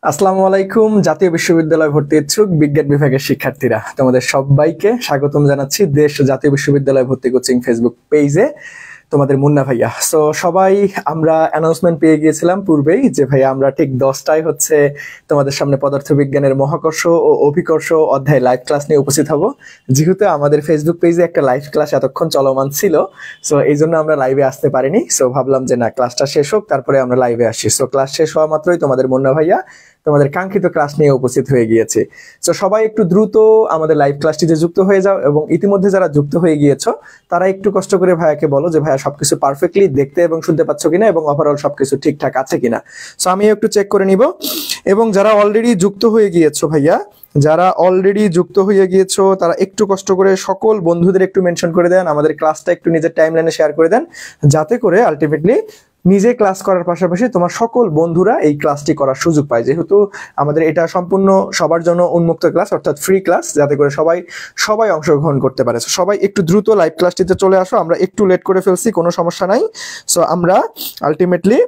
আসসালামু আলাইকুম। জাতীয় বিশ্ববিদ্যালয় ভর্তি ইচ্ছুক বিজ্ঞান বিভাগের শিক্ষার্থীরা, তোমাদের সবাইকে স্বাগতম জানাচ্ছি দেশ জাতীয় বিশ্ববিদ্যালয় ভর্তি কোচিং ফেসবুক পেজে। তোমাদের মুন্না ভাইয়া। সো সবাই আমরা অ্যানাউন্সমেন্ট পেয়ে গিয়েছিলাম পূর্বেই যে ভাইয়া আমরা ঠিক 10টায় হচ্ছে তোমাদের সামনে পদার্থবিজ্ঞানের মহাকর্ষ ও অভিকর্ষ অধ্যায় লাইভ ক্লাস নিয়ে উপস্থিত হব। যেহেতু আমাদের ফেসবুক পেজে একটা লাইভ ক্লাস এতক্ষণ চলমান ছিল, সো এই জন্য আমরা লাইভে আসতে পারিনি। সো ভাবলাম যে না, ক্লাসটা শেষ হোক তারপরে আমরা লাইভে আসি। সো ক্লাস শেষ হওয়া মাত্রই তোমাদের মুন্না ভাইয়া তোমাদের কাঙ্ক্ষিত ক্লাস নিয়ে উপস্থিত হয়ে গিয়েছে। তো সবাই একটু দ্রুত আমাদের লাইভ ক্লাসটিতে যুক্ত হয়ে যাও, এবং ইতিমধ্যে যারা যুক্ত হয়ে গিয়েছো তারা একটু কষ্ট করে ভাইয়াকে বলো যে ভাইয়া সবকিছু পারফেক্টলি দেখতে এবং শুনতে পাচ্ছ কিনা, এবং ওভারঅল সবকিছু ঠিকঠাক আছে কিনা। সো আমি একটু চেক করে নিব। এবং যারা অলরেডি যুক্ত হয়ে গিয়েছো ভাইয়া, যারা অলরেডি যুক্ত হয়ে গিয়েছো তারা একটু কষ্ট করে সকল বন্ধুদের একটু মেনশন করে দেন, আমাদের ক্লাসটা একটু নিজের টাইমলাইনে শেয়ার করে দেন, যাতে করে আলটিমেটলি নিজে ক্লাস করার পাশাপাশি তোমার সকল বন্ধুরা এই ক্লাসটি করার সুযোগ পায়। যেহেতু আমাদের এটা সম্পূর্ণ সবার জন্য উন্মুক্ত ক্লাস, অর্থাৎ ফ্রি ক্লাস, যাতে করে সবাই অংশগ্রহণ করতে পারে। সবাই একটু দ্রুত লাইভ ক্লাসটিতে চলে আসো। আমরা একটু লেট করে ফেলছি, কোনো সমস্যা নাই। সো আমরা আলটিমেটলি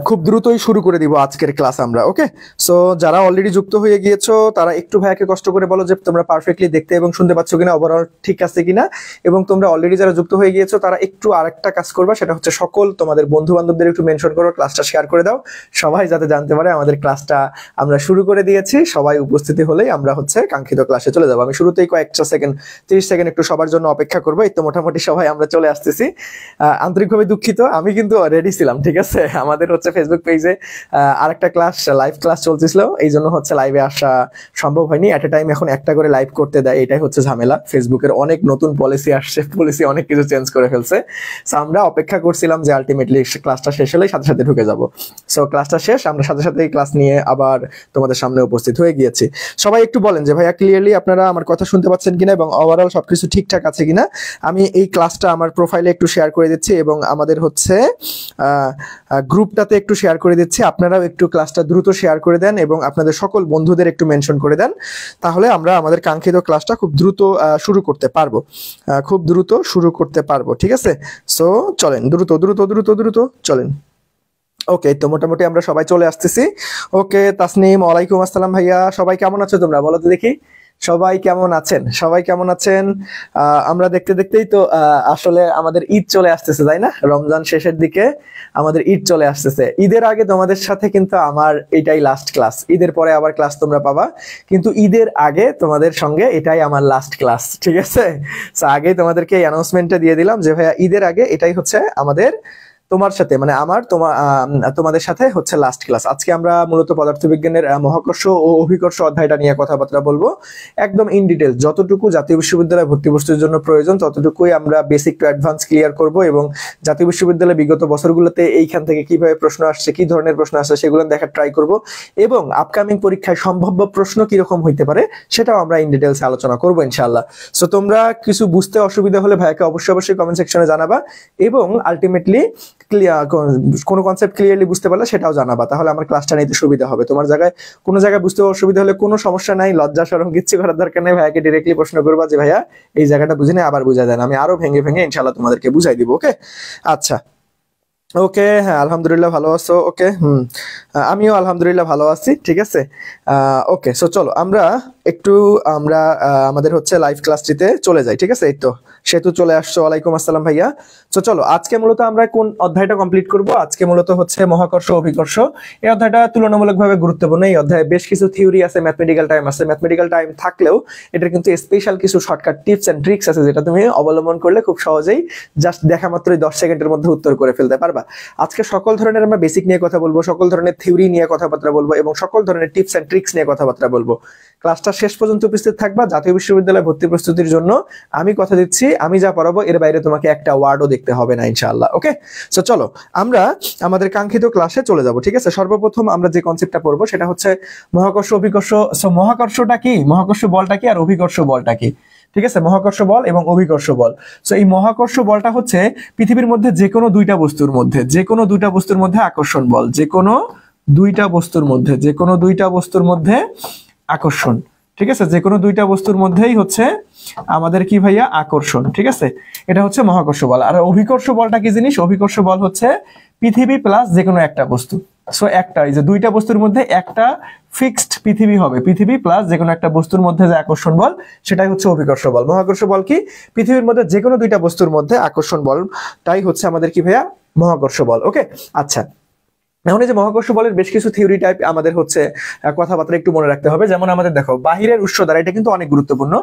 খুব দ্রুতই শুরু করে দিব আজকের ক্লাস আমরা। ওকে, সো যারা অলরেডি যুক্ত হয়ে গিয়েছো তারা একটু ভাইয়াকে কষ্ট করে বলো যে তোমরা পারফেক্টলি দেখতে এবং শুনতে পাচ্ছ কিনা, ওভারঅল ঠিক আছে কিনা। এবং তোমরা অলরেডি যারা যুক্ত হয়ে গিয়েছো তারা একটু আরেকটা কাজ করবা, সেটা হচ্ছে সকল তোমাদের বন্ধু বান্ধবদের একটু মেনশন করো, ক্লাসটা শেয়ার করে দাও, সবাই যাতে জানতে পারে আমাদের ক্লাসটা আমরা শুরু করে দিয়েছি। সবাই উপস্থিতি হলেই আমরা হচ্ছে কাঙ্ক্ষিত ক্লাসে চলে যাবো। আমি শুরুতেই কয়েকটা সেকেন্ড, 30 সেকেন্ড একটু সবার জন্য অপেক্ষা করবো। এই তো মোটামুটি সবাই আমরা চলে আসতেছি। আন্তরিকভাবে দুঃখিত, আমি কিন্তু রেডি ছিলাম, ঠিক আছে। আমাদের হচ্ছে ফেসবুক পেজে আরেকটা ক্লাস, লাইভ ক্লাস চলতেছিল, এই জন্য হচ্ছে লাইভে আসা সম্ভব হয়নি। এট এ টাইম এখন একটা করে লাইভ করতে দেয়, এটাই হচ্ছে ঝামেলা। ফেসবুকের অনেক নতুন পলিসি আসছে, পলিসি অনেক কিছু চেঞ্জ করে ফেলছে। সো আমরা অপেক্ষা করছিলাম যে আলটিমেটলি ক্লাসটা শেষ হলেই সাথে সাথে ঢুকে যাব। সো ক্লাসটা শেষ, আমরা সাথে সাথে ক্লাস নিয়ে আবার তোমাদের সামনে উপস্থিত হয়ে গিয়েছি। সবাই একটু বলেন যে ভাইয়া ক্লিয়ারলি আপনারা আমার কথা শুনতে পাচ্ছেন কিনা এবং ওভারঅল সবকিছু ঠিকঠাক আছে কিনা। আমি এই ক্লাসটা আমার প্রোফাইলে একটু শেয়ার করে দিচ্ছি এবং আমাদের হচ্ছে গ্রুপটাতে একটু শেয়ার করে দিচ্ছি। আপনারাও একটু ক্লাসটা দ্রুত শেয়ার করে দেন এবং আপনাদের সকল বন্ধুদের একটু মেনশন করে দেন, তাহলে আমরা আমাদের কাঙ্ক্ষিত ক্লাসটা খুব দ্রুত শুরু করতে পারবো, ঠিক আছে। সো চলেন দ্রুত দ্রুত দ্রুত দ্রুত চলেন। ওকে, তো মোটামুটি আমরা সবাই চলে আসতেছি। ওকে, তাসনিম, ওয়ালাইকুম আসসালাম ভাইয়া। সবাই কেমন আছো তোমরা, বলো তো দেখি সবাই কেমন আছেন, সবাই কেমন আছেন। আমরা দেখতে দেখতেই তো আসলে আমাদের ঈদ চলে আসতেছে, তাই না? রমজান শেষের দিকে আমাদের ঈদ চলে আসতেছে। ঈদের আগে তোমাদের সাথে কিন্তু আমার এটাই লাস্ট ক্লাস। ঈদের পরে আবার ক্লাস তোমরা পাবা, কিন্তু ঈদের আগে তোমাদের সঙ্গে এটাই আমার লাস্ট ক্লাস, ঠিক আছে। সো আগে তোমাদেরকে এই অ্যানাউন্সমেন্টটা দিয়ে দিলাম যে ভাইয়া ঈদের আগে এটাই হচ্ছে আমাদের তোমার সাথে, মানে তোমাদের সাথে হচ্ছে লাস্ট ক্লাস। আজকে আমরা মূলত পদার্থবিজ্ঞানের মহাকর্ষ ও অভিকর্ষ অধ্যায়টা নিয়ে কথাবার্তা বলবো, একদম ইন ডিটেলস। যতটুকু জাতীয় বিশ্ববিদ্যালয় ভর্তি প্রস্তুতির জন্য প্রয়োজন ততটুকুই আমরা বেসিক টু অ্যাডভান্স ক্লিয়ার করব, এবং জাতীয় বিশ্ববিদ্যালয় বিগত বছরগুলোতে এইখান থেকে কিভাবে প্রশ্ন আসছে, কি ধরনের প্রশ্ন আসছে সেগুলো দেখার ট্রাই করব, এবং আপকামিং পরীক্ষায় সম্ভাব্য প্রশ্ন কিরকম হইতে পারে সেটাও আমরা ইন ডিটেলস আলোচনা করবো ইনশাআল্লাহ। সো তোমরা কিছু বুঝতে অসুবিধা হলে ভাইয়াকে অবশ্যই কমেন্ট সেকশনে জানাবা, এবং আলটিমেটলি কোনো কনসেপ্ট ক্লিয়ারলি বুঝতে পারলে সেটাও জানাবা, তাহলে আমার ক্লাসটা নিতে সুবিধা হবে। তোমার কোনো জায়গায় বুঝতে অসুবিধা হলে কোনো সমস্যা নাই, লজ্জা শরম কিচ্ছু করার দরকার নেই। ভাইয়াকে ডিরেক্টলি প্রশ্ন করবা যে ভাইয়া এই জায়গাটা বুঝিনি, আবার বুঝাই দেন, আমি আরো ভেঙে ভেঙে ইনশাআল্লাহ তোমাদেরকে বুঝাই দিব। ওকে, আচ্ছা, ওকে, হ্যাঁ, আলহামদুলিল্লাহ ভালো আছো। ওকে, আমিও আলহামদুলিল্লাহ ভালো আছি, ঠিক আছে। ওকে, সো চলো আমরা আমাদের হচ্ছে লাইভ ক্লাসটিতে চলে যাই, ঠিক আছে। এই তো সেতু চলে আসছো, ওয়ালাইকুম আসসালাম ভাইয়া। তো চলো আজকে মূলত আমরা কোন অধ্যায়টা কমপ্লিট করব? আজকে মূলত হচ্ছে মহাকর্ষ অভিকর্ষ। এই অধ্যায়টা তুলনামূলকভাবে গুরুত্বপূর্ণ। এই অধ্যায়ে বেশ কিছু থিওরি আছে, ম্যাথমেটিক্যাল টাইম আছে। ম্যাথমেটিক্যাল টাইম থাকলেও এটার কিন্তু স্পেশাল কিছু শর্টকাট টিপস এন্ড ট্রিক্স আছে, যেটা তুমি অবলম্বন করলে খুব সহজেই জাস্ট দেখা মাত্রই 10 সেকেন্ডের মধ্যে উত্তর করে ফেলতে পারবা। আজকে সকল ধরনের আমরা বেসিক নিয়ে কথা বলবো, সকল ধরনের থিওরি নিয়ে কথাবার্তা বলবো, এবং সকল ধরনের টিপস এন্ড ট্রিক্স নিয়ে কথাবার্তা বলবো। ক্লাসটা শেষ পর্যন্ত উপস্থিত থাকবা। জাতীয় বিশ্ববিদ্যালয় ভর্তি প্রস্তুতির জন্য আমি কথা দিচ্ছি, আমি যা পড়াবো এর বাইরে তোমাকে একটা ওয়ার্ডও দেখতে হবে না ইনশাআল্লাহ। ওকে, সো চলো আমরা আমাদের কাঙ্ক্ষিত ক্লাসে চলে যাব, ঠিক আছে। সর্বপ্রথম আমরা যে কনসেপ্টটা পড়বো সেটা হচ্ছে মহাকর্ষ অভিকর্ষ। সো মহাকর্ষটা কি, মহাকর্ষ বলটা কি, আর অভিকর্ষ বলটা কি, ঠিক আছে। মহাকর্ষ বল এবং অভিকর্ষ বল। সো এই মহাকর্ষ বলটা হচ্ছে পৃথিবীর মধ্যে যে কোনো দুইটা বস্তুর মধ্যে আকর্ষণ বল, যে কোনো দুইটা বস্তুর মধ্যে আকর্ষণ, ঠিক আছে। যে কোনো দুইটা বস্তুর মধ্যেই হচ্ছে আমাদের কি ভাইয়া, আকর্ষণ, ঠিক আছে। এটা হচ্ছে মহাকর্ষ বল। আর অভিকর্ষ বলটা কি জিনিস? অভিকর্ষ বল হচ্ছে পৃথিবী প্লাস যে কোনো একটা বস্তু, সো একটা, এই যে দুইটা বস্তুর মধ্যে একটা ফিক্সড পৃথিবী হবে, পৃথিবী প্লাস যে কোনো একটা বস্তুর মধ্যে যে আকর্ষণ বল সেটাই হচ্ছে অভিকর্ষ বল। মহাকর্ষ বল কি? পৃথিবীর মধ্যে যে কোনো দুইটা বস্তুর মধ্যে আকর্ষণ বলটাই হচ্ছে আমাদের কি ভাইয়া? মহাকর্ষ বল। ওকে, আচ্ছা। এখন এই যে মহাকর্ষ বলের বেশ কিছু থিওরি টাইপ আমাদের হচ্ছে কথাবার্তা একটু মনে রাখতে হবে। যেমন আমাদের দেখো বাহিরের উৎস দ্বারা, এটা কিন্তু অনেক গুরুত্বপূর্ণ,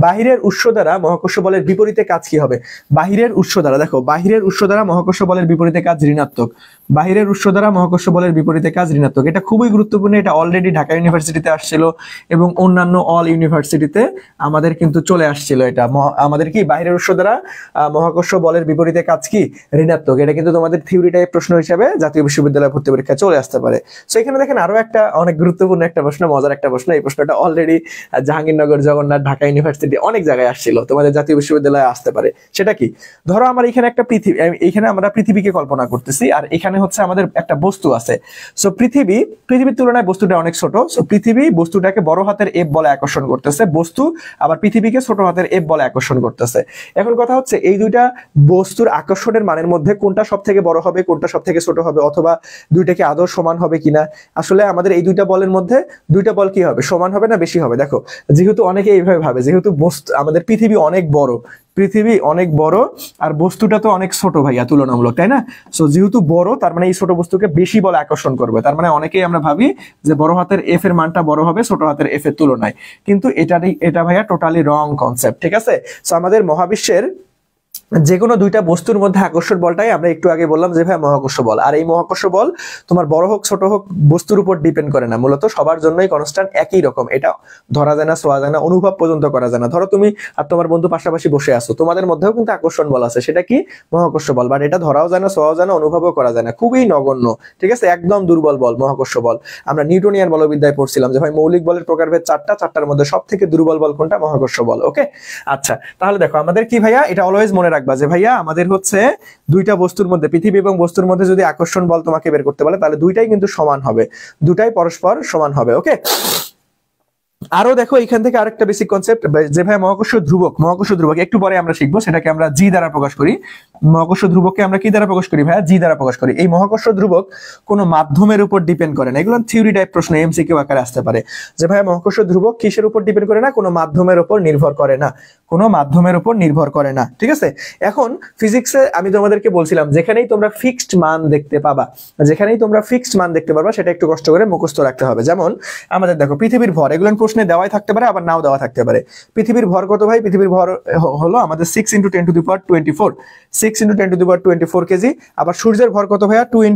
বাহিরের উৎস দ্বারা মহাকর্ষ বলের বিপরীতে কাজ কি হবে? বাহিরের উৎস দ্বারা, দেখো বাহিরের উৎস দ্বারা মহাকর্ষ বলের বিপরীতে কাজ ঋণাত্মক, বাহিরের উৎস দ্বারা মহাকর্ষ বলের বিপরীতে কাজ ঋণাত্মক। এটা খুবই গুরুত্বপূর্ণ, এটা অলরেডি ঢাকা ইউনিভার্সিটিতে আসছিল এবং অন্যান্য অল ইউনিভার্সিটিতে আমাদের কিন্তু চলে আসছিল। এটা আমাদের কি বাহিরের উৎস দ্বারা মহাকর্ষ বলের বিপরীতে কাজ কি? ঋণাত্মক। এটা কিন্তু তোমাদের থিওরি টাইপ প্রশ্ন হিসেবে জাতীয় বিশ্ববিদ্যালয় ভর্তি পরীক্ষায় চলে আসতে পারে। সো এখানে দেখেন আরো একটা অনেক গুরুত্বপূর্ণ একটা প্রশ্ন, মজার একটা প্রশ্ন। এই প্রশ্নটা অলরেডি জাহাঙ্গীরনগর, জগন্নাথ, ঢাকা ইউনিভার্সিটি অনেক জায়গায় আসছিল, তোমাদের জাতীয় বিশ্ববিদ্যালয়ে আসতে পারে। সেটা কি? ধরো আমার এখানে একটা পৃথিবী, এখানে আমরা পৃথিবীকে কল্পনা করতেছি, আর এখানে হচ্ছে আমাদের একটা বস্তু আছে। সো পৃথিবীর তুলনায় বস্তুটা অনেক ছোট। সো পৃথিবী বস্তুটাকে বড় হাতের এফ বলে আকর্ষণ করতেছে, বস্তু আবার পৃথিবীকে ছোট হাতের এফ বলে আকর্ষণ করতেছে। এখন কথা হচ্ছে এই দুইটা বস্তুর আকর্ষণের মানের মধ্যে কোনটা সব থেকে বড় হবে, কোনটা সব থেকে ছোট হবে, অথবা দুইটাকে আদৌ সমান হবে কিনা? আসলে আমাদের এই দুইটা বলের মধ্যে দুইটা বল কি হবে? সমান হবে না বেশি হবে? দেখো যেহেতু অনেকে এইভাবে ভাবে, যেহেতু বস্তু আমাদের পৃথিবী অনেক বড়, পৃথিবী অনেক বড় আর বস্তুটা তো অনেক ছোট ভাইয়া তুলনামূলক, তাই না? সো যেহেতু বড় তার মানে এই ছোট বস্তুকে বেশি বলে আকর্ষণ করবে, তার মানে অনেকেই আমরা ভাবি যে বড় হাতের এফ এর মানটা বড় হবে ছোট হাতের এফ এর তুলনায়, কিন্তু এটা ভাইয়া টোটালি রং কনসেপ্ট, ঠিক আছে? সো আমাদের মহাবিশ্বের যে কোনো দুইটা বস্তুর মধ্যে আকর্ষণ বলটাই আমরা একটু আগে বললাম যে ভাই মহাকর্ষ বল। আর এই মহাকর্ষ বল তোমার বড় হোক ছোট হোক বস্তুর উপর ডিপেন্ড করে না, মূলত সবার জন্যই কনস্ট্যান্ট একই রকম। এটা ধরা যায় না, ছোঁয়া যায় না, অনুভব পর্যন্ত করা যায় না। ধরো তুমি আর তোমার বন্ধু পাশাপাশি বসে আছো, তোমাদের মধ্যেও কিন্তু আকর্ষণ বল আছে, সেটা কি? মহাকর্ষ বল। বাট এটা ধরাও যায় না, ছোঁয়াও যায় না, অনুভবও করা যায় না, খুবই নগণ্য, ঠিক আছে? একদম দুর্বল বল মহাকর্ষ বল। আমরা নিউটনিয়ান বলবিদ্যায় পড়ছিলাম যে ভাই মৌলিক বলের প্রকারভেদ চারটার মধ্যে সব থেকে দুর্বল বল কোনটা? মহাকর্ষ বল। ওকে, আচ্ছা। তাহলে দেখো আমাদের কি ভাইয়া, এটা অলওয়েজ মনে রাখবা যে ভাইয়া আমাদের হচ্ছে দুইটা বস্তুর মধ্যে, পৃথিবী এবং বস্তুর মধ্যে যদি আকর্ষণ বল তোমাকে বের করতে বলে তাহলে দুইটাই কিন্তু সমান হবে, দুটাই পরস্পর সমান হবে। ওকে, আরো দেখো এখান থেকে আরেকটা বেসিক কনসেপ্ট যে ভাই মহাকর্ষ ধ্রুবক একটু পরে আমরা শিখবো, সেটাকে আমরা জি দ্বারা প্রকাশ করি। মহাকর্ষ ধ্রুবককে আমরা কি দ্বারা প্রকাশ করি ভাইয়া? জি দ্বারা প্রকাশ করি। এই মহাকর্ষ ধ্রুবক কোনো মাধ্যমের উপর ডিপেন্ড করে না, এগুলো থিওরি টাইপ প্রশ্ন এমসিকিউ আকারে আসতে পারে যে ভাইয়া মহাকর্ষ ধ্রুবক কিসের উপর ডিপেন্ড করে না? কোনো মাধ্যমের উপর নির্ভর করে না, কোনো মাধ্যমের উপর নির্ভর করে না, ঠিক আছে? এখন ফিজিক্সে আমি তোমাদেরকে বলছিলাম যেখানেই তোমরা ফিক্সড মান দেখতে পাবা, যেখানেই তোমরা ফিক্সড মান দেখতে পারবা সেটা একটু কষ্ট করে মুখস্থ রাখতে হবে। যেমন আমাদের দেখো পৃথিবীর ভর, এগুলো প্রশ্নে দেওয়াই থাকতে পারে আবার নাও দেওয়া থাকতে পারে। পৃথিবীর ভর কত ভাই? পৃথিবীর ভর হলো আমাদের 6 × 10⁻24, 6 × 10⁻24 কেজি। আবার সূর্যের ভর কত ভাইয়া? 2 ×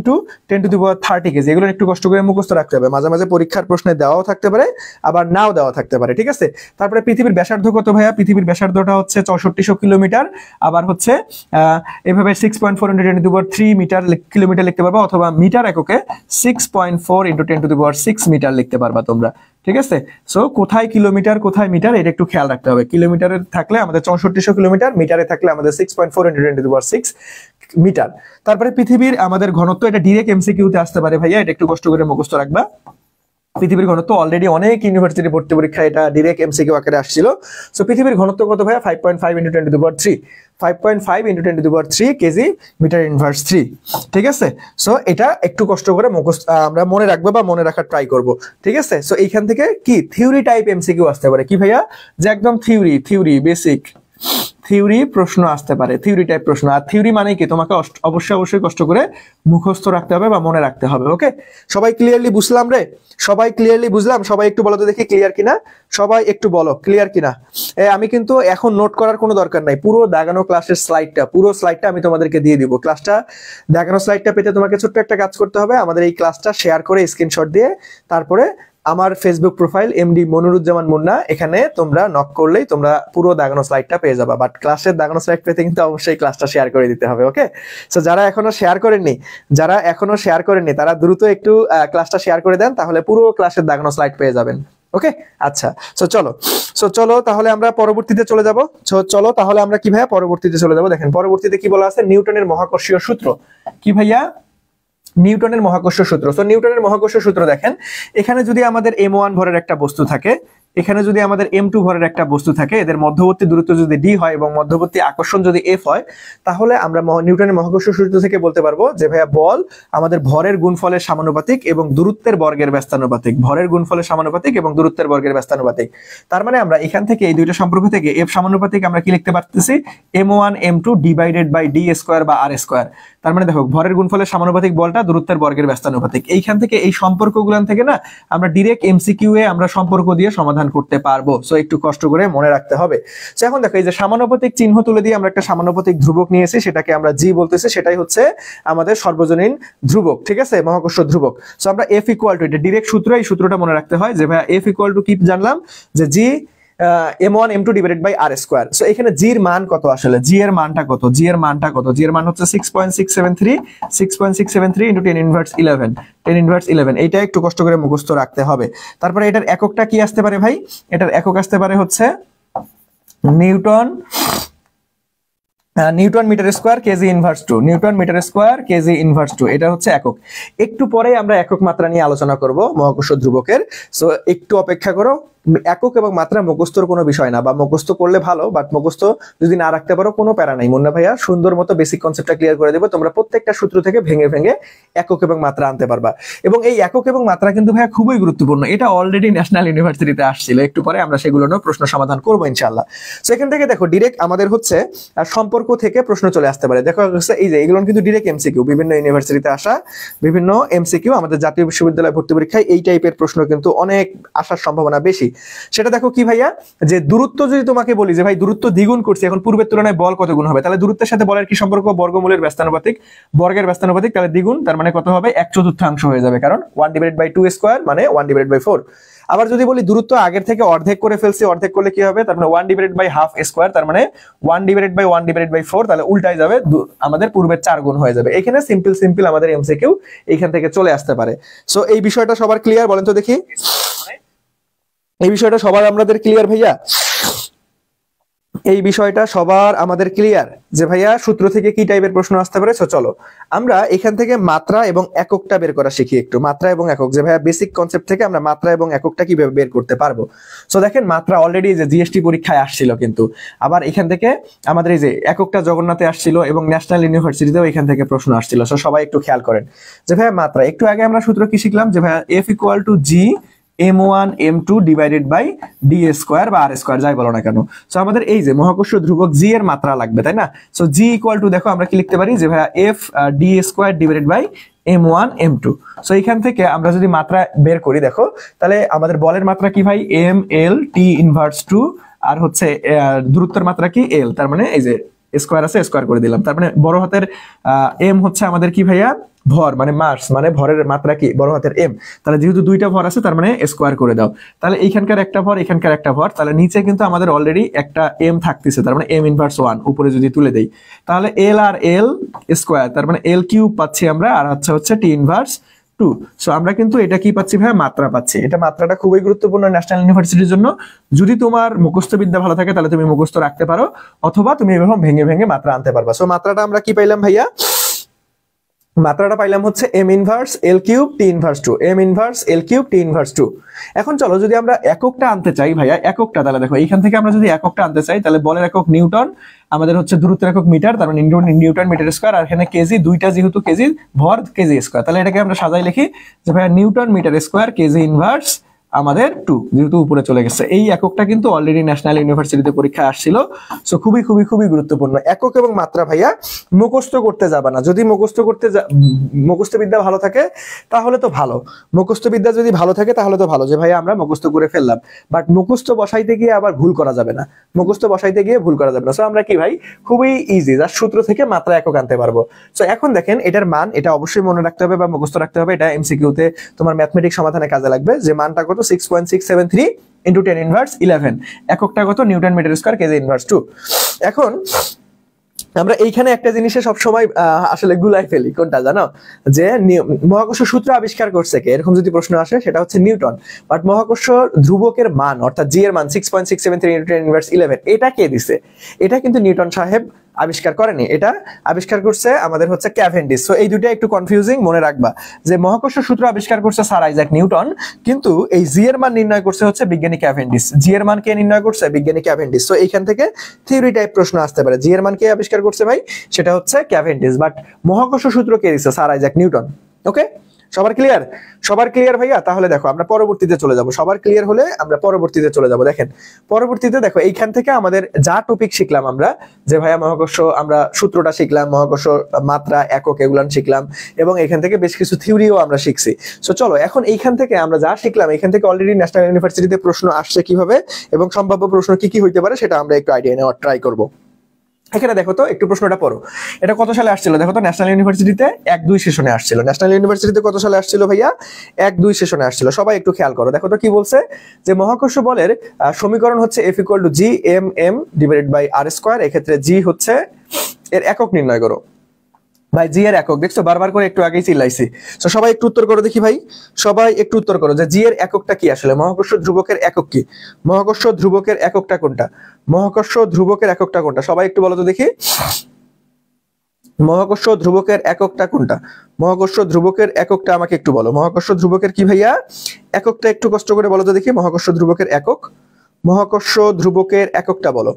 10⁻30 কেজি। এগুলো একটু কষ্ট করে মুখস্থ রাখতে হবে, মাঝে মাঝে পরীক্ষার প্রশ্নে দেওয়াও থাকতে পারে আবার নাও দেওয়া থাকতে পারে, ঠিক আছে? তারপরে পৃথিবীর ব্যাসার্ধ কত ভাইয়া? পৃথিবীর ব্যাসার্ধটা হচ্ছে 6400 কিলোমিটার। আবার হচ্ছে এভাবে 6.4 × 10⁻3 মিটার কিলোমিটার লিখতে পারবা, অথবা মিটার এককে 6.4 × 10⁻6 মিটার লিখতে পারবা তোমরা, ঠিক আছে? সো কোথায় কিলোমিটার কোথায় মিটার এটা একটু খেয়াল রাখতে হবে। কিলোমিটারে থাকলে আমাদের 6400 কিলোমিটার, মিটারে থাকলে আমাদের 6.4 × 10⁻6 মিটার। তারপরে পৃথিবীর আমাদের ঘনত্ব, এটা ডিরেক্ট এমসিকিউতে আসতে পারে ভাইয়া, এটা একটু কষ্ট করে মুখস্থ রাখবা। পৃথিবীর ঘনত্ব অলরেডি অনেক ইউনিভার্সিটি ভর্তি পরীক্ষা এটা ডিরেক্ট এমসিকিউ আকারে আসছিল। সো পৃথিবীর ঘনত্ব কত ভাইয়া? 5.5 × 10⁻3, 5.5 × 10⁻3 কেজি মিটার ইনভার্স 3, ঠিক আছে? সো এটা একটু কষ্ট করে মুখস্থ আমরা মনে রাখবো বা মনে রাখার ট্রাই করব, ঠিক আছে? সো এইখান থেকে কি থিওরি টাইপ এমসিকিউ আসতে পারে কি ভাইয়া? যে একদম থিওরি বেসিক থিওরি প্রশ্ন আসতে পারে, থিওরি টাইপ প্রশ্ন। আর থিওরি মানে কি? তোমাকে অবশ্যই কষ্ট করে মুখস্থ রাখতে হবে বা মনে রাখতে হবে। ওকে, সবাই ক্লিয়ারলি বুঝলাম রে? সবাই ক্লিয়ারলি বুঝলাম? সবাই একটু বলো তো দেখি ক্লিয়ার কিনা, সবাই একটু বলো ক্লিয়ার কিনা। আমি কিন্তু এখন নোট করার কোনো দরকার নাই, পুরো দাগানো ক্লাসের পুরো স্লাইডটা আমি তোমাদেরকে দিয়ে দিব। ক্লাসটা দাগানো স্লাইডটা পেতে তোমাকে ছোট্ট একটা কাজ করতে হবে, আমাদের এই ক্লাসটা শেয়ার করে স্ক্রিনশট দিয়ে তারপরে আমার Facebook profile MD Moniruzzaman Munna, এখানে তোমরা নক করলেই তোমরা পুরো দাগানো স্লাইডটা পেয়ে যাবা। বাট ক্লাসের দাগানো স্লাইড পেতে কিন্তু অবশ্যই ক্লাসটা শেয়ার করে দিতে হবে। ওকে, সো যারা এখনো শেয়ার করেননি তারা দ্রুত একটু ক্লাসটা শেয়ার করে দেন, তাহলে পুরো ক্লাসের দাগানো স্লাইড পেয়ে যাবেন। ওকে, আচ্ছা। সো চলো তাহলে আমরা পরবর্তীতে চলে যাব। চলো তাহলে আমরা কি ভাইয়া পরবর্তীতে চলে যাব। দেখেন পরবর্তীতে কি বলা আছে? নিউটনের মহাকর্ষীয় সূত্র। কি ভাইয়া? নিউটনের মহাকর্ষ সূত্র। সো নিউটনের মহাকর্ষ সূত্র দেখেন, এখানে যদি আমাদের m1 ভরের একটা বস্তু থাকে, এখানে যদি আমাদের m2 ভরের একটা বস্তু থাকে, এদের মধ্যবর্তী দূরত্ব যদি d হয় এবং মধ্যবর্তী আকর্ষণ যদি f হয়, তাহলে আমরা নিউটনের মহাকর্ষ সূত্র থেকে বলতে পারবো যে ভাইয়া বল আমাদের ভরের গুণফলের সমানুপাতিক এবং দূরত্বের বর্গের ব্যস্তানুপাতিক, ভরের গুণফলের সমানুপাতিক এবং দূরত্বের বর্গের ব্যস্তানুপাতিক। তার মানে আমরা এখান থেকে এই দুইটা সম্পর্ক থেকে f সমানুপাতিক আমরা কি লিখতে পারতেছি, m1 m2 divided by d square বা r স্কয়ার। তার মানে দেখো ভরের গুণফলের সমানুপাতিক বলটা দূরত্বের বর্গের ব্যস্তানুপাতিক। এইখান থেকে এই সম্পর্কগুলোন থেকে না আমরা ডাইরেক্ট এমসিকিউ এ আমরা সম্পর্ক দিয়ে সমাধান করতে পারবো। সো একটু কষ্ট করে মনে রাখতে হবে। সো এখন দেখো এই যে সমানুপাতিক চিহ্ন তুলে দিয়ে আমরা একটা সমানুপাতিক ধ্রুবক নিয়েছি, সেটাকে আমরা জি বলতেছি, সেটাই হচ্ছে আমাদের সর্বজনীন ধ্রুবক, ঠিক আছে, মহাকর্ষ ধ্রুবক। সো আমরা এফ ইকুয়াল টু, এটা ডাইরেক্ট সূত্র, এই সূত্রটা মনে রাখতে হয় যে ভাই এফ ইকুয়াল টু কি জানলাম যে G m1 m2 divided by r square. So এখানে জি এর মান কত, আসলে জি এর মানটা কত, জি এর মানটা কত, জি এর মান হচ্ছে 6.673 ইনটু 10 ইনভার্স 11 এইটা একটু কষ্ট করে মুখস্থ রাখতে হবে। তারপরে এটার এককটা কি আসতে পারে ভাই, এটার একক আসতে পারে হচ্ছে newton metre square kg inverse 2, newton metre square kg inverse 2, এটা হচ্ছে একক। একটু পরে আমরা একক মাত্রা নিয়ে আলোচনা করব মহাকর্ষ ধ্রুবকের। সো একটু অপেক্ষা করো। একক এবং মাত্রা মুখস্থর কোনো বিষয় না, বা মুখস্থ করলে ভালো, বাট মুখস্থ যদি না রাখতে পারো কোনো প্যারা নাই। মুন্না ভাইয়া সুন্দর মতো বেসিক কনসেপ্টটা ক্লিয়ার করে দেবো, তোমরা প্রত্যেকটা সূত্র থেকে ভেঙে ভেঙে একক এবং মাত্রা আনতে পারবা। এবং এই একক এবং মাত্রা কিন্তু ভাইয়া খুবই গুরুত্বপূর্ণ, এটা অলরেডি ন্যাশনাল ইউনিভার্সিটিতে আসছিল, একটু পরে আমরা সেগুলো নিয়ে প্রশ্ন সমাধান করবো ইনশাআল্লাহ। সো এখান থেকে দেখো ডিরেক্ট আমাদের হচ্ছে সম্পর্ক থেকে প্রশ্ন চলে আসতে পারে। দেখো এই যে এগুলো কিন্তু ডিরেক্ট এমসিকিউ, বিভিন্ন ইউনিভার্সিটিতে আসা বিভিন্ন এমসিকিউ, আমাদের জাতীয় বিশ্ববিদ্যালয় ভর্তি পরীক্ষায় এই টাইপের প্রশ্ন কিন্তু অনেক আসার সম্ভাবনা বেশি। সেটা দেখো কি ভাইয়া, যে দূরত্ব যদি তোমাকে বলি যে ভাই দূরত্ব দ্বিগুণ করছি, এখন পূর্বের তুলনায় বল কত গুণ হবে, তাহলে দূরত্বের সাথে বলের কি সম্পর্ক, বর্গমূলের ব্যস্তানুপাতিক, বর্গের ব্যস্তানুপাতিক, তাহলে দ্বিগুণ, তার মানে কত হবে 1/4 হয়ে যাবে, কারণ 1/2 স্কয়ার মানে 1/4। আবার যদি বলি দূরত্ব আগের থেকে অর্ধেক করে ফেলছি, অর্ধেক করলে কি হবে, তার মানে 1/2 স্কয়ার, তার মানে 1/1/4, তাহলে উল্টাই যাবে, আমাদের পূর্বের 4 গুণ হয়ে যাবে। এখানে সিম্পল আমাদের এমসিকিউ এইখান থেকে চলে আসতে পারে। সো এই বিষয়টা সবার ক্লিয়ার, বলেন তো দেখি, এই বিষয়টা সবার আমাদের ক্লিয়ার ভাইয়া? এই বিষয়টা সবার আমাদের ক্লিয়ার যে ভাইয়া সূত্র থেকে কি টাইপের প্রশ্ন আসতে পারে? চলো আমরা এখান থেকে মাত্রা এবং এককটা বের করা শিখি একটু। মাত্রা এবং একক, যে ভাইয়া বেসিক কনসেপ্ট থেকে আমরা মাত্রা এবং এককটা কিভাবে বের করতে পারবো। সো দেখেন মাত্রা অলরেডি যে জিএসটি পরীক্ষায় আসছিল, কিন্তু আবার এখান থেকে আমাদের এই যে এককটা জগন্নাথে আসছিল এবং ন্যাশনাল ইউনিভার্সিটিতেও এখান থেকে প্রশ্ন আসছিল। সো সবাই একটু খেয়াল করেন যে ভাইয়া মাত্রা, একটু আগে আমরা সূত্র কি শিখলাম যে ভাইয়া F equal to G m1 m2 divided by d square বা r স্কয়ার, যাই বলো না কেন। সো আমাদের এই যে মহাকর্ষ ধ্রুবক g এর মাত্রা লাগবে, তাই না? সো g ইকুয়াল টু দেখো আমরা কি লিখতে পারি যে ভাইয়া f d square divided by m1 m2। So এখান থেকে আমরা যদি মাত্রা বের করি, দেখো তাহলে আমাদের বলের মাত্রা কি ভাই, m l t ইনভার্স 2, আর হচ্ছে দূরত্বের মাত্রা কি l, তার মানে এই যে স্কয়ার আছে, স্কয়ার করে দিলাম। তার মানে বড় হাতের m হচ্ছে আমাদের কি ভাইয়া, ভর মানে মাস, মানে ভরের মাত্রা কি বড় হাতের m। তাহলে যেহেতু দুইটা ভর আছে তার মানে স্কয়ার করে দাও। তাহলে এইখানকার একটা ভর, এখানকার একটা ভর, তাহলে নিচে কিন্তু আমাদের অলরেডি একটা m থাকতেছে, তার মানে m ইনভার্স 1 উপরে যদি তুলে দেই, তাহলে l আর l স্কয়ার, তার মানে l কিউব পাচ্ছি আমরা, আর হচ্ছে t ইনভার্স 2। সো আমরা কিন্তু এটা কি পাচ্ছি ভাই, মাত্রা পাচ্ছি। এটা মাত্রাটা খুবই গুরুত্বপূর্ণ ন্যাশনাল ইউনিভার্সিটির জন্য। যদি তোমার মুখস্থ বিদ্যা ভালো থাকে তাহলে তুমি মুখস্থ রাখতে পারো, অথবা তুমি এরকম ভেঙে ভেঙে মাত্রা আনতে পারবা। সো মাত্রাটা আমরা কি পাইলাম ভাইয়া, মাত্রাটা পাইলাম হচ্ছে m inverse l cube t inverse 2, m inverse l cube t inverse 2। এখন চলো যদি আমরা এককটা আনতে চাই ভাইয়া, এককটা তাহলে দেখো এইখান থেকে আমরা যদি এককটা আনতে চাই, তাহলে বলের একক নিউটন, আমাদের হচ্ছে দূরত্বের একক মিটার, তার মানে নিউটন মিটার স্কয়ার, আর এখানে কেজি, দুইটা যেহেতু কেজি, ভর কেজি স্কয়ার, তাহলে এটাকে আমরা সাজাই লিখি যে ভাইয়া newton metre square kg inverse আমাদের 2, যেহেতু উপরে চলে গেছে। এই এককটা কিন্তু অলরেডি ন্যাশনাল ইউনিভার্সিটিতে পরীক্ষা আসছিল। সো খুবই খুবই খুবই গুরুত্বপূর্ণ। একক এবং মাত্রা ভাইয়া মুখস্থ করতে যাবা না। যদি মুখস্থ বিদ্যা ভালো থাকে তাহলে তো ভালো, মুখস্থ বিদ্যা যদি ভালো থাকে তাহলে তো ভালো, যে ভাইয়া আমরা মুখস্থ করে ফেললাম, বাট মুখস্থ বসাইতে গিয়ে আবার ভুল করা যাবে না, মুখস্থ বসাইতে গিয়ে ভুল করা যাবে না। সো আমরা কি ভাই খুবই ইজি, যার সূত্র থেকে মাত্রা একক আনতে পারবো। সো এখন দেখেন এটার মান, এটা অবশ্যই মনে রাখতে হবে বা মুখস্থ রাখতে হবে, এটা এমসিকিউতে তোমার ম্যাথমেটিক্স সমাধানে কাজে লাগবে। যে মানটা কত, 6.673 ইনটু 10 ইনভার্স 11, এককটা কত, newton metre square kg inverse 2। এখন আমরা এইখানে একটা জিনিসে সবসময় আসলে গুলাই ফেলি, কোনটা জানো, যে মহাকর্ষ সূত্র আবিষ্কার করছে কে, এরকম যদি প্রশ্ন আসে সেটা হচ্ছে নিউটন, বাট মহাকর্ষ ধ্রুবকের মান অর্থাৎ জি এর মান 6.673 ইনটু 10 ইনভার্স 11 এটা কে দিছে? এটা কিন্তু নিউটন সাহেব আবিষ্কার করেনি, এটা আবিষ্কার করছে আমাদের হচ্ছে ক্যাভেন্ডিশ। সো এই দুটো একটু কনফিউজিং, মনে রাখবা যে মহাকর্ষ সূত্র আবিষ্কার করছে স্যার আইজাক নিউটন, কিন্তু এই জি এর মান নির্ণয় করছে হচ্ছে বিজ্ঞানী ক্যাভেন্ডিশ। জি এর মান কে নির্ণয় করছে? বিজ্ঞানী ক্যাভেন্ডিশ। সো এইখান থেকে থিওরি টাইপ প্রশ্ন আসতে পারে, জি এর মান কে আবিষ্কার করছে ভাই? সেটা হচ্ছে ক্যাভেন্ডিশ, বাট মহাকর্ষ সূত্র কে দিচ্ছে? Sir Isaac Newton. ওকে, সবার ক্লিয়ার? সবার ক্লিয়ার ভাইয়া? তাহলে দেখো আমরা পরবর্তীতে চলে যাব। সবার ক্লিয়ার হলে আমরা পরবর্তীতে চলে যাব। দেখেন পরবর্তীতে দেখো এইখান থেকে আমাদের যা টপিক শিখলাম আমরা, যে ভাইয়া মহাকর্ষ আমরা সূত্রটা শিখলাম, মহাকর্ষ মাত্রা, একক, এগুলো শিখলাম, এবং এখান থেকে বেশ কিছু থিওরিও আমরা শিখছি। সো চলো এখন এইখান থেকে আমরা যা শিখলাম, এখান থেকে অলরেডি ন্যাশনাল ইউনিভার্সিটিতে প্রশ্ন আসছে কিভাবে এবং সম্ভাব্য প্রশ্ন কি কি হইতে পারে সেটা আমরা একটু আইডিয়া নেওয়ার ট্রাই করব। এখানে দেখো তো একটু প্রশ্নটা পড়ো, এটা কত সালে আসছিল? দেখো তো ন্যাশনাল ইউনিভার্সিটিতে 1-2 সেশনে আসছিল। ন্যাশনাল ইউনিভার্সিটিতে কত সালে আসছিল ভাইয়া? 1-2 সেশনে আসছিল। সবাই একটু খেয়াল করো, দেখো তো কি বলছে, যে মহাকর্ষ বলের সমীকরণ হচ্ছে F=g/m/r²। এক্ষেত্রে জি হচ্ছে এর একক নির্ণয় করো। ভাই জি এর একক দেখছো, বারবার করে একটু আগেই চিল্লাইছি। তো সবাই একটু উত্তর করো দেখি ভাই, সবাই একটু উত্তর করো যে জি এর এককটা কি আসলে? মহাকর্ষ ধ্রুবকের একক কি? মহাকর্ষ ধ্রুবকের এককটা কোনটা? মহাকর্ষ ধ্রুবকের এককটা কোনটা? সবাই একটু বলো তো দেখি, মহাকর্ষ ধ্রুবকের এককটা কোনটা? মহাকর্ষ ধ্রুবকের এককটা আমাকে একটু বলো। মহাকর্ষ ধ্রুবকের কি ভাইয়া এককটা? একটু কষ্ট করে বলো তো দেখি, মহাকর্ষ ধ্রুবকের একক, মহাকর্ষ ধ্রুবকের এককটা বলো।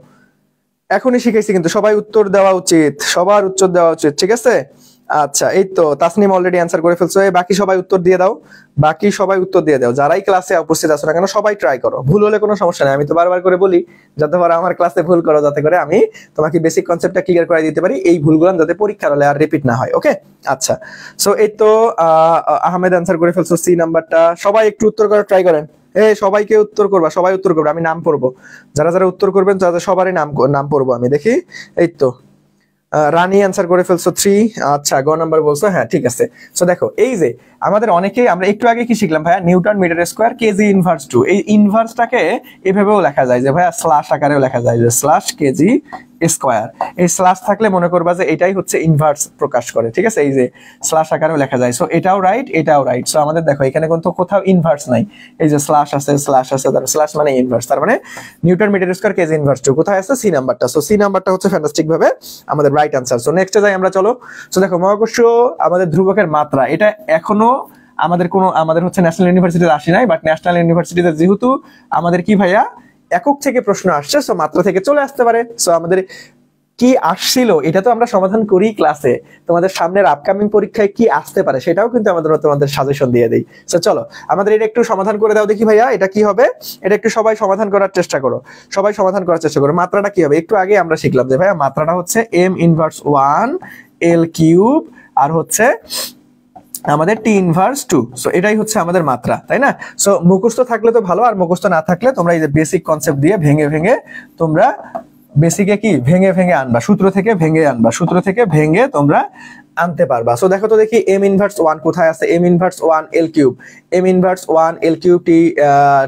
এখনই শিখাইছি কিন্তু সবাই উত্তর দেওয়া উচিত, সবার উত্তর দেওয়া উচিত, ঠিক আছে? আচ্ছা, এই তো তাসনিম অলরেডি অ্যান্সার করে ফেলছো। বাকি সবাই উত্তর দিয়ে দাও, বাকি সবাই উত্তর দিয়ে দাও, যারাই ক্লাসে উপস্থিত আছো না কেন সবাই ট্রাই করো। ভুল হলে কোনো সমস্যা নেই, আমি তো বারবার করে বলি যাতে করে আমার ক্লাসে ভুল করো, যাতে করে আমি তোমাকে বেসিক কনসেপ্টটা ক্লিয়ার করে দিতে পারি, এই ভুলগুলো যাতে পরীক্ষার হলে আর রিপিট না হয়। ওকে, আচ্ছা, সো এই তো আহমেদ অ্যান্সার করে ফেলছো সি নাম্বারটা। সবাই একটু উত্তর করার ট্রাই করেন। সবাইকে উত্তর করবা, সবাই উত্তর করবে, আমি নাম পড়বো, যারা যারা উত্তর করবেন তাদের সবারই নাম পড়বো আমি। দেখি, এই তো রানী অ্যান্সার করে ফেলছো 3। আচ্ছা, গ নাম্বার বলছো, হ্যাঁ ঠিক আছে। সো দেখো এই যে আমাদের অনেকেই, আমরা একটু আগে কি শিখলাম ভাইয়া? Newton metre square kg inverse 2। এই ইনভার্সটাকে এভাবেও লেখা যায় যে ভাইয়া স্ল্যাশ আকারেও লেখা যায় যে স্ল্যাশ কেজি স্কয়ার। এই স্ল্যাশ থাকলে মনে করবা যে এটাই হচ্ছে ইনভার্স প্রকাশ করে, ঠিক আছে? এই যে স্ল্যাশ আকারেও লেখা যায়। সো এটাও রাইট, এটাও রাইট। সো আমাদের দেখো এখানে কিন্তু কোথাও ইনভার্স নাই, এই যে স্ল্যাশ আছে, তার স্ল্যাশ মানে ইনভার্স, তার মানে newton metre square kg inverse 2 কোথায় আছে? সি নাম্বারটা। সো সি নাম্বারটা হচ্ছে ফ্যান্টাস্টিক ভাবে আমাদের রাইট আনসার। সো নেক্সটে যাই আমরা, চলো। সো দেখো মহাকর্ষ আমাদের ধ্রুবকের মাত্রা, এটা এখনো আমাদের হচ্ছে ন্যাশনাল ইউনিভার্সিটিতে আসে নাই, বাট ন্যাশনাল ইউনিভার্সিটিতে যেহেতু আমাদের কি ভাইয়া একক থেকে প্রশ্ন আসছে, সো মাত্রা থেকে চলে আসতে পারে। সো আমাদের কি আসছিল এটা তো আমরা সমাধান করি ক্লাসে, তোমাদের সামনের আপকামিং পরীক্ষায় কি আসতে পারে সেটাও কিন্তু তোমাদের সাজেশন দিয়ে দেই। সো চলো আমাদের এটা একটু সমাধান করে দাও দেখি ভাইয়া, এটা কি হবে? এটা একটু সবাই সমাধান করার চেষ্টা করো, সবাই সমাধান করার চেষ্টা করো। মাত্রাটা কি হবে? একটু আগে আমরা শিখলাম যে ভাইয়া মাত্রাটা হচ্ছে m⁻1 L³ আর হচ্ছে আমাদের T⁻²। সো এটাই হচ্ছে আমাদের মাত্রা, তাই না? সো মুখস্থ থাকলে তো ভালো, আর মুখস্থ না থাকলে তোমরা এই যে বেসিক কনসেপ্ট দিয়ে ভেঙে ভেঙে তোমরা বেসিকে কি ভেঙে ভেঙে আনবা, সূত্র থেকে ভেঙে আনবা, সূত্র থেকে ভেঙে তোমরা আনতে পারবা। সো দেখো তো দেখি m⁻1 কোথায় আছে? m⁻1 L³ m⁻1 L³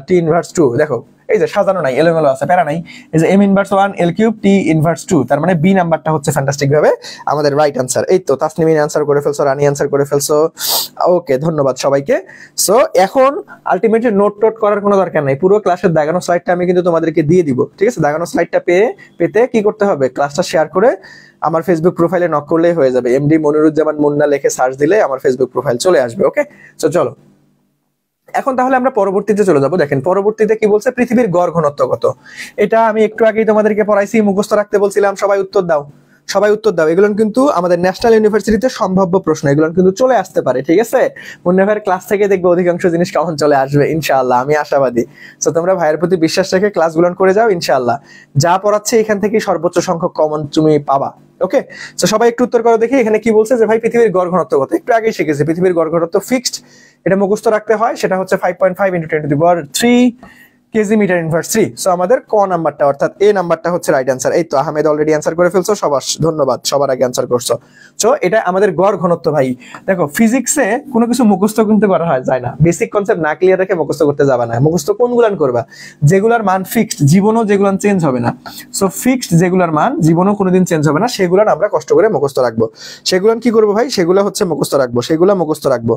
T⁻²। দেখো এই যে সাজানো নাই, এলোমেলো আছে, প্যারা নাই। এই যে m⁻1 L³ T⁻², তার মানে বি নাম্বারটা হচ্ছে ফ্যান্টাস্টিক ভাবে আমাদের রাইট আনসার। এই তো তাসনিমিন আনসার করে ফেলছো, রানী আনসার করে ফেলছো। ওকে, ধন্যবাদ সবাইকে। সো এখন আলটিমেটলি নোট করার কোনো দরকার নাই, পুরো ক্লাসের দাগানো স্লাইডটা আমি কিন্তু তোমাদেরকে দিয়ে দিব, ঠিক আছে? দাগানো স্লাইডটা পেতে কি করতে হবে? ক্লাসটা শেয়ার করে আমার ফেসবুক প্রোফাইলে নক করলেই হয়ে যাবে। এমডি মনিরুজ্জামান মুন্না লিখে সার্চ দিলে আমার ফেসবুক প্রোফাইল চলে আসবে। ওকে, সো চলো এখন তাহলে আমরা পরবর্তীতে চলে যাব। দেখেন পরবর্তীতে কি বলছে, পৃথিবীর গড় ঘনত্ব কত? এটা আমি একটু আগেই তোমাদেরকে পড়াইছি, মুখস্থ রাখতে বলছিলাম। সবাই উত্তর দাও, সবাই উত্তর দাও। এগুলো কিন্তু আমাদের ন্যাশনাল ইউনিভার্সিটিতে সম্ভাব্য প্রশ্ন, এগুলো কিন্তু চলে আসতে পারে, ঠিক আছে? মুন্না ভাইয়ের ক্লাস থেকে দেখবে অধিকাংশ জিনিস কেমন চলে আসবে ইনশাআল্লাহ, আমি আশাবাদী। সো তোমরা ভাইয়ের প্রতি বিশ্বাস রেখে ক্লাসগুলো করে যাও, ইনশাআল্লাহ যা পড়াচ্ছে এখান থেকে সর্বোচ্চ সংখ্যক কমন তুমি পাবা। ওকে, তো সবাই একটু উত্তর করো দেখি। এখানে কি বলছে যে ভাই পৃথিবীর গড় ঘনত্ব কত? একটু আগেই শিখেছি পৃথিবীর গড় ঘনত্ব ফিক্সড, এটা মুখস্থ রাখতে হয়। সেটা হচ্ছে 5.5 × 10⁻³ কেজি মিটার ইনভার্স 3। সো আমাদের ক নাম্বারটা অর্থাৎ এ নাম্বারটা হচ্ছে রাইট আনসার। এই তো আহমেদ অলরেডি অ্যান্সার করে ফেলছো, সবার ধন্যবাদ, সবার আগে অ্যান্সার করছো। সো এটা আমাদের গড় ঘনত্ব। ভাই দেখো ফিজিক্সে কোনো কিছু মুখস্থ কিন্তু করা হয় যায় না, বেসিক কনসেপ্ট না ক্লিয়ার রেখে মুখস্থ করতে যাবে না। মুখস্থ কোনগুলান করবা? যেগুলার মান ফিক্সড, জীবনও যেগুলান চেঞ্জ হবে না। সো ফিক্সড যেগুলার মান জীবনও কোনোদিন চেঞ্জ হবে না, সেগুলান আমরা কষ্ট করে মুখস্থ রাখবো। সেগুলান কি করবো ভাই? সেগুলা হচ্ছে মুখস্থ রাখবো, সেগুলা মুখস্থ রাখবো।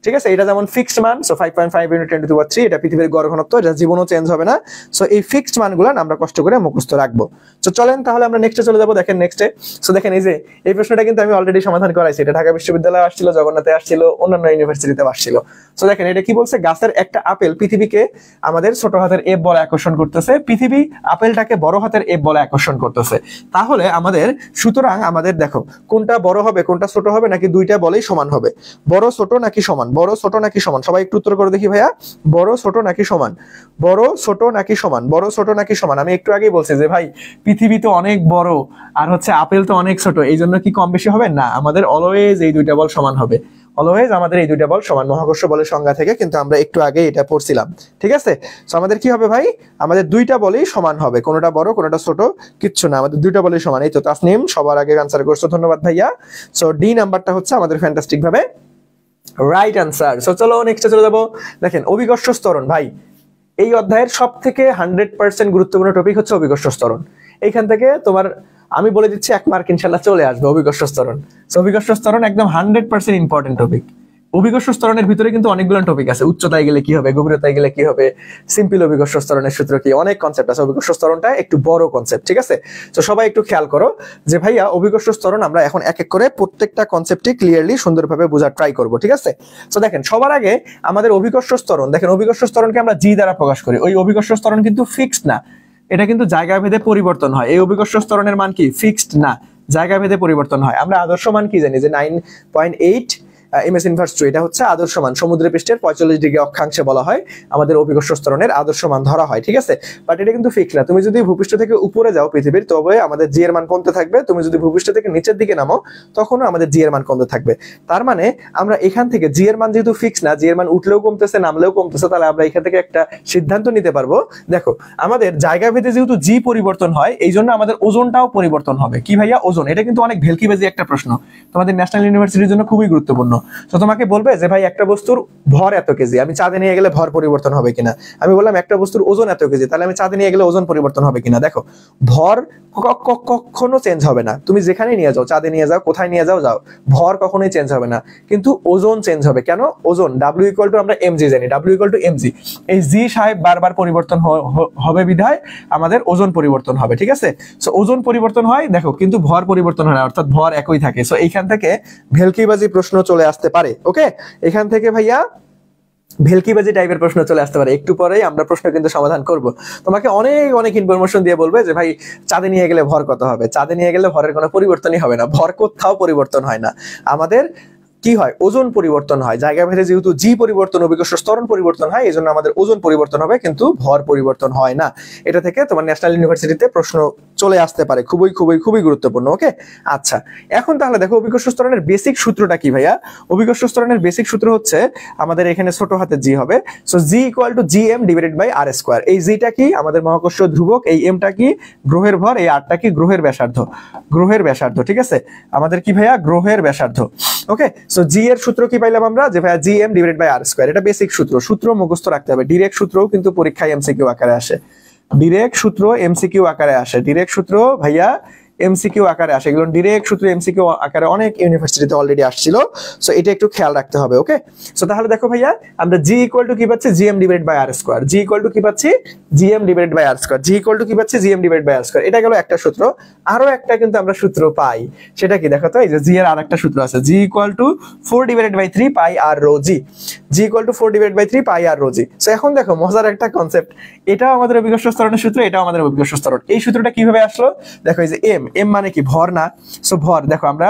ঠিক আছে, এটা যেমন ফিক্সড মান, সো 5.5 × 10⁻³ এটা পৃথিবীর গড় ঘনত্ব, এটা জীবনও চেঞ্জ হবে না। সো এই ফিক্সড মানগুলো আমরা কষ্ট করে মুখস্থ রাখবো। সো চলেন তাহলে আমরা নেক্সটে চলে যাবো। দেখেন নেক্সটে, সো দেখেন এই যে এই প্রশ্নটা কিন্তু আমি অলরেডি সমাধান করাইছি, এটা ঢাকা বিশ্ববিদ্যালয়ে আসছিল, জগন্নাথে আসছিল, অন্যান্য ইউনিভার্সিটিতে আসছিল। সো দেখেন এটা কি বলছে, গাছের একটা আপেল পৃথিবীকে আমাদের ছোট হাতের এফ বলে আকর্ষণ করতেছে, পৃথিবী আপেলটাকে বড় হাতের এফ বলে আকর্ষণ করতেছে। তাহলে আমাদের সুতরাং আমাদের দেখো কোনটা বড় হবে কোনটা ছোট হবে, নাকি দুইটা বলেই সমান হবে, বড় ছোট নাকি সমান, বড় ছোট নাকি সমান, সবাই একটু উত্তর করে দেখি ভাইয়া, বড় ছোট নাকি সমান, বড় ছোট নাকি সমান, বড় ছোট নাকি সমান। আমি একটু আগেই বলছি যে ভাই পৃথিবী তো অনেক বড় আর হচ্ছে আপেল তো অনেক ছোট, এই জন্য কি কম বেশি হবে না, আমাদের অলওয়েজ এই দুইটা বল সমান হবে, অলওয়েজ আমাদের এই দুইটা বল সমান, মহাকর্ষ বলের সংজ্ঞা থেকে কিন্তু আমরা একটু আগে এটা পড়ছিলাম। ঠিক আছে, সো আমাদের কি হবে ভাই, আমাদের দুইটা বলেই সমান হবে, কোনটা বড় কোনটা ছোট কিচ্ছু না, আমাদের দুইটা বলেই সমান। এই তো তাসনিম সবার আগে আনসার করছো, ধন্যবাদ ভাইয়া। সো ডি নাম্বারটা হচ্ছে আমাদের ফ্যান্টাস্টিক ভাবে রাইট আনসার। সো চলো নেক্সটে চলে যাবো। দেখেন অভিকর্ষ স্তরণ, ভাই এই অধ্যায়ের সব থেকে 100% গুরুত্বপূর্ণ টপিক হচ্ছে অভিকর্ষ স্তরণ। এইখান থেকে তোমার আমি বলে দিচ্ছি 1 মার্ক ইনশাল্লাহ চলে আসবে অভিকর্ষ স্তরণ। সো অভিকর্ষ স্তরণ একদম 100% ইম্পর্টেন্ট টপিক। অভিকর্ষ স্তরণের ভিতরে কিন্তু অনেকগুলো টপিক আছে, উচ্চতায় গেলে কি হবে, গভীরতায় গেলে কি হবে, সিম্পল অভিকর্ষ স্তরণের সূত্র কি, অনেক কনসেপ্ট আছে। অভিকর্ষ স্তরণটা একটু বড় কনসেপ্ট, ঠিক আছে। তো সবাই একটু খেয়াল করো যে ভাইয়া অভিকর্ষ স্তরণ আমরা এখন এক এক করে প্রত্যেকটা কনসেপ্টই ক্লিয়ারলি সুন্দরভাবে বোঝার ট্রাই করব, ঠিক আছে। তো দেখেন সবার আগে আমাদের অভিকর্ষ স্তরণ, দেখেন অভিকর্ষ স্তরণকে আমরা জি দ্বারা প্রকাশ করি, ওই অভিকর্ষ স্তরণ কিন্তু ফিক্সড না, এটা কিন্তু জায়গা ভেদে পরিবর্তন হয়। এই অভিকর্ষ স্তরণের মান কি ফিক্সড না, জায়গা ভেদে পরিবর্তন হয়। আমরা আদর্শ মান কি জানি যে 9.8 ms ইনভার্স 2, এটা হচ্ছে আদর্শ মান, সমুদ্র পৃষ্ঠের 45 ডিগ্রি অক্ষাংশে বলা হয় আমাদের অভিকর্ষ স্তরণের আদর্শ মান ধরা হয়, ঠিক আছে। বাট এটা কিন্তু ফিক্স না, তুমি যদি ভূপৃষ্ঠ থেকে উপরে যাও পৃথিবীর, তবে আমাদের জি এর মান কমতে থাকবে, তুমি যদি ভূপৃষ্ঠ থেকে নিচের দিকে নামো তখনও আমাদের জি এর মান কমতে থাকবে। তার মানে আমরা এখান থেকে জি এর মান যেহেতু ফিক্স না, জি এর মান উঠলেও কমতেছে নামলেও কমতেছে, তাহলে আমরা এখান থেকে একটা সিদ্ধান্ত নিতে পারবো, দেখো আমাদের জায়গা ভেদে যেহেতু জি পরিবর্তন হয়, এই জন্য আমাদের ওজনটাও পরিবর্তন হবে। কি ভাইয়া ওজন, এটা কিন্তু অনেক ভেলকিবাজি একটা প্রশ্ন, তোমাদের ন্যাশনাল ইউনিভার্সিটির জন্য খুবই গুরুত্বপূর্ণ। তো তোমাকে বলবে যে ভাই একটা বস্তুর ভর এত কেজি, আমি চাঁদে নিয়ে গেলে ভর পরিবর্তন হবে কিনা, আমি বললাম একটা বস্তুর ওজন এত কেজি, তাহলে আমি চাঁদে নিয়ে গেলে ওজন পরিবর্তন হবে কিনা। দেখো ভর কখনো চেঞ্জ হবে না, তুমি যেখানে নিয়ে যাও, চাঁদে নিয়ে যাও, কোথায় নিয়ে যাও যাও, ভর কখনোই চেঞ্জ হবে না, কিন্তু ওজন চেঞ্জ হবে। কেন ওজন, ডাব্লিউ ইকুয়াল টু আমরা এমজি জানি, ডাব্লিউ ইকুয়াল টু এমজি, এই জি সাহেব বারবার পরিবর্তন হবে বিধায় আমাদের ওজন পরিবর্তন হবে, ঠিক আছে। সো ওজন পরিবর্তন হয় দেখো, কিন্তু ভর পরিবর্তন হয় না, অর্থাৎ ভর একই থাকে। সো এইখান থেকে ভেলকিবাজি প্রশ্ন চলে আসতে পারে, ওকে। এখান থেকে ভাইয়া ভেলকিবাজি টাইপের প্রশ্ন চলে আসতে পারে, একটু পরেই আমরা প্রশ্ন কিন্তু সমাধান করব। তোমাকে অনেক অনেক ইনফরমেশন দিয়ে বলবে যে ভাই চাঁদে নিয়ে গেলে ভর কত হবে, চাঁদে নিয়ে গেলে ভরের কোনো পরিবর্তনই হবে না, ভর কোথাও পরিবর্তন হয় না, আমাদের কি হয় ওজন পরিবর্তন হয়। জায়গা ভেদে যেহেতু জি পরিবর্তন, অভিকর্ষ স্তরণ পরিবর্তন হয়, এই জন্য আমাদের ওজন পরিবর্তন হবে, কিন্তু ভর পরিবর্তন হয় না। এটা থেকে তোমার ন্যাশনাল ইউনিভার্সিটিতে প্রশ্ন চলে আসতে পারে, খুবই খুবই খুবই গুরুত্বপূর্ণ, ওকে। আচ্ছা এখন তাহলে দেখো অভিকর্ষ স্তরণের বেসিক সূত্রটা কি ভাইয়া, অভিকর্ষ স্তরণের বেসিক সূত্র হচ্ছে আমাদের এখানে ছোট হাতে জি হবে, so g equal to G M divided by R square. এই জিটা কি আমাদের মহাকর্ষ ধ্রুবক, এই এমটা কি গ্রহের ভর, এই আরটা কি গ্রহের ব্যাসার্ধ, গ্রহের ব্যাসার্ধ, ঠিক আছে। আমাদের কি ভাইয়া গ্রহের ব্যাসার্ধ, ওকে। সো জি এর সূত্র কি পাইলাম আমরা, যে ভাইয়া G M divided by R square, এটা বেসিক সূত্র, সূত্র মুখস্থ রাখতে হবে। ডিরেক্ট সূত্রও কিন্তু পরীক্ষায় এমসিকিউ আকারে আসে, ডিরেক্ট সূত্র এমসিকিউ আকারে আসে, ডিরেক্ট সূত্র ভাইয়া এমসিকিউ আকারে আসে, এগুলো ডিরেক্ট সূত্র এমসিকিউ আকারে অনেক ইউনিভার্সিটিতে অলরেডি আসছিল। সো এটা একটু খেয়াল রাখতে হবে, ওকে। সো তাহলে দেখো ভাইয়া আমরা জি ইকুয়াল টু কি পাচ্ছি, GM divided by R square, G equal to কি পাচ্ছি, GM divided by R square, G equal to কি পাচ্ছি, GM divided by R square. এটা গেল একটা সূত্র। আরো একটা কিন্তু আমরা সূত্র পাই, সেটা কি দেখো তো, এই যে জি এর আরেকটা সূত্র আছে, g equal to 4 divided by 3 pi r rho G, g equal to 4 divided by 3 pi r rho G. So এখন দেখো মজার একটা কনসেপ্ট, এটাও আমাদের অভিকর্ষ স্তরণের সূত্র, এটাও আমাদের অভিকর্ষ স্তরণ। এই সূত্রটা কিভাবে আসলো, দেখো এই যে এম, এম মানে কি ভর না, সো ভর দেখো আমরা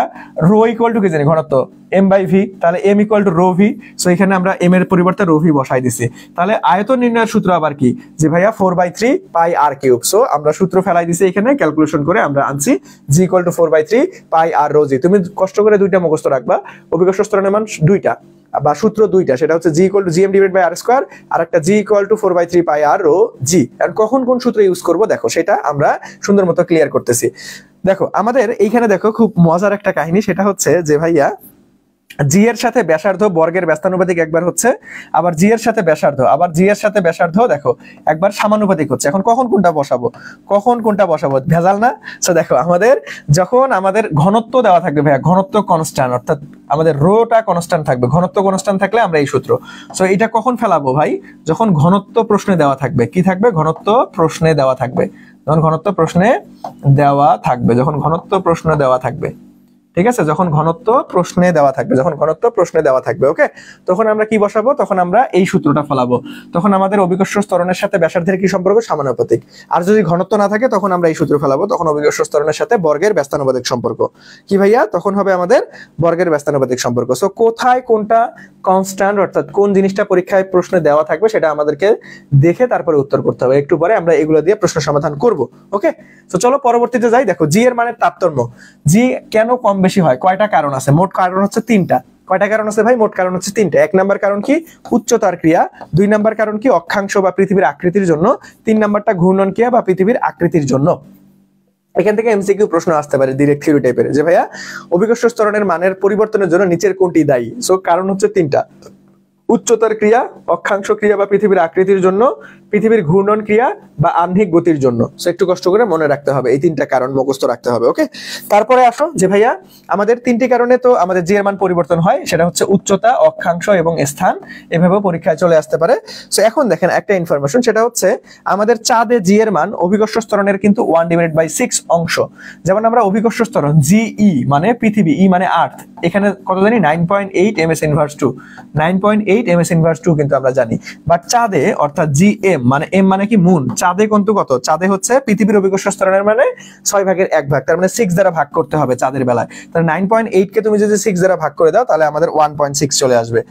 রো ইকুয়াল টু কি জানি ঘনত্ব এম বাই ভি, তাহলে M equal to rho V, so এখানে আমরা এম এর পরিবর্তে রো ভি বসাই দিছি। তাহলে আয়তন নির্ণয়ের সূত্র আবার কি, যে ভাইয়া 4/3 পাই আর কিউব। সো আমরা সূত্র ফেলাই দিছি এখানে, ক্যালকুলেশন করে আমরা আনছি g equal to 4/3 pi r rho G. তুমি কষ্ট করে দুইটা মুখস্থ রাখবা, অভিকর্ষ স্তরণের মান দুইটা বা সূত্র দুইটা, সেটা হচ্ছে g equal to GM divide by R square, আর একটা g equal to 4/3 pi r rho G. আর কখন কোন সূত্র ইউজ করব দেখো, সেটা আমরা সুন্দর মতো ক্লিয়ার করতেছি। দেখো আমাদের এইখানে দেখো খুব মজার একটা কাহিনী, সেটা হচ্ছে যে ভাইয়া জি এর সাথে ব্যাসার্ধ বর্গের ব্যস্তানুপাতিক একবার হচ্ছে, আবার জি এর সাথে ব্যাসার্ধ, আবার জি এর সাথে ব্যাসার্ধ দেখো একবার সমানুপাতিক হচ্ছে। এখন কখন কোনটা বসাবো ভেজাল না? সো দেখো আমাদের যখন আমাদের ঘনত্ব দেওয়া থাকবে ভাইয়া, ঘনত্ব কনস্ট্যান্ট, অর্থাৎ আমাদের রোটা কনস্ট্যান্ট থাকবে, ঘনত্ব কনস্ট্যান্ট থাকলে আমরা এই সূত্র। সো এটা কখন ফেলাবো ভাই? যখন ঘনত্ব প্রশ্নে দেওয়া থাকবে। কি থাকবে? ঘনত্ব প্রশ্নে দেওয়া থাকবে। যখন ঘনত্ব প্রশ্নে দেওয়া থাকবে, যখন ঘনত্ব প্রশ্ন দেওয়া থাকবে, ঠিক আছে, যখন ঘনত্ব প্রশ্নে দেওয়া থাকবে, যখন ঘনত্ব প্রশ্নে দেওয়া থাকবে, ওকে, তখন আমরা কি বসাবো? তখন আমরা এই সূত্রটা ফলাবো। তখন আমাদের অভিকর্ষ ত্বরণের সাথে ব্যাসার্ধের কি সম্পর্ক? সমানুপাতিক। আর যদি ঘনত্ব না থাকে তখন আমরা এই সূত্র ফেলাবো, তখন অভিকর্ষ ত্বরণের সাথে বর্গের ব্যস্তানুপাতিক সম্পর্ক। কি ভাইয়া? তখন হবে আমাদের বর্গের ব্যস্তানুপাতিক সম্পর্ক। সো কোথায় কোনটা কনস্ট্যান্ট, অর্থাৎ কোন জিনিসটা পরীক্ষায় প্রশ্নে দেওয়া থাকবে সেটা আমাদেরকে দেখে তারপরে উত্তর করতে হবে। একটু পরে আমরা এগুলো দিয়ে প্রশ্ন সমাধান করব। ওকে, তো চলো পরবর্তীতে যাই। দেখো জি এর মানের তারতম্য, জি কেন কম বেশি হয়? কয়টা কারণ আছে? মোট কারণ হচ্ছে তিনটা। কয়টা কারণ আছে ভাই? মোট কারণ হচ্ছে তিনটা। এক নাম্বার কারণ কি? উচ্চতার ক্রিয়া। দুই নাম্বার কারণ কি? অক্ষাংশ বা পৃথিবীর আকৃতির জন্য। তিন নাম্বারটা ঘূর্ণন ক্রিয়া বা পৃথিবীর আকৃতির জন্য। এখান থেকে এমসিকিউ প্রশ্ন আসতে পারে ডিরেক্ট থিওরি টাইপের, যে ভাইয়া অভিকর্ষ ত্বরণের মানের পরিবর্তনের জন্য নিচের কোনটি দায়ী? সো কারণ হচ্ছে তিনটা: উচ্চতার ক্রিয়া, অক্ষাংশ ক্রিয়া বা পৃথিবীর আকৃতির জন্য, পৃথিবীর ঘূর্ণন ক্রিয়া বা আহ্নিক গতির জন্য। সো একটু কষ্ট করে মনে রাখতে হবে, এই তিনটা কারণ মুখস্থ রাখতে হবে। ওকে, তারপরে আসো যে ভাইয়া আমাদের তিনটি কারণে তো আমাদের জি এর মান পরিবর্তন হয়, সেটা হচ্ছে উচ্চতা, অক্ষাংশ এবং স্থান। এভাবেও পরীক্ষায় চলে আসতে পারে। সো এখন দেখেন একটা ইনফরমেশন, সেটা হচ্ছে আমাদের চাঁদে জি এর মান অভিকর্ষ ত্বরণের কিন্তু 1/6 অংশ। যেমন আমরা অভিকর্ষ ত্বরণ জিই মানে পৃথিবী, ই মানে আর্থ, এখানে কত জানি? 9.8 ms/2, 9.8 ms/2 কিন্তু আমরা জানি। বাট চাঁদে অর্থাৎ জিএম মানে এম মানে কি? মুন। চাঁদে কিন্তু কত? চাঁদে হচ্ছে পৃথিবীর অভিকর্ষ ত্বরণের মানে 6/1 তার মানে 6 দ্বারা ভাগ করতে হবে চাঁদের বেলায়। তাহলে 9.8 কে তুমি যদি 6 দ্বারা ভাগ করে দাও তাহলে আমাদের 1.6 চলে আসবে,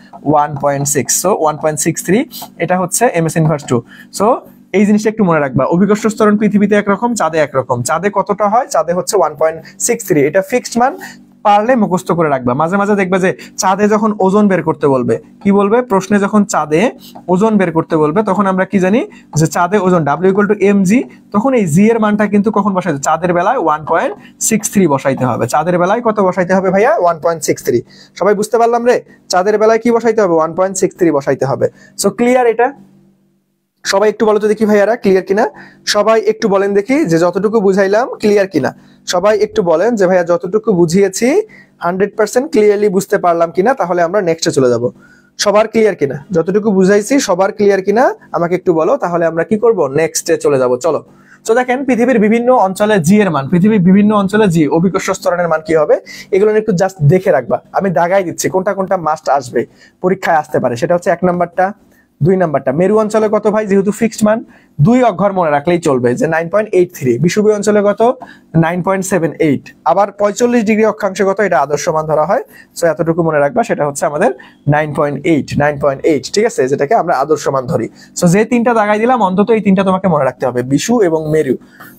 1.6। সো 1.63 এটা হচ্ছে ms/2। সো এই জিনিসটা একটু মনে রাখবা, অভিকর্ষ ত্বরণ পৃথিবীতে একরকম, চাঁদে একরকম। চাঁদে কতটা হয়? চাঁদে হচ্ছে 1.63, এটা ফিক্সড মান, পারলে মুখস্থ করে রাখবা। মাঝে মাঝে দেখবে যে চাঁদে যখন ওজন বের করতে বলবে, কি বলবে প্রশ্নে? যখন চাঁদে ওজন বের করতে বলবে তখন আমরা কি জানি যে চাঁদে ওজন W = mg, তখন এই জি এর মানটা কিন্তু কখন বসাইতে? চাঁদের বেলায় 1.63 বসাইতে হবে। চাঁদের বেলায় কত বসাইতে হবে ভাইয়া? 1.63। সবাই বুঝতে পারলাম রে? চাঁদের বেলায় কি বসাইতে হবে? 1.63 বসাইতে হবে। সো ক্লিয়ার এটা? সবাই একটু বলো তো দেখি ভাইয়ারা, ক্লিয়ার কিনা? সবাই একটু বলেন দেখি যে যতটুকু বুঝাইলাম ক্লিয়ার কিনা। সবাই একটু বলেন যে ভাইয়া যতটুকু বুঝিয়েছি 100% ক্লিয়ারলি বুঝতে পারলাম কিনা, তাহলে আমরা নেক্সটে চলে যাব। সবার ক্লিয়ার কিনা? যতটুকু বুঝাইছি সবার ক্লিয়ার কিনা আমাকে একটু বলো, তাহলে আমরা কি করব? নেক্সটে চলে যাব। চলো। তো দেখেন পৃথিবীর বিভিন্ন অঞ্চলে জি এর মান, পৃথিবীর বিভিন্ন অঞ্চলে জি অভিকর্ষ ত্বরণের মান কি হবে এগুলো একটু জাস্ট দেখে রাখবা। আমি দাগাই দিচ্ছি কোনটা কোনটা মাস্ট আসবে, পরীক্ষায় আসতে পারে। সেটা হচ্ছে এক নাম্বারটা, দুই নাম্বারটা মেরু অঞ্চলে কত ভাই? যেহেতু ফিক্সড মান, 2 অক্ষর মনে রাখলেই চলবে যে 9.83। বিষুবীয় অঞ্চলে কত? 9.78। আবার 45 ডিগ্রি অক্ষাংশে কত? এটা আদর্শ মান ধরা হয়। সো এতটুকু মনে রাখবা, সেটা হচ্ছে আমাদের 9.8। ঠিক আছে, যেটাকে আমরা আদর্শ মান ধরি। সো যে তিনটা দাগাই দিলাম অন্তত এই তিনটা তোমাকে মনে রাখতে হবে, বিষু এবং মেরু,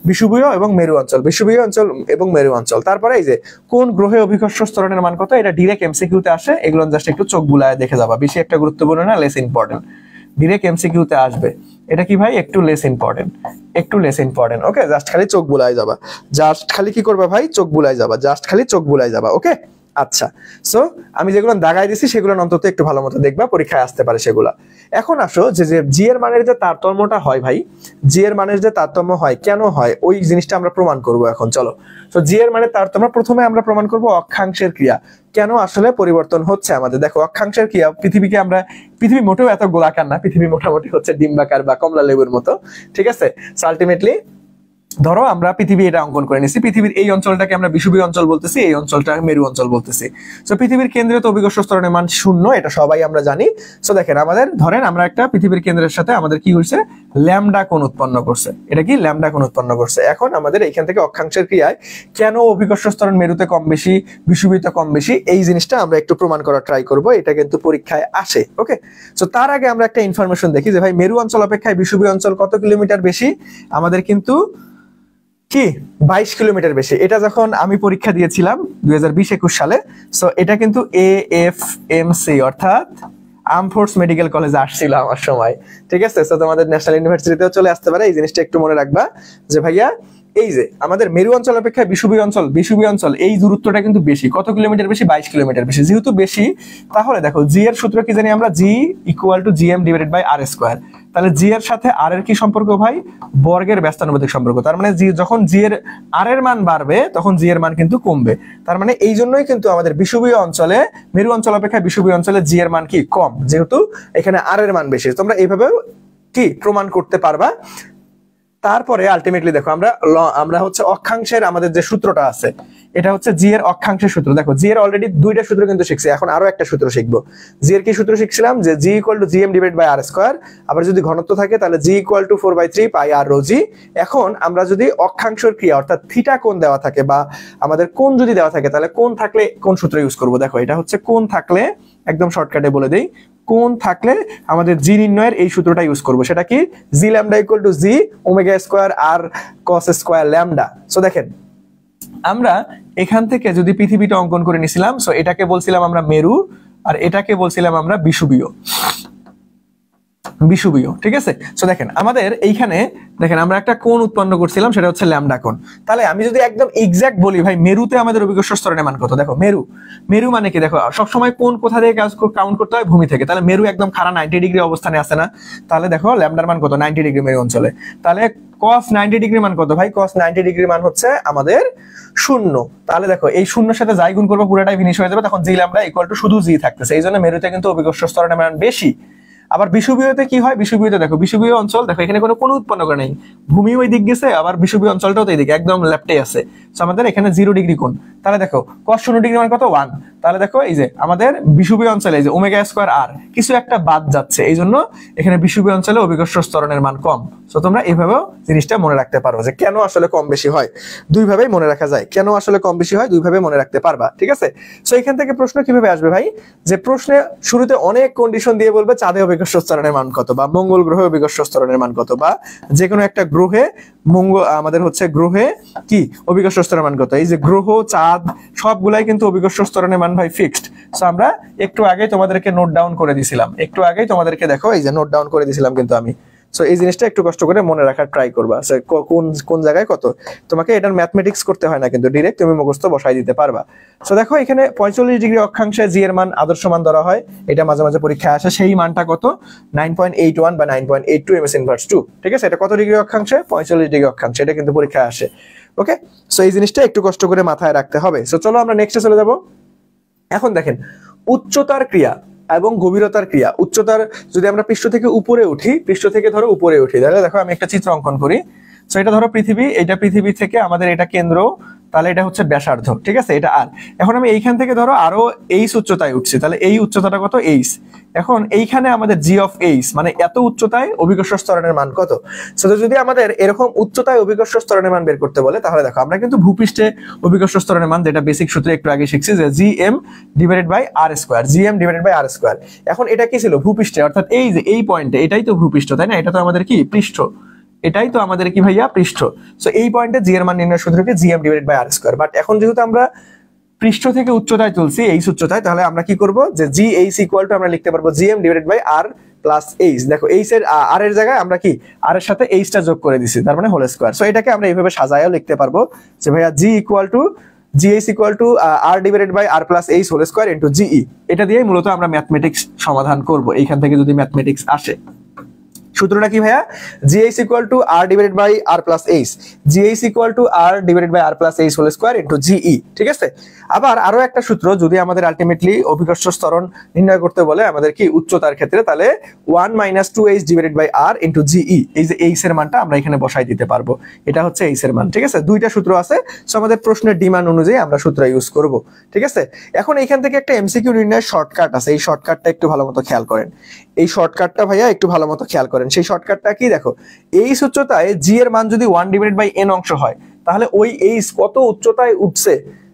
বিষুবীয় এবং মেরু অঞ্চল, বিষুবীয় অঞ্চল এবং মেরু অঞ্চল। তারপরে এই যে কোন গ্রহে অভিকর্ষ ত্বরণের মান কত? এটা ডিরেক্ট এমসিকিউতে আসে, এগুলো জাস্ট একটু চোখ বুলায় দেখে যাবা। বেশি একটা গুরুত্বপূর্ণ না, লেস ইম্পর্টেন্ট, ডিরেক্ট এমসিকিউতে আসবে। এটা কি ভাই? একটু লেস ইম্পর্টেন্ট, একটু লেস ইম্পর্টেন্ট। ওকে, জাস্ট খালি চোখ বুলাই যাবা, জাস্ট খালি কি করবা ভাই? চোখ বুলাই যাবা, জাস্ট খালি চোখ বুলাই যাবা। ওকে, আচ্ছা। সো আমি যেগুলো দাগাই দিছি সেগুলো অন্তত একটু ভালো মতো দেখবা, পরীক্ষায় আসতে পারে সেগুলা। এখন আসো যে জি এর মানের যে তারতম্যটা হয় ভাই, জি এর মানের যে তারতম্য হয় কেন হয় ওই জিনিসটা আমরা প্রমাণ করব এখন। চলো। তো জি এর মানের তারতম্য প্রথমে আমরা প্রমাণ করব অক্ষাংশের ক্রিয়া কেন আসলে পরিবর্তন হচ্ছে আমাদের। দেখো অক্ষাংশের ক্রিয়া, পৃথিবী মোটেও এত গোলাকার না, পৃথিবী মোটামুটি হচ্ছে ডিম্বাকার বা কমলা লেবুর মতো। ঠিক আছে, সো আলটিমেটলি ধরো আমরা পৃথিবী এটা অঙ্কন করে নিছি, পৃথিবীর এই অঞ্চলটাকে আমরা বিষুবীয় অঞ্চল বলতেছি, এই অঞ্চলটা মেরু অঞ্চল বলতেছি। সো পৃথিবীর কেন্দ্রে তো অভিকর্ষ ত্বরণের মান 0, এটা সবাই আমরা জানি। সো দেখেন আমাদের ধরেন আমরা একটা পৃথিবীর কেন্দ্রের সাথে আমাদের কি হইছে? ল্যামডা কোণ উৎপন্ন করছে। এটা কি? ল্যামডা কোণ উৎপন্ন করছে। এখন আমাদের এইখান থেকে অক্ষাংশের ক্রিয়ায় কেন অভিকর্ষ ত্বরণ মেরুতে কম বেশি, বিষুবীতে কম বেশি, এই জিনিসটা আমরা একটু প্রমাণ করার ট্রাই করব। এটা কিন্তু পরীক্ষায় আসে। ওকে, সো তার আগে আমরা একটা ইনফরমেশন দেখি যে ভাই মেরু অঞ্চল অপেক্ষায় বিষুবীয় অঞ্চল কত কিলোমিটার বেশি? আমাদের কিন্তু কি 22 কিলোমিটার বেশি। এটা যখন আমি পরীক্ষা দিয়েছিলাম 2020-21 সালে, সো এটা কিন্তু AFMC অর্থাৎ আর্ম ফোর্স মেডিকেল কলেজে আসছিল আমার সময়। ঠিক আছে, সো তোমাদের ন্যাশনাল ইউনিভার্সিটিতেও চলে আসতে পারে। এই জিনিসটা একটু মনে রাখবা যে ভাইয়া এই যে আমাদের মেরু অঞ্চল অপেক্ষা বিষুবীয় অঞ্চল এই দূরত্বটা কিন্তু বেশি। কত কিলোমিটার বেশি? 22 কিলোমিটার বেশি। যেহেতু বেশি, তাহলে দেখো জি এর সূত্র কি জানি আমরা? G equal to GM divided by R square. তাহলে জি এর সাথে আর এর কি সম্পর্ক ভাই? বর্গের ব্যস্তানুপাতিক সম্পর্ক। তার মানে যখন জি এর আর এর মান বাড়বে তখন জি এর মান কিন্তু কমবে। তার মানে এই জন্যই কিন্তু আমাদের বিষুবীয় অঞ্চলে, মেরু অঞ্চল অপেক্ষা বিষুবীয় অঞ্চলে জি এর মান কি কম, যেহেতু এখানে আর এর মান বেশি। তোমরা এইভাবেও কি প্রমাণ করতে পারবা। তারপরে আলটিমেটলি দেখো আমরা হচ্ছে অক্ষাংশের আমাদের যে সূত্রটা আছে, এটা হচ্ছে জি এর অক্ষাংশের সূত্র। দেখো জি এর অলরেডি দুইটা সূত্র কিন্তু শিখছি, এখন আরো একটা সূত্র শিখবো। জি এর কি সূত্র শিখছিলাম? যে g equal to GM divide by R square. আবার যদি ঘনত্ব থাকে তাহলে g equal to 4/3 pi r rho G. এখন আমরা যদি অক্ষাংশের ক্রিয়া অর্থাৎ থিটা কোণ দেওয়া থাকে বা আমাদের কোণ যদি দেওয়া থাকে, তাহলে কোণ থাকলে কোন সূত্র ইউজ করবো? দেখো এটা হচ্ছে কোণ থাকলে, একদম শর্টকাটে বলে দেই, কোণ থাকলে আমাদের জি নির্ণয়ের এই সূত্রটা ইউজ করব। সেটা কি? G lambda equal to g omega square R cos square lambda. So দেখেন আমরা এখান থেকে যদি পৃথিবীটা অঙ্কন করে নিছিলাম, সো এটাকে বলছিলাম আমরা মেরু আর এটাকে বলছিলাম আমরা বিষুবীয়। ঠিক আছে? সো দেখেন আমাদের এইখানে দেখেন আমরা একটা কোণ উৎপন্ন করছিলাম, সেটা হচ্ছে ল্যামডা কোণ। তাহলে আমি যদি একদম এক্সাক্ট বলি ভাই, মেরুতে আমাদের অভিকর্ষ ত্বরণের মান কত? দেখো মেরু মানে কি? দেখো সবসময় কোণ কোথা থেকে কাউন্ট করতে হয়? ভূমি থেকে। তাহলে মেরু একদম খাড়া 90 ডিগ্রি অবস্থানে আছে না? তাহলে দেখো ল্যামডার মান কত? 90 ডিগ্রি মেরু অঞ্চলে। তাহলে cos 90 ডিগ্রি মান কত ভাই? cos 90 ডিগ্রি মান হচ্ছে আমাদের 0। তাহলে দেখো এই শূন্যের সাথে যাই গুণ করবো পুরোটাই ফিনিশ হয়ে যাবে, তখন জি ল্যামডা ইকুয়াল টু শুধু জি থাকতেছে। এই জন্য মেরুতে কিন্তু অভিকর্ষ ত্বরণের মান বেশি। আবার বিষুবীয়তে কি হয়? বিষুবীয়তে দেখো বিষুবীয় অঞ্চল, দেখো এখানে কোনো উৎপন্ন করে নেই, ভূমি ওই দিক গেছে, আবার বিষুবীয় অঞ্চলটাও তো এইদিকে একদম লেফটে আছে। তো আমাদের এখানে 0 ডিগ্রি কোণ। তাহলে দেখো cos 0 ডিগ্রি মান কত? 1। তাহলে দেখো এই যে আমাদের বিষুবীয় অঞ্চলে এই যে ওমেগা স্কোয়ার আর কিছু একটা বাদ যাচ্ছে, এই জন্য এখানে বিষুবীয় অঞ্চলে অভিকর্ষ ত্বরণের মান কম। তো তোমরা এইভাবেও জিনিসটা মনে রাখতে পারো যে কেন আসলে কম বেশি হয়। দুইভাবেই মনে রাখা যায়, কেন আসলে কম বেশি হয় দুইভাবে মনে রাখতে পারবা। ঠিক আছে? সো এখান থেকে প্রশ্ন কিভাবে আসবে ভাই? যে প্রশ্নে শুরুতে অনেক কন্ডিশন দিয়ে বলবে চাঁদে অভিকর্ষ ত্বরণের মান কত, বা মঙ্গল গ্রহে অভিকর্ষ ত্বরণের মান কত, বা যে কোনো একটা গ্রহে আমাদের হচ্ছে গ্রহে কি অভিকর্ষ ত্বরণের মান কত। এই যে গ্রহ, চাঁদ সবগুলাই কিন্তু অভিকর্ষ ত্বরণের মান ভাই ফিক্সড। সো আমরা একটু আগে তোমাদেরকে নোট ডাউন করে দিছিলাম, দেখো এই যে নোট ডাউন করে দিছিলাম কিন্তু আমি। সো এই জিনিসটা একটু কষ্ট করে মনে রাখার ট্রাই করবা, কোন জায়গায় কত। তোমাকে এটার ম্যাথমেটিক্স করতে হয় না, কিন্তু ডিরেক্ট তুমি মুখস্থ বসাই দিতে পারবা। সো দেখো এখানে 45 ডিগ্রি অক্ষাংশে জি এর মান আদর্শ মান ধরা হয়, এটা মাঝে মাঝে পরীক্ষায় আসে। সেই মানটা কত? 9.81 বা 9.82 ms ইনভার্স 2। ঠিক আছে? এটা কত ডিগ্রি অক্ষাংশে? 45 ডিগ্রি অক্ষাংশে, এটা কিন্তু পরীক্ষায় আসে। ওকে, সো এই জিনিসটা একটু কষ্ট করে মাথায় রাখতে হবে। সো চলো আমরা নেক্সটে চলে যাব। এখন দেখেন উচ্চতার ক্রিয়া এবং গভীরতার ক্রিয়া। উচ্চতার যদি আমরা পৃষ্ঠ থেকে উপরে উঠি, তাহলে দেখো আমি একটা চিত্র অঙ্কন করি। সো এটা ধরো পৃথিবী, এটা পৃথিবী থেকে আমাদের এটা কেন্দ্র, তাহলে এটা হচ্ছে ব্যাসার্ধ। ঠিক আছে? এটা আর। এখন আমি এইখান থেকে ধরো আরো এইচ উচ্চতায় উঠছি, তাহলে এই উচ্চতাটা কত? এইচ। এখন এইখানে আমাদের জি অফ এইচ মানে এত উচ্চতায় অভিকর্ষ ত্বরণের মান কত। সো যদি আমাদের এরকম উচ্চতায় অভিকর্ষ ত্বরণের মান বের করতে বলে, তাহলে দেখো আমরা কিন্তু ভূপৃষ্ঠে অভিকর্ষ ত্বরণের মান, যেটা বেসিক সূত্রে একটু আগে শিখছি, যে GM divided by R square, এখন এটা কি ছিল? ভূপৃষ্ঠে, অর্থাৎ এই যে এই পয়েন্টে, এটাই তো ভূপৃষ্ঠ, তাই না? এটা তো আমাদের কি পৃষ্ঠ, এটাই তো আমাদের কি ভাইয়া পৃষ্ঠ। সো এই পয়েন্টে জি এর মান নির্ণয় সূত্র কি? GM divided by R square. But এখন যেহেতু আমরা পৃষ্ঠ থেকে উচ্চতায় চলছি, এইচ উচ্চতায়, তাহলে আমরা কি করব? যে জি এইচ ইকুয়াল টু আমরা লিখতে পারবো GM divided by R plus H. দেখো এইচ এর আর এর জায়গায় আমরা কি আর এর সাথে এইচটা যোগ করে দিছি, তার মানে হোল স্কোয়ার। সো এটাকে আমরা এইভাবে সাজায়ও লিখতে পারবো যে ভাইয়া g equal to gh equal to R divided by R plus H whole square into GE. এটা দিয়েই মূলত আমরা ম্যাথমেটিক্স সমাধান করব, এইখান থেকে যদি ম্যাথমেটিক্স আসে। সূত্রটা কি ভাইয়া? GH equal to R divided by R plus H, GH equal to R divided by R plus H whole square into GE. ঠিক আছে? আবার আরো একটা সূত্র, যদি আমাদের আলটিমেটলি অভিকর্ষ ত্বরণ নির্ণয় করতে বলে আমাদের কি উচ্চতার ক্ষেত্রে, তাহলে 1 - 2h divided by R into GE. এই যে এইচ এর মানটা আমরা এখানে বসাই দিতে পারবো, এটা হচ্ছে এইচ এর মান। ঠিক আছে? দুইটা সূত্র আছে, সো আমাদের প্রশ্নের ডিমান্ড অনুযায়ী আমরা সূত্র ইউজ করব। ঠিক আছে? এখন এইখান থেকে একটা এমসিকিউ নির্ণয়ের শর্টকাট আছে, এই শর্টকাটটা একটু ভালো মতো খেয়াল করেন। এই শর্টকাটটা ভাইয়া একটু ভালো মতো খেয়াল করেন। সেই শর্টকাটটা কি? দেখো এইচ উচ্চতায় জি এর মান যদি 1 ডিভাইডেড বাই এন অংশ হয়, তাহলে ওই এইচ কত উচ্চতায় উঠছে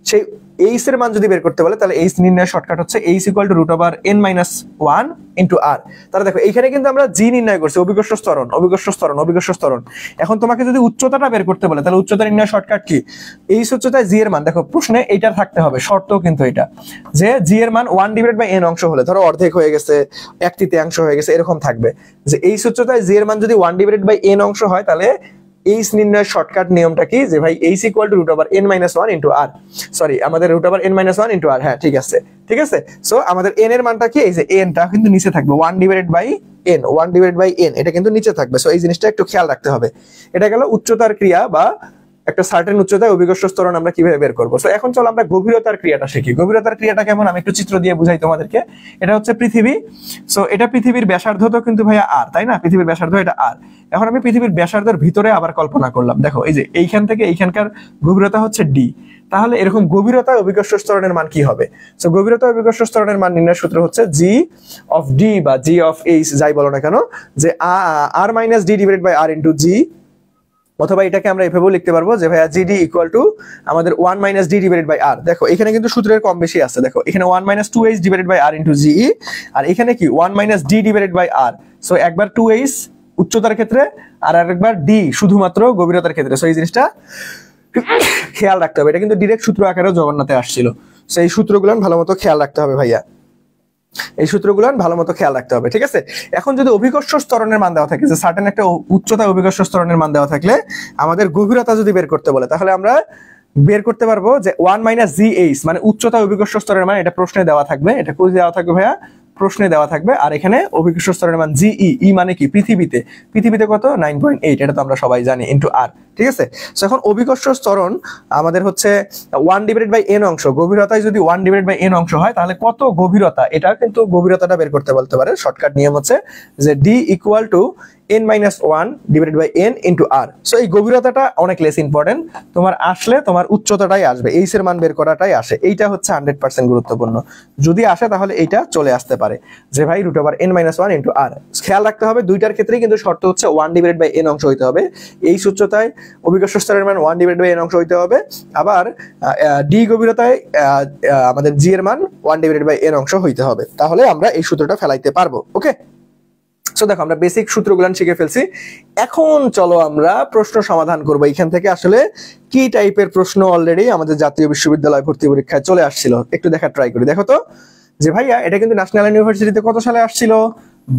সেই এইচ এর মান যদি বের করতে বলে, তাহলে এইচ নির্ণয়ের শর্টকাট হচ্ছে h equal to root over n - 1 into r. তাহলে দেখো এইখানে কিন্তু আমরা জি নির্ণয় করছি, অভিকর্ষ ত্বরণ। এখন তোমাকে যদি উচ্চতাটা বের করতে বলে, তাহলে উচ্চতা নির্ণয় শর্টকাট কি? এইচ উচ্চতায় জি এর মান, দেখো প্রশ্নে এইটার থাকতে হবে, শর্ত কিন্তু এটা, যে জি এর মান 1 ডিভাইডেড বাই n অংশ হলে, ধরো অর্ধেক হয়ে গেছে, 1/3 হয়ে গেছে, এরকম থাকবে। যে এইচ উচ্চতায় জি এর মান যদি 1 ডিভাইডেড বাই n অংশ হয়, তাহলে এইচ নির্ণয়ের শর্টকাট নিয়মটা কি, যে ভাই H equal to √n-1 into R, sorry আমাদের √n-1 ইন্টু আর, হ্যাঁ ঠিক আছে ঠিক আছে। সো আমাদের n এর মানটা কি, এই যে n টা কিন্তু নিচে থাকবে, 1/n, এটা কিন্তু নিচে থাকবে। সো এই জিনিসটা একটু খেয়াল রাখতে হবে। এটা গেল উচ্চতার ক্রিয়া বা একটা সার্টেন উচ্চতায় অভিকর্ষ ত্বরণ আমরা কিভাবে বের করব। সো এখন চলো আমরা গভীরতার ক্রিয়াটা শিখি। গভীরতার ক্রিয়াটা কেমন আমি একটু চিত্র দিয়ে বুঝাই তোমাদেরকে। এটা হচ্ছে পৃথিবী। সো এটা পৃথিবীর ব্যাসার্ধ তো কিন্তু ভাইয়া আর, তাই না? পৃথিবীর ব্যাসার্ধ এটা আর। এখন আমি পৃথিবীর ব্যাসার্ধের ভিতরে আবার কল্পনা করলাম, দেখো এই যে এইখান থেকে এইখানকার গভীরতা হচ্ছে ডি। তাহলে এরকম গভীরতায় অভিকর্ষ ত্বরণের মান কি হবে? সো গভীরতায় অভিকর্ষ ত্বরণের মান নির্ণয়ের সূত্র হচ্ছে জি অফ ডি বা জি অফ এইচ যাই বলো না কেন, যে r minus D divided by R into g, অথবা এটাকে আমরা এভাবেও লিখতে পারবো যে ভাইয়া জিডি ইকুয়াল টু আমাদের 1 মাইনাস ডি ডিভাইডেড বাই আর। দেখো এখানে কিন্তু সূত্রের কম বেশি আছে, দেখো এখানে 1 minus 2h divided by R into ge, আর এখানে কি 1 minus D divided by r. So একবার 2h উচ্চতার ক্ষেত্রে আর আরেকবার ডি শুধুমাত্র গভীরতার ক্ষেত্রে। সো এই জিনিসটা খেয়াল রাখতে হবে। এটা কিন্তু ডিরেক্ট সূত্র আকারেও জগন্নাথে আসছিল। সো এই সূত্রগুলো ভালো মতো খেয়াল রাখতে হবে ভাইয়া, এই সূত্রগুলো ভালো মতো খেয়াল রাখতে হবে, ঠিক আছে? এখন যদি অভিকর্ষ ত্বরণের মান দেওয়া থাকে, যে সার্টেন একটা উচ্চতা অভিকর্ষ ত্বরণের মান দেওয়া থাকলে আমাদের গভীরতা যদি বের করতে বলে, তাহলে আমরা বের করতে পারবো যে 1 মাইনাস জিএইচ মানে উচ্চতা অভিকর্ষ স্তরের মান, এটা প্রশ্নে দেওয়া থাকবে। এটা কোথায় দেওয়া থাকবে ভাইয়া? প্রশ্নে দেওয়া থাকবে। আর এখানে অভিকর্ষ স্তরের মান জিই, ই মানে কি পৃথিবীতে, পৃথিবীতে কত 9.8, এটা তো আমরা সবাই জানি, ইনটু আর, ঠিক আছে? সো এখন অভিকর্ষ ত্বরণ আমাদের হচ্ছে 1 ডিভাইডেড বাই n অংশ, গভীরতায় যদি 1 ডিভাইডেড বাই n অংশ হয় তাহলে কত গভীরতা, এটা কিন্তু গভীরতাটা বের করতে বলতে পারে। শর্টকাট নিয়ম হচ্ছে যে d equal to n-1 divided by n into r। So এই গভীরতাটা অনেক লেস ইম্পর্টেন্ট, তোমার আসলে তোমার উচ্চতাটাই আসবে, এইচ এর মান বের করাটাই আসে। এইটা হচ্ছে 100% গুরুত্বপূর্ণ। যদি আসে তাহলে এইটা চলে আসতে পারে যে ভাই √n-1 ইনটু r। খেয়াল রাখতে হবে দুইটার ক্ষেত্রেই কিন্তু শর্ত হচ্ছে 1 ডিভাইডেড বাই n অংশ হইতে হবে। এইচ উচ্চতায় অভিকর্ষ স্তরের মান 1 ডিভাইডেড বাই n অংশ হইতে হবে, আবার ডি গভীরতায় আমাদের জি এর মান 1 ডিভাইডেড বাই n অংশ হইতে হবে। তাহলে আমরা এই সূত্রটা ফেলাইতে পারবো। ওকে, সো দেখো আমরা বেসিক সূত্রগুলো শিখে ফেলছি। এখন চলো আমরা প্রশ্ন সমাধান করবো। এখান থেকে আসলে কি টাইপের প্রশ্ন অলরেডি আমাদের জাতীয় বিশ্ববিদ্যালয় ভর্তি পরীক্ষায় চলে আসছিল, একটু দেখা ট্রাই করি। দেখো তো যে ভাইয়া এটা কিন্তু ন্যাশনাল ইউনিভার্সিটিতে কত সালে আসছিল?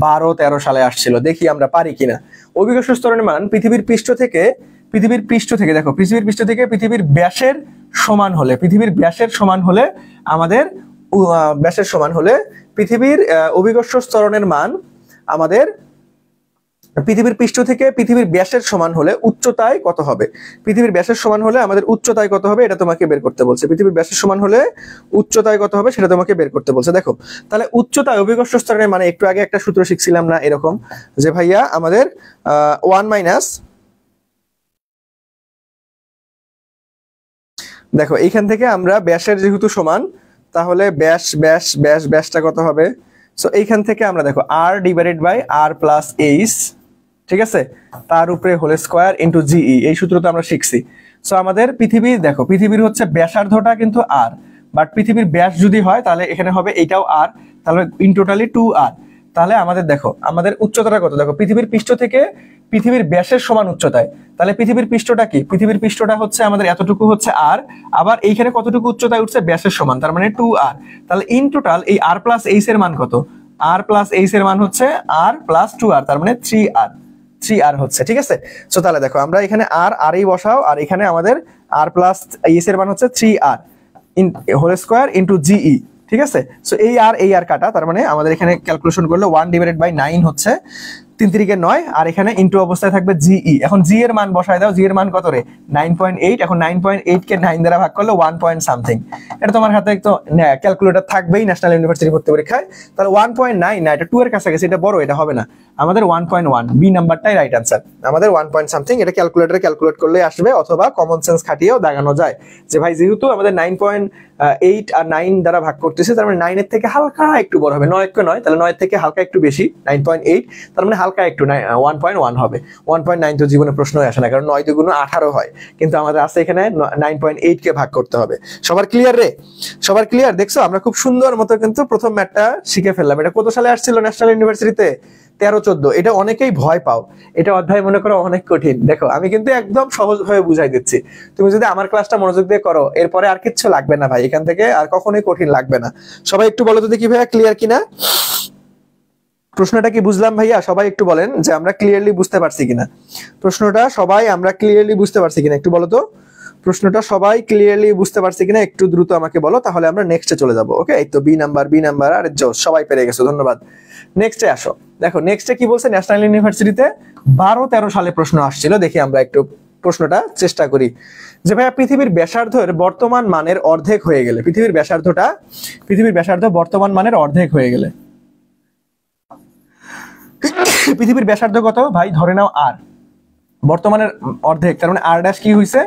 12-13 সালে আসছিল। দেখি আমরা পারি কিনা। অভিকর্ষ স্তরের মান পৃথিবীর পৃষ্ঠ থেকে দেখো পৃথিবীর পৃষ্ঠ থেকে পৃথিবীর ব্যাসের সমান হলে, পৃথিবীর ব্যাসের সমান হলে আমাদের ব্যাসের সমান হলে পৃথিবীর অভিকর্ষ স্তরণের মান আমাদের পৃথিবীর পৃষ্ঠ থেকে পৃথিবীর ব্যাসের সমান হলে উচ্চতায় কত হবে? পৃথিবীর ব্যাসের সমান হলে আমাদের উচ্চতায় কত হবে এটা তোমাকে বের করতে বলছে। পৃথিবীর ব্যাসের সমান হলে উচ্চতায় কত হবে সেটা তোমাকে বের করতে বলছে। দেখো তাহলে উচ্চতায় অভিকর্ষ স্তরের মানে একটু আগে একটা সূত্র শিখছিলাম না এরকম, যে ভাইয়া আমাদের 1 মাইনাস, দেখো এইখান থেকে আমরা ব্যাসের যেহেতু সমান, তাহলে ব্যাসটা কত হবে? সো এইখান থেকে আমরা দেখো r divided by R plus h, ঠিক আছে, তার উপরে হোল স্কয়ার ইন্টু জিই, এই সূত্র তো আমরা শিখছি। সো আমাদের পৃথিবীর দেখো পৃথিবীর হচ্ছে ব্যাসার্ধটা কিন্তু আর, বাট পৃথিবীর ব্যাস যদি হয় তাহলে এখানে হবে এইটাও আর, তাহলে ইন টোটালি 2r। তাহলে আমাদের দেখো আমাদের উচ্চতাটা কত? দেখো পৃথিবীর পৃষ্ঠ থেকে পৃথিবীর ব্যাসের সমান উচ্চতায়, তাহলে পৃথিবীর পৃষ্ঠটা কি? পৃথিবীর পৃষ্ঠটা হচ্ছে আমাদের এতটুকু হচ্ছে আর, আবার এইখানে কতটুকু উচ্চতায় উঠছে? ব্যাসের সমান, তার মানে 2r। তাহলে ইন টোটাল এই r প্লাস এইচ এর মান কত? r প্লাস এইচ এর মান হচ্ছে r প্লাস 2r, তার মানে 3r হচ্ছে, ঠিক আছে? সো তাহলে দেখো আমরা এখানে আর এই বসাও, আর এখানে আমাদের r প্লাস এইচ এর মান হচ্ছে 3r in whole square into GE, ঠিক আছে? সো এই আর কাটা, তার মানে আমাদের এখানে ক্যালকুলেশন করলে 1 ডিভাইডেড বাই 9 হচ্ছে 3 3 9, আর এখানে ইনটু অবস্থায় থাকবে জিই। এখন জি এর মান বসায় দাও, জি এর মান কত রে? 9.8। এখন 9.8 কে 9 দ্বারা ভাগ করলে 1 পয়েন্ট সামথিং। এটা তোমার হাতে তো ক্যালকুলেটর থাকবেই ন্যাশনাল ইউনিভার্সিটি ভর্তি পরীক্ষায়। তাহলে 1.9 না, এটা 2 এর কাছাকাছি, এটা বড়, এটা হবে না। আমাদের 1.1 বি নাম্বারটাই রাইট আনসার। আমাদের 1 পয়েন্ট সামথিং, এটা ক্যালকুলেটরে ক্যালকুলেট করলে আসবে, অথবা কমন সেন্স খাটিয়েও দাগানো যায় যে ভাই যেহেতু আমাদের 9.8 আর 9 দ্বারা ভাগ করতেছে, তার মানে 9 এর থেকে হালকা একটু বড় হবে, 9 কে 9, তাহলে 9 এর থেকে হালকা একটু বেশি 9.8, তার মানে হালকা একটু 1.1 হবে। 1.9 তো জীবনে প্রশ্নই আসে না, কারণ 9 × 18 হয়, কিন্তু আমাদের আছে এখানে 9.8 কে ভাগ করতে হবে। সবার ক্লিয়ার রে? সবার ক্লিয়ার? দেখছো আমরা খুব সুন্দর মতো কিন্তু প্রথম ম্যাথটা শিখে ফেললাম। এটা কত সালে আসছিল ন্যাশনাল ইউনিভার্সিটিতে? 13-14। এটা অনেকেই ভয় পাও, এটা অধ্যায় মনে করো অনেক কঠিন। দেখো আমি কিন্তু একদম সহজভাবে বুঝাই দিচ্ছি, তুমি যদি আমার ক্লাসটা মনোযোগ দিয়ে করো এরপরে আর কিচ্ছু লাগবে না ভাই, এখান থেকে আর কখনোই কঠিন লাগবে না। সবাই একটু বলো তো দেখি ভাইয়া ক্লিয়ার কিনা? প্রশ্নটা কি বুঝলাম ভাইয়া? সবাই একটু বলেন যে আমরা ক্লিয়ারলি বুঝতে পারছি কিনা। প্রশ্নটা সবাই আমরা ক্লিয়ারলি বুঝতে পারছি কিনা একটু বলো তো। প্রশ্নটা সবাই ক্লিয়ারলি বুঝতে পারছি কিনা একটু দ্রুত আমাকে বলো, তাহলে আমরা নেক্সটে চলে যাব। ওকে, এই তো বি নাম্বার আরে জোস, সবাই পেরে গেছো, ধন্যবাদ। নেক্সটে আসো। দেখো নেক্সটে কি বলছে, ন্যাশনাল ইউনিভার্সিটিতে 12-13 সালে প্রশ্ন আসছিল। দেখি আমরা একটু প্রশ্নটা চেষ্টা করি যে ভাইয়া পৃথিবীর ব্যাসার্ধের বর্তমান মানের অর্ধেক হয়ে গেলে, পৃথিবীর ব্যাসার্ধ বর্তমান মানের অর্ধেক হয়ে গেলে পৃথিবীর ব্যাসার্ধ কত ভাই? ধরে নাও আর, বর্তমানের অর্ধেক, তার মানে আর ড্যাশ কি হইছে,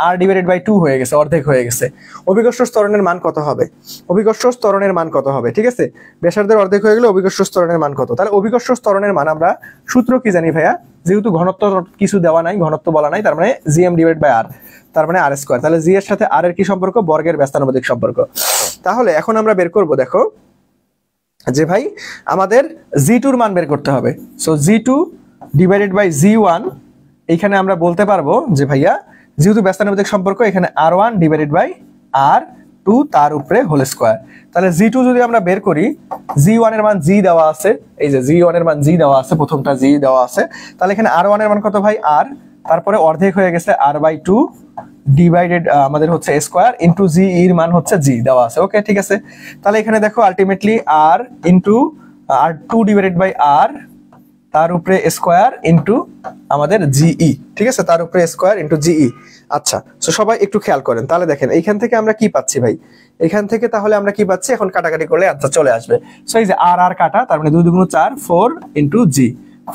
আর ডিভাইডেড বাই 2 হয়ে গেছে, অর্ধেক হয়ে গেছে। অভিকর্ষ ত্বরণের মান কত হবে? অভিকর্ষ ত্বরণের মান কত হবে? ঠিক আছে, ব্যাসার্ধের অর্ধেক হয়ে গেলে অভিকর্ষ ত্বরণের মান কত? তাহলে অভিকর্ষ ত্বরণের মান আমরা সূত্র কি জানি ভাইয়া? যেহেতু ঘনত্ব কিছু দেওয়া নাই, ঘনত্ব বলা নাই, তার মানে জিএম ডিভাইড বাই আর, তার মানে আর স্কয়ার। তাহলে জি এর সাথে আর এর কি সম্পর্ক? বর্গের ব্যস্তানুপাতিক সম্পর্ক। তাহলে এখন আমরা বের করব, দেখো যে ভাই আমাদের জি2 এর মান বের করতে হবে। সো জি2 ডিভাইডেড বাই জি1, এইখানে আমরা বলতে পারবো যে ভাইয়া যেহেতু ব্যস্তানুপাতিক সম্পর্ক, এখানে আর1 ডিভাইডেড বাই আর2 তার উপরে হোল স্কয়ার। তাহলে জি2 যদি আমরা বের করি, জি1 এর মান জি দেওয়া আছে, এই যে জি1 এর মান জি দেওয়া আছে, প্রথমটা জি দেওয়া আছে। তাহলে এখানে আর1 এর মান কত ভাই? আর, তারপরে অর্ধেক হয়ে গেছে আর/2 ডিভাইডেড আমাদের হচ্ছে স্কয়ার ইনটু জি এর মান হচ্ছে জি দেওয়া আছে। ওকে, ঠিক আছে। তাহলে এখানে দেখো আলটিমেটলি আর ইনটু আর2 ডিভাইডেড বাই আর তার উপরে স্কয়ার ইনটু আমাদের জিই, ঠিক আছে, তার উপরে স্কয়ার ইনটু জিই। আচ্ছা, তো সবাই একটু খেয়াল করেন, তাহলে দেখেন এইখান থেকে আমরা কি পাচ্ছি ভাই? এখান থেকে তাহলে আমরা কি পাচ্ছি? এখন কাটাকাটি করলে আনসার চলে আসবে। সো এই যে আর আর কাটা, তার মানে 2 2 4, 4 ইনটু জি,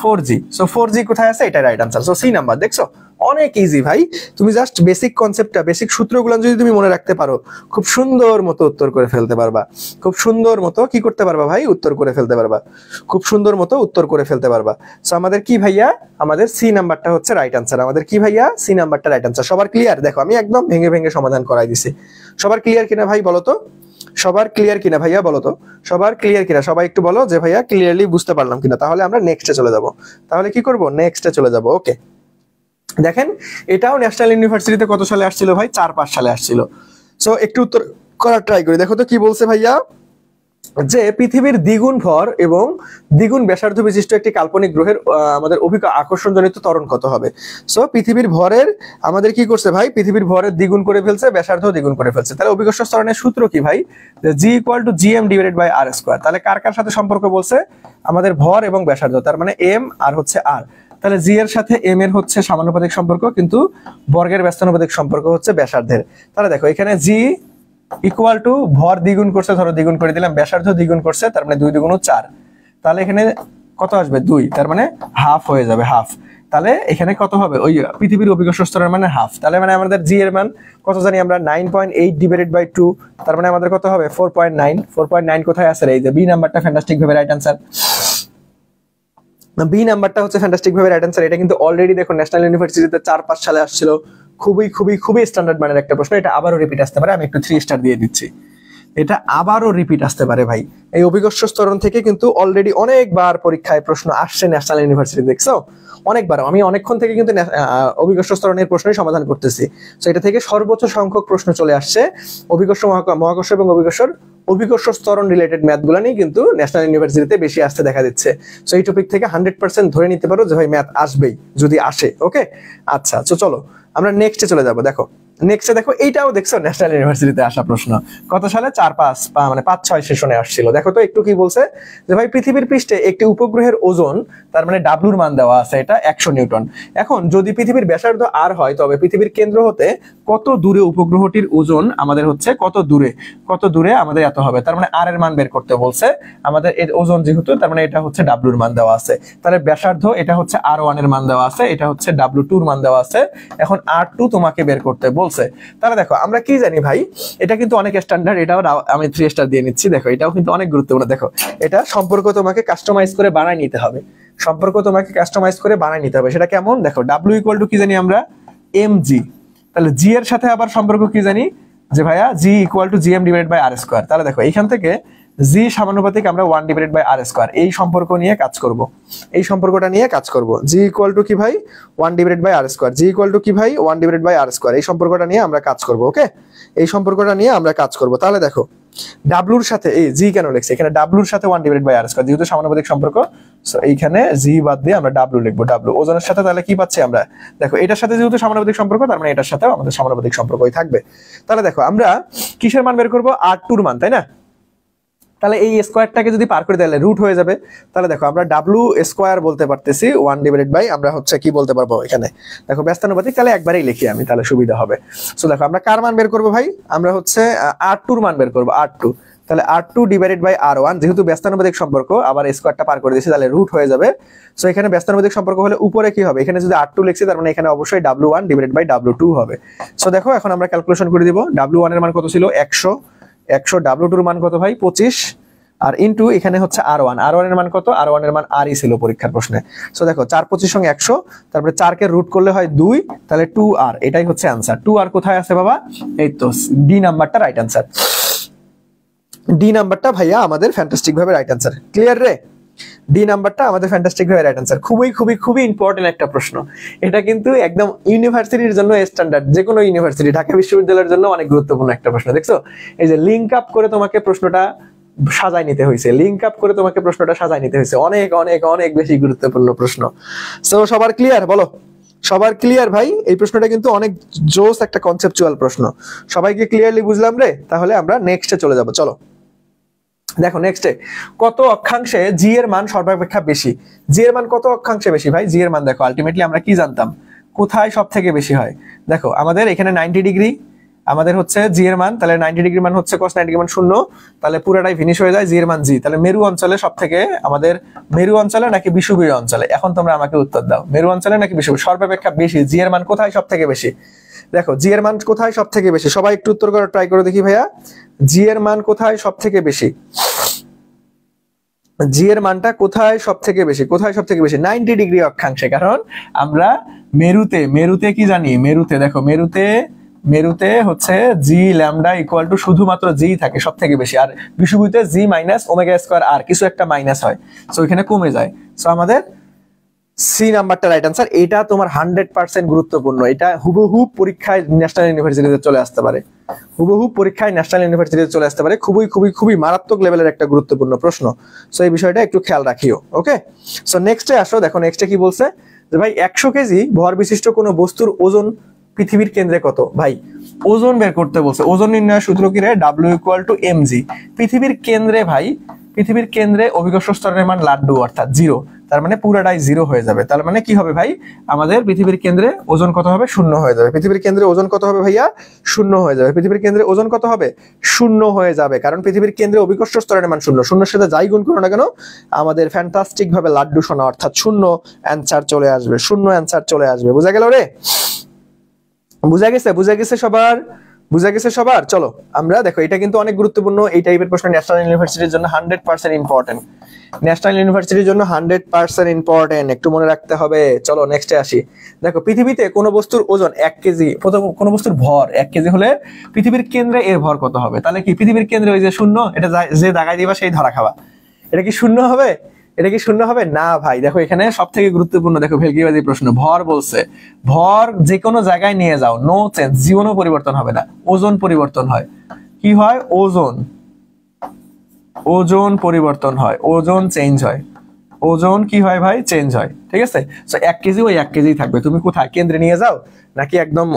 4g। সো 4g কোথায় আছে? এটা right answer. So C number. দেখছো অনেক ইজি ভাই, তুমি জাস্ট বেসিক কনসেপ্টটা, বেসিক সূত্রগুলো যদি তুমি মনে রাখতে পারো, খুব সুন্দর মতো উত্তর করে ফেলতে পারবা। খুব সুন্দর মতো কি করতে পারবা ভাই? উত্তর করে ফেলতে পারবা। খুব সুন্দর মতো উত্তর করে ফেলতে পারবা। সো আমাদের কি ভাইয়া? আমাদের সি নাম্বারটা হচ্ছে রাইট আনসার। আমাদের কি ভাইয়া? সি নাম্বারটা রাইট আনসার। সবার ক্লিয়ার? দেখো আমি একদম ভেঙে ভেঙে সমাধান করাই দিছি। সবার ক্লিয়ার কিনা ভাই বলো তো? সবার ক্লিয়ার কিনা ভাইয়া বলো তো? সবার ক্লিয়ার কিনা? সবাই একটু বলো যে ভাইয়া ক্লিয়ারলি বুঝতে পারলাম কিনা। তাহলে আমরা নেক্সটে চলে যাব। তাহলে কি করব? নেক্সটে চলে যাব। ওকে, দেখেন এটাও ন্যাশনাল ইউনিভার্সিটিতে কত সালে আসছিল ভাই? 4-5 সালে আসছিল। সো একটু উত্তর করার ট্রাই করি। দেখো তো কি বলছে ভাইয়া, যে পৃথিবীর দ্বিগুণ ভর এবং দ্বিগুণ ব্যাসার্ধ বিশিষ্ট একটি কাল্পনিক গ্রহের আমাদের আকর্ষণজনিত ত্বরণ কত হবে? সো পৃথিবীর ভরের আমাদের কি করছে ভাই? পৃথিবীর ভরের দ্বিগুণ করে ফেলছে, ব্যাসার্ধ দ্বিগুণ করে ফেলছে। তাহলে অভিকর্ষ ত্বরণের সূত্র কি ভাই? G equal to GM divided by R square. তাহলে কার কার সাথে সম্পর্ক বলছে? আমাদের ভর এবং ব্যাসার্ধ, তার মানে এম আর হচ্ছে আর। তাহলে জি এর সাথে এম এর হচ্ছে সমানুপাতিক সম্পর্ক, কিন্তু বর্গের ব্যস্তানুপাতিক সম্পর্ক হচ্ছে ব্যাসার্ধের। তাহলে দেখো এখানে জি ইকুয়াল টু ভর দ্বিগুণ করছে, ধরো দ্বিগুণ করে দিলাম, ব্যাসার্ধ দ্বিগুণ করছে, তার মানে 2 2 4। তাহলে এখানে কত আসবে? 2, তার মানে হাফ হয়ে যাবে, হাফ। তাহলে এখানে কত হবে? ওই পৃথিবীর অভিকর্ষ স্তরের মানে হাফ। তাহলে মানে আমাদের জি এর মান কত জানি আমরা? 9.8 ডিভাইডেড বাই 2, তার মানে আমাদের কত হবে? 4.9। 4.9 কোথায় আছে? এই যে বি নাম্বারটা ফ্যান্টাস্টিক ভাবে রাইট আনসার। বি নাম্বারটা হচ্ছে ফ্যান্টাস্টিক ভাবে রাইট আনসার। এটা কিন্তু অলরেডি দেখো ন্যাশনাল ইউনিভার্সিটিতে 4-5 সালে আসছিল। খুবই খুবই খুবই স্ট্যান্ডার্ড মানের একটা প্রশ্ন। এটা আবারও রিপিট আসতে পারে, আমি একটু 3 স্টার দিয়ে দিচ্ছি। এটা আবারও রিপিট আসতে পারে ভাই। এই অভিকর্ষ ত্বরণ থেকে কিন্তু অলরেডি অনেকবার পরীক্ষায় প্রশ্ন আসছে ন্যাশনাল ইউনিভার্সিটি, দেখছো অনেকবার। আমি অনেকক্ষণ থেকে কিন্তু অভিকর্ষ ত্বরণের প্রশ্নের সমাধান করতেছি। তো এটা থেকে সর্বোচ্চ সংখ্যক প্রশ্ন চলে আসছে অভিকর্ষ মহাকর্ষ এবং অভিকর্ষ ত্বরণ রিলেটেড ম্যাথগুলো নিয়ে কিন্তু ন্যাশনাল ইউনিভার্সিটিতে বেশি আসতে দেখা দিচ্ছে। সো এই টপিক থেকে 100% ধরে নিতে পারো যে ভাই ম্যাথ আসবেই যদি আসে। ওকে, আচ্ছা, তো চলো আমরা নেক্সটে চলে যাব। দেখো নেক্সটে দেখো, এইটাও দেখছো ন্যাশনাল ইউনিভার্সিটিতে আসা প্রশ্ন। কত সালে? 4-5 মানে 5-6 সেশনে আসছিল। দেখো তো একটু কি বলছে, যে ভাই পৃথিবীর পৃষ্ঠে একটি উপগ্রহের ওজন, তার মানে ডাব্লুর মান দেওয়া আছে, এটা 100 নিউটন। এখন যদি পৃথিবীর ব্যাসার্ধ আর হয়, তবে পৃথিবীর কেন্দ্র হতে কত দূরে উপগ্রহটির ওজন আমাদের হচ্ছে, কত দূরে আমাদের এত হবে। তার মানে আর এর মান বের করতে বলছে আমাদের। এর ওজন যেহেতু, তার মানে এটা হচ্ছে ডাব্লুর মান দেওয়া আছে। তাহলে ব্যাসার্ধ এটা হচ্ছে আর1 এর মান দেওয়া আছে, এটা হচ্ছে ডাব্লু2 এর মান দেওয়া আছে। এখন আর2 তোমাকে বের করতে বলছে। তাহলে দেখো আমরা কি জানি ভাই, এটা কিন্তু অনেক স্ট্যান্ডার্ড, এটাও আমি 3 স্টার দিয়ে নিচ্ছি। দেখো এটাও কিন্তু অনেক গুরুত্বপূর্ণ। দেখো এটা সম্পর্ক তোমাকে কাস্টমাইজ করে বানাই নিতে হবে। সেটা কেমন? দেখো ডাব্লিউ ইকুয়াল টু কি জানি আমরা? mg। তাহলে জি এর সাথে আবার সম্পর্ক কি জানি? যে ভাইয়া g equal to GM divided by R square. তাহলে দেখো এইখান থেকে জি সমানুপাতিক আমরা 1 ডিভাইডেড বাই আর স্কয়ার, এই সম্পর্ক নিয়ে কাজ করব। এই সম্পর্কটা নিয়ে কাজ করব। জি ইকুয়াল টু কি ভাই? 1 divided by R square. G equal to কি ভাই? 1 ডিভাইডেড বাই আর স্কয়ার। এই সম্পর্কটা নিয়ে আমরা কাজ করব। ওকে, এই সম্পর্কটা নিয়ে আমরা কাজ করব। তাহলে দেখো ডাব্লুর সাথে এই জি কেন লিখছি, এখানে ডাব্লুর সাথে 1/r², যেহেতু সমানুপাতিক সম্পর্ক, সো এইখানে জি বাদ দিয়ে আমরা ডাব্লু লিখবো। ডাব্লু ওজনের সাথে তাহলে কি পাচ্ছি আমরা, দেখো এটার সাথে যেহেতু সমানুপাতিক সম্পর্ক, তার মানে এটার সাথেও আমাদের সমানুপাতিক সম্পর্কই থাকবে। তাহলে দেখো আমরা কিসের মান বের করবো, R2 এর মান, তাই না? তাহলে এই স্কোয়ারটাকে যদি পার করে তাহলে রুট হয়ে যাবে। তাহলে দেখো আমরা ডাব্লু স্কোয়ার বলতে পারতেছি 1/, আমরা হচ্ছে কি বলতে পারবো এখানে, দেখো ব্যস্তানুপাতিক, তাহলে একবারেই লিখি আমি, তাহলে সুবিধা হবে। সো দেখো আমরা কার মান বের করবো ভাই, আমরা হচ্ছে R2 এর মান বের করবো, R2। তাহলে R2/R1, যেহেতু ব্যস্তানুপাতিক সম্পর্ক, আবার স্কোয়ারটা পার করে দিয়েছি, তাহলে রুট হয়ে যাবে। সো এখানে ব্যস্তানুপাতিক সম্পর্ক হলে উপরে কি হবে, এখানে যদি R2 লিখছি, তার মানে এখানে অবশ্যই W1/W2 হবে। সো দেখো এখন আমরা ক্যালকুলেশন করে দিব, W1 এর মান কত ছিল 100, W2 এর মান কত ভাই 25, আর ইনটু এখানে হচ্ছে R1 এর মান কত, R1 এর মান আরই ছিল পরীক্ষার প্রশ্নে। সো দেখো 4 25 সঙ্গে 100, তারপরে 4 কে রুট করলে হয় 2, তাহলে 2r, এটাই হচ্ছে आंसर। 2r কোথায় আছে বাবা, এই তো ডি নাম্বারটা রাইট आंसर। ডি নাম্বারটা ভাইয়া আমাদের ফ্যান্টাস্টিক ভাবে রাইট आंसर। ক্লিয়ার রে, ডি নাম্বারটা আমাদের ফ্যান্টাস্টিক ভাবে রাইট आंसर। খুবই খুবই খুবই ইম্পর্টেন্ট একটা প্রশ্ন এটা, কিন্তু একদম ইউনিভার্সিটির জন্য স্ট্যান্ডার্ড, যে কোনো ইউনিভার্সিটি, ঢাকা বিশ্ববিদ্যালয়ের জন্য অনেক গুরুত্বপূর্ণ একটা প্রশ্ন। দেখছো এই যে লিংক আপ করে তোমাকে প্রশ্নটা সাজাই নিতে হয়েছে, লিংক আপ করে তোমাকে প্রশ্নটা সাজাই নিতে হয়েছে, অনেক অনেক অনেক বেশি গুরুত্বপূর্ণ প্রশ্ন। সো সবার ক্লিয়ার, বলো সবার ক্লিয়ার ভাই? এই প্রশ্নটা কিন্তু অনেক জোস একটা কনসেপচুয়াল প্রশ্ন, সবাইকে ক্লিয়ারলি বুঝলাম রে? তাহলে আমরা নেক্সটে চলে যাব, চলো। দেখো নেক্সটে, কত অক্ষাংশে জি এর মান সর্বাপেক্ষা বেশি? জি এর মান কত অক্ষাংশে বেশি ভাই? জি এর মান দেখো আলটিমেটলি আমরা কি জানতাম, কোথায় সব থেকে বেশি হয়। দেখো আমাদের এখানে 90 ডিগ্রি আমাদের হচ্ছে জি এর মান, তাহলে 90 ডিগ্রি মান হচ্ছে cos 90 মান 0, তাহলে পুরোটাই ফিনিশ হয়ে যায়, জি এর মান জি। তাহলে মেরু অঞ্চলে সব থেকে আমাদের, মেরু অঞ্চলে নাকি বিষুবীয় অঞ্চলে? এখন তোমরা আমাকে উত্তর দাও, মেরু অঞ্চলে নাকি বিষুবীয়? সর্বাপেক্ষা বেশি জি এর মান কোথায় সব থেকে বেশি? দেখো জি এর মান কোথায় সব থেকে বেশি, সবাই একটু উত্তর করার ট্রাই করে দেখি ভাইয়া, জি এর মান কোথায় সব থেকে বেশি? জি এর মানটা কোথায় সব থেকে বেশি, কোথায় সব থেকে বেশি? 90 ডিগ্রি অক্ষাংশে, কারণ আমরা মেরুতে কি জানি, মেরুতে দেখো মেরুতে হচ্ছে জি ল্যামডা ইকুয়াল টু শুধুমাত্র জি থাকে সব থেকে বেশি, আর বিষুবীতে জি মাইনাস ওমেগা স্কয়ার আর কিছু একটা মাইনাস হয়, সো এখানে কমে যায়। সো আমাদের সি নাম্বারটা রাইট आंसर। এটা তোমার 100% গুরুত্বপূর্ণ, এটা হুবহু পরীক্ষায় ন্যাশনাল ইউনিভার্সিটিতে চলে আসতে পারে, হুবহু পরীক্ষায় ন্যাশনাল ইউনিভার্সিটিতে চলে আসতে পারে, খুবই খুবই খুবই মারাত্মক লেভেলের একটা গুরুত্বপূর্ণ প্রশ্ন। সো এই বিষয়টা একটু খেয়াল রাখিও, ওকে। সো নেক্সটে আসো, দেখো নেক্সটে কি বলছে, যে ভাই 100 কেজি ভর বিশিষ্ট কোনো বস্তুর ওজন পৃথিবীর কেন্দ্রে কত? ভাই ওজন বের করতে বলছে, ওজন নির্ণয়ের সূত্র কি রে, W = mg। পৃথিবীর কেন্দ্রে ভাই, পৃথিবীর কেন্দ্রে অভিকর্ষ স্তরের মান লাড্ডু অর্থাৎ 0, তার মানে পুরাটাই 0 হয়ে যাবে। তার মানে কি হবে ভাই, আমাদের পৃথিবীর কেন্দ্রে ওজন কত হবে, 0 হয়ে যাবে। পৃথিবীর কেন্দ্রে ওজন কত হবে ভাইয়া, 0 হয়ে যাবে। পৃথিবীর কেন্দ্রে ওজন কত হবে, 0 হয়ে যাবে, কারণ পৃথিবীর কেন্দ্রে অভিকর্ষ স্তরের মান 0, 0 এর সাথে যাই গুণ করো না কেন আমাদের ফ্যান্টাস্টিক ভাবে লাড্ডু সোনা অর্থাৎ 0 অ্যানসার চলে আসবে, 0 অ্যানসার চলে আসবে। বুঝা গেল রে? বুঝা গেছে? বুঝা গেছে সবার? বুঝা গেছে সবার? চলো আমরা দেখো, এটা কিন্তু অনেক গুরুত্বপূর্ণ, এই টাইপের প্রশ্ন ন্যাশনাল ইউনিভার্সিটির জন্য 100% ইম্পর্টেন্ট, ন্যাশনাল ইউনিভার্সিটির জন্য 100% ইম্পর্টেন্ট, একটু মনে রাখতে হবে। চলো নেক্সটে আসি। দেখো পৃথিবীতে কোনো বস্তুর ওজন 1 কেজি, কোনো বস্তুর ভর 1 কেজি হলে পৃথিবীর কেন্দ্রে এর ভর কত হবে? তাহলে কি পৃথিবীর কেন্দ্রে ওই যে 0, এটা যে দাগাই দিবা সেই ধরা খাওয়া, এটা কি 0 হবে? এটা কি 0 হবে না ভাই? দেখো এখানে সব থেকে গুরুত্বপূর্ণ, দেখো ভেলকিবাজি প্রশ্ন, ভর বলছে, ভর যে কোনো জায়গায় নিয়ে যাও, নো চেঞ্জ, জীবনও পরিবর্তন হবে না, ওজন পরিবর্তন হয়। কি হয়? ওজন পরিবর্তন হয়, ওজন চেঞ্জ হয়, ওজন কি হয় ভাই, চেঞ্জ হয়, ঠিক আছে। সো 1 কেজি ওই 1 কেজি থাকবে, তুমি কোথায় কেন্দ্রে নিয়ে যাও নাকি একদম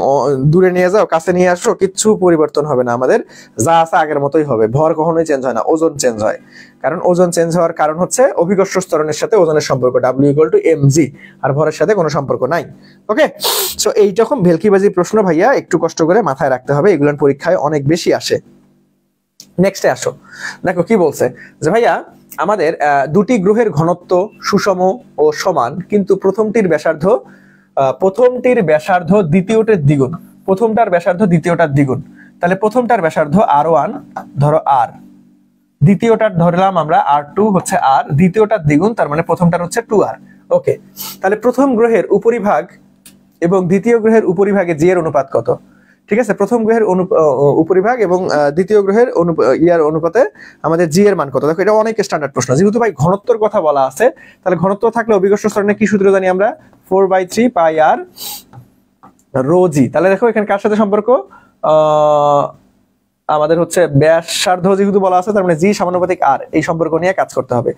দূরে নিয়ে যাও, কাছে নিয়ে আসো, কিচ্ছু পরিবর্তন হবে না, আমাদের যা আছে আগের মতোই হবে। ভর কখনোই চেঞ্জ হয় না, ওজন চেঞ্জ হয়, কারণ ওজন চেঞ্জ হওয়ার কারণ হচ্ছে অভিকর্ষ স্তরণের সাথে ওজনের সম্পর্ক, W = mg, আর ভরের সাথে কোনো সম্পর্ক নাই, ওকে। সো এইরকম ভেলকিবাজি প্রশ্ন ভাইয়া একটু কষ্ট করে মাথায় রাখতে হবে, এগুলোর পরীক্ষায় অনেক বেশি আসে। নেক্সটে আসো, দেখো কি বলছে, যে ভাইয়া আমাদের দুটি গ্রহের ঘনত্ব সুষম ও সমান, কিন্তু প্রথমটির ব্যাসার্ধ দ্বিতীয়টার দ্বিগুণ, প্রথমটার ব্যাসার্ধ দ্বিতীয়টার দ্বিগুণ। তাহলে প্রথমটার ব্যাসার্ধ R1 ধরো R, দ্বিতীয়টার ধরলাম আমরা R2 হচ্ছে R, দ্বিতীয়টার দ্বিগুণ, তার মানে প্রথমটার হচ্ছে 2R, ওকে। তাহলে প্রথম গ্রহের উপরিভাগ এবং দ্বিতীয় গ্রহের উপরিভাগে জি এর অনুপাত কত? ঠিক আছে, প্রথম গ্রহের উপরিভাগ এবং দ্বিতীয় গ্রহের অনুপাতে আমাদের জি এর মান কত? দেখো এটা অনেক স্ট্যান্ডার্ড প্রশ্ন, যেহেতু ভাই ঘনত্বর কথা বলা আছে, তাহলে ঘনত্ব থাকলে অভিকর্ষ স্তরণে কি সূত্র জানি আমরা, 4/3 πr ρg। তাহলে দেখো এখানে কার সাথে সম্পর্ক, আমাদের হচ্ছে ব্যাসার্ধ যেহেতু বলা আছে, তার মানে জি সমানুপাতিক আর, এই সম্পর্ক নিয়ে কাজ করতে হবে।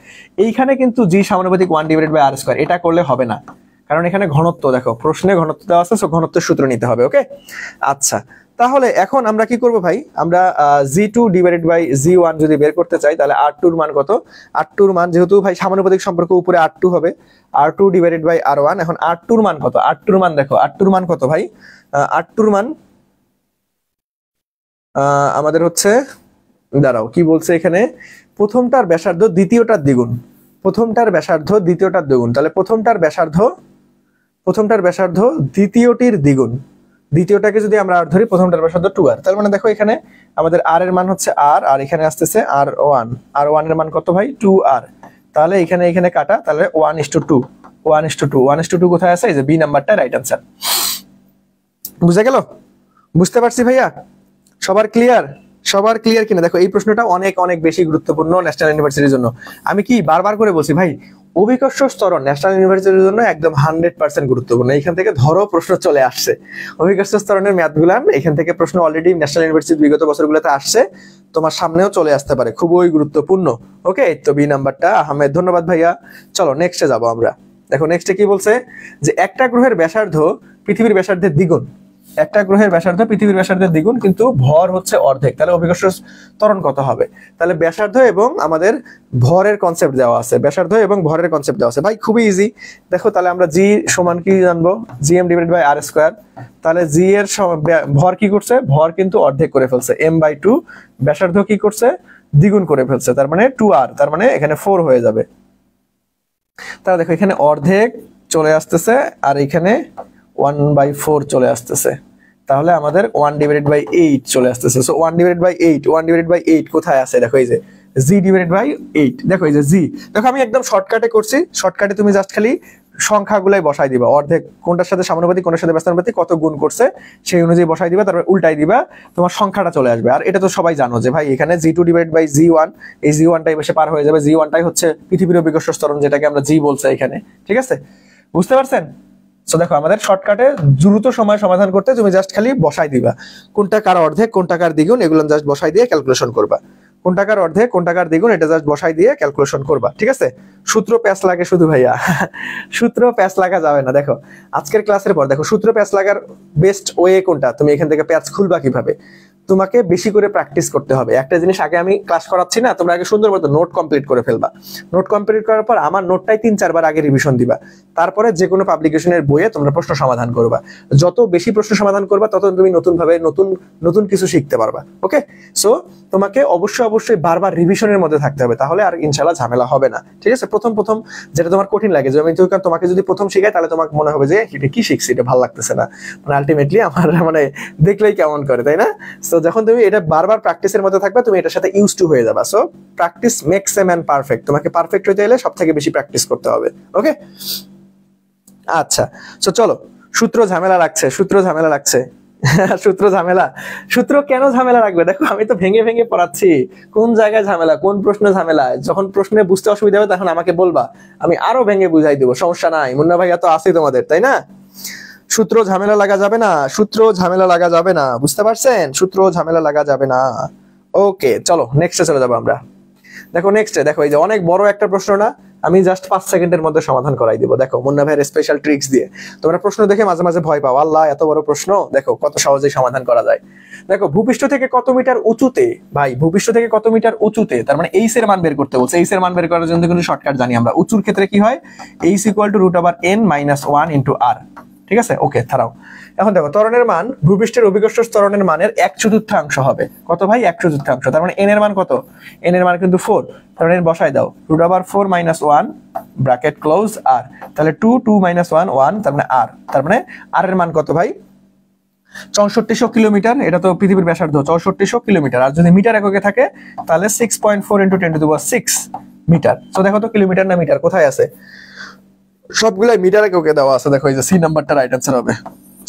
এইখানে কিন্তু জি সমানুপাতিক 1/r², এটা করলে হবে না, কারণ এখানে ঘনত্ব, দেখো প্রশ্নে ঘনত্ব দেওয়া আছে, সো ঘনত্বের সূত্র নিতে হবে। ওকে, আচ্ছা তাহলে এখন আমরা কি করব ভাই, আমরা g2/g1 যদি বের করতে চাই, তাহলে r2 এর মান কত, r2 এর মান যেহেতু ভাই সমানুপাতিক সম্পর্ক, উপরে r2 হবে, r2/r1। এখন r2 এর মান কত, r2 এর মান দেখো, r2 এর মান কত ভাই, r2 এর মান আমাদের হচ্ছে, দাঁড়াও কি বলছে এখানে, প্রথমটার ব্যাসার্ধ দ্বিতীয়টার দ্বিগুণ, প্রথমটার ব্যাসার্ধ দ্বিতীয়টার দ্বিগুণ, তাহলে প্রথমটার ব্যাসার্ধ দ্বিতীয়টির দ্বিগুণ, দ্বিতীয়টাকে যদি আমরা আর ধরি, প্রথমটার ব্যাসার্ধ 2r, তার মানে দেখো এখানে আমাদের r এর মান হচ্ছে r, আর এখানে আসতেছে r1 এর মান কত ভাই, 2r, তাহলে এখানে কাটা, তাহলে 1:2 কোথায় আছে, এই যে বি নাম্বারটা রাইট আনসার। বুঝা গেল? বুঝতে পারছি ভাইয়া? সবার ক্লিয়ার কিনা? দেখো এই প্রশ্নটা অনেক অনেক বেশি গুরুত্বপূর্ণ ন্যাশনাল ইউনিভার্সিটির জন্য। আমি কি বারবার করে বলছি ভাই, অভিকর্ষ স্তরণ ন্যাশনাল ইউনিভার্সিটির জন্য একদম 100% গুরুত্বপূর্ণ। এখান থেকে ধরো প্রশ্ন চলে আসছে, অভিকর্ষ স্তরণের ম্যাথগুলো এখান থেকে প্রশ্ন অলরেডি ন্যাশনাল ইউনিভার্সিটির বিগত বছরগুলোতে আসছে, তোমার সামনেও চলে আসতে পারে, খুবই গুরুত্বপূর্ণ। ওকে, তো বি নাম্বারটা আহমেদ, ধন্যবাদ ভাইয়া। চলো নেক্সটে যাবো আমরা। দেখো নেক্সটে কি বলছে, যে একটা গ্রহের ব্যাসার্ধ পৃথিবীর ব্যাসার্ধের দ্বিগুণ, একটা গ্রহের ব্যাসার্ধ পৃথিবীর ব্যাসার্ধের দ্বিগুণ, কিন্তু ভর হচ্ছে অর্ধেক, তাহলে অভিকর্ষ ত্বরণ কত হবে? তাহলে ব্যাসার্ধ এবং আমাদের ভরের কনসেপ্ট দেওয়া আছে, ব্যাসার্ধ এবং ভরের কনসেপ্ট দেওয়া আছে ভাই, খুবই ইজি। দেখো তাহলে আমরা জি সমান কি জানবো, gm/r², তাহলে জি এর ভর কি করছে, ভর কিন্তু অর্ধেক করে ফেলছে, m/2, ব্যাসার্ধ কি করছে, দ্বিগুণ করে ফেলছে, তার মানে 2r, তার মানে এখানে 4 হয়ে যাবে। তাহলে দেখো এখানে অর্ধেক চলে আসতেছে, আর এখানে 1/4 চলে আসতেছে, তাহলে আমাদের 1/8 চলে আসতেছে। সো 1/8 কোথায় আছে, দেখো এই যে g/8, দেখো এই যে জি, দেখো আমি একদম শর্টকাটে করছি, শর্টকাটে তুমি জাস্ট খালি সংখ্যাগুলাই বসাই দিবা, অর্ধেক কোনটার সাথে সমানুপাতিক, কোনটার সাথে ব্যস্তানুপাতিক, কত গুণ করছে সেই অনুযায়ী বসাই দিবা, তারপর উল্টাই দিবা, তোমার সংখ্যাটা চলে আসবে। আর এটা তো সবাই জানো যে ভাই এখানে g2/g1, এই g1টাই বসে পার হয়ে যাবে, g1টাই হচ্ছে পৃথিবীর অভিকর্ষ স্তরণ, যেটাকে আমরা জি বলছি এখানে, ঠিক আছে? বুঝতে পারছেন? সো দেখো আমাদের শর্টকাটে দ্রুত সময় সমাধান করতে তুমি জাস্ট খালি বসাই দিবা, কোনটা কার অর্ধেক, কোনটা কার দ্বিগুণ, এগুলো জাস্ট বসাই দিয়ে ক্যালকুলেশন করবা, কোনটা কার অর্ধেক, কোনটা কার দ্বিগুণ, এটা জাস্ট বসাই দিয়ে ক্যালকুলেশন করবা, ঠিক আছে? সূত্র প্যাচ লাগে শুধু ভাইয়া, সূত্র প্যাচ লাগা যাবে না। দেখো আজকের ক্লাসের পর দেখো সূত্র প্যাচ লাগার বেস্ট ওয়ে কোনটা, তুমি এখান থেকে প্যাচ খুলবা কিভাবে, তোমাকে বেশি করে প্র্যাকটিস করতে হবে। একটা জিনিস আগে আমি ক্লাস করাচ্ছি না, তোমরা আগে সুন্দর মতো নোট কমপ্লিট করে ফেলবা, নোট কমপ্লিট করার পর আমার নোটটাই 3-4 বার আগে রিভিশন দিবা, তারপরে যে কোনো পাবলিকেশনের বইয়ে তোমরা প্রশ্ন সমাধান করবা। যত বেশি প্রশ্ন সমাধান করবা, তত তুমি নতুন ভাবে নতুন কিছু শিখতে পারবা। ওকে, সো তোমাকে অবশ্যই বারবার রিভিশনের মধ্যে থাকতে হবে, তাহলে আর ইনশাআল্লাহ ঝামেলা হবে না, ঠিক আছে? প্রথম যেটা তোমার কঠিন লাগে, যে আমি তোমাকে যদি প্রথম শিখাই, তাহলে তোমাকে মনে হবে যে এটা কি শিখছি, এটা ভালো লাগতেছে না, মানে আলটিমেটলি আমার মানে দেখলেই কেমন করে, তাই না? সো যখন তুমি এটা বারবার প্র্যাকটিসের মধ্যে থাকবে, তুমি এটার সাথে ইউজ টু হয়ে যাবা। So practice makes a man perfect, তোমাকে পারফেক্ট হতে হলে সব থেকে বেশি প্র্যাকটিস করতে হবে। ওকে, আচ্ছা, সো চলো, সূত্র ঝামেলা লাগছে সূত্র কেন ঝামেলা লাগবে? দেখো আমি তো ভেঙে পড়াচ্ছি, কোন জায়গায় ঝামেলা, কোন প্রশ্নে ঝামেলা, যখন প্রশ্নে বুঝতে অসুবিধা হবে তখন আমাকে বলবা, আমি আরো ভেঙে বুঝাই দেবো, সমস্যা নাই। মুন্না ভাইয়া তো আছেই তোমাদের, তাই না? সূত্র ঝামেলা লাগা যাবে না, বুঝতে পারছেন? সূত্র ঝামেলা লাগা যাবে না। ওকে, চলো নেক্সটে চলে যাবো আমরা। দেখো নেক্সটে, দেখো এই যে অনেক বড় একটা প্রশ্ন না, আমি জাস্ট 5 সেকেন্ডের মধ্যে সমাধান করাই দিব। দেখো মুন্না ভাইয়ের স্পেশাল ট্রিক্স দিয়ে। তোমরা প্রশ্ন দেখে মাঝে মাঝে ভয় পাও, আল্লাহ এত বড় প্রশ্ন, দেখো কত সহজেই সমাধান করা যায়। দেখো ভূপৃষ্ঠ থেকে কত মিটার উঁচুতে, ভাই ভূপৃষ্ঠ থেকে কত মিটার উঁচুতে, তার মানে এইচ এর মান বের করতে বলছে। এইচ এর মান বের করার জন্য কিন্তু শর্টকাট জানি আমরা, উঁচুর ক্ষেত্রে কি হয়, H equal two √n - 1 * r, ঠিক আছে? ওকে, থারাও। এখন দেখো ত্বরণের মান ভূপৃষ্ঠের অভিকর্ষ ত্বরণের মানের 1/4 হবে। কত ভাই? 1/4। তার মানে n এর মান কত? n এর মান কিন্তু 4, তার মানে বসাই দাও, √4 - 1 ব্র্যাকেট ক্লোজ r, তাহলে 2 - 1 1, তার মানে r, তার মানে r এর মান কত ভাই? 6400 কিলোমিটার। এটা তো পৃথিবীর ব্যাসার্ধ 6400 কিলোমিটার, আর যদি মিটার এককে থাকে তাহলে 6.4 × 10⁶ মিটার। তো দেখো তো কিলোমিটার না মিটার কোথায় আছে? সবগুলাই মিটার এককে দেওয়া আছে। দেখো এই যে সি নাম্বারটা রাইট आंसर হবে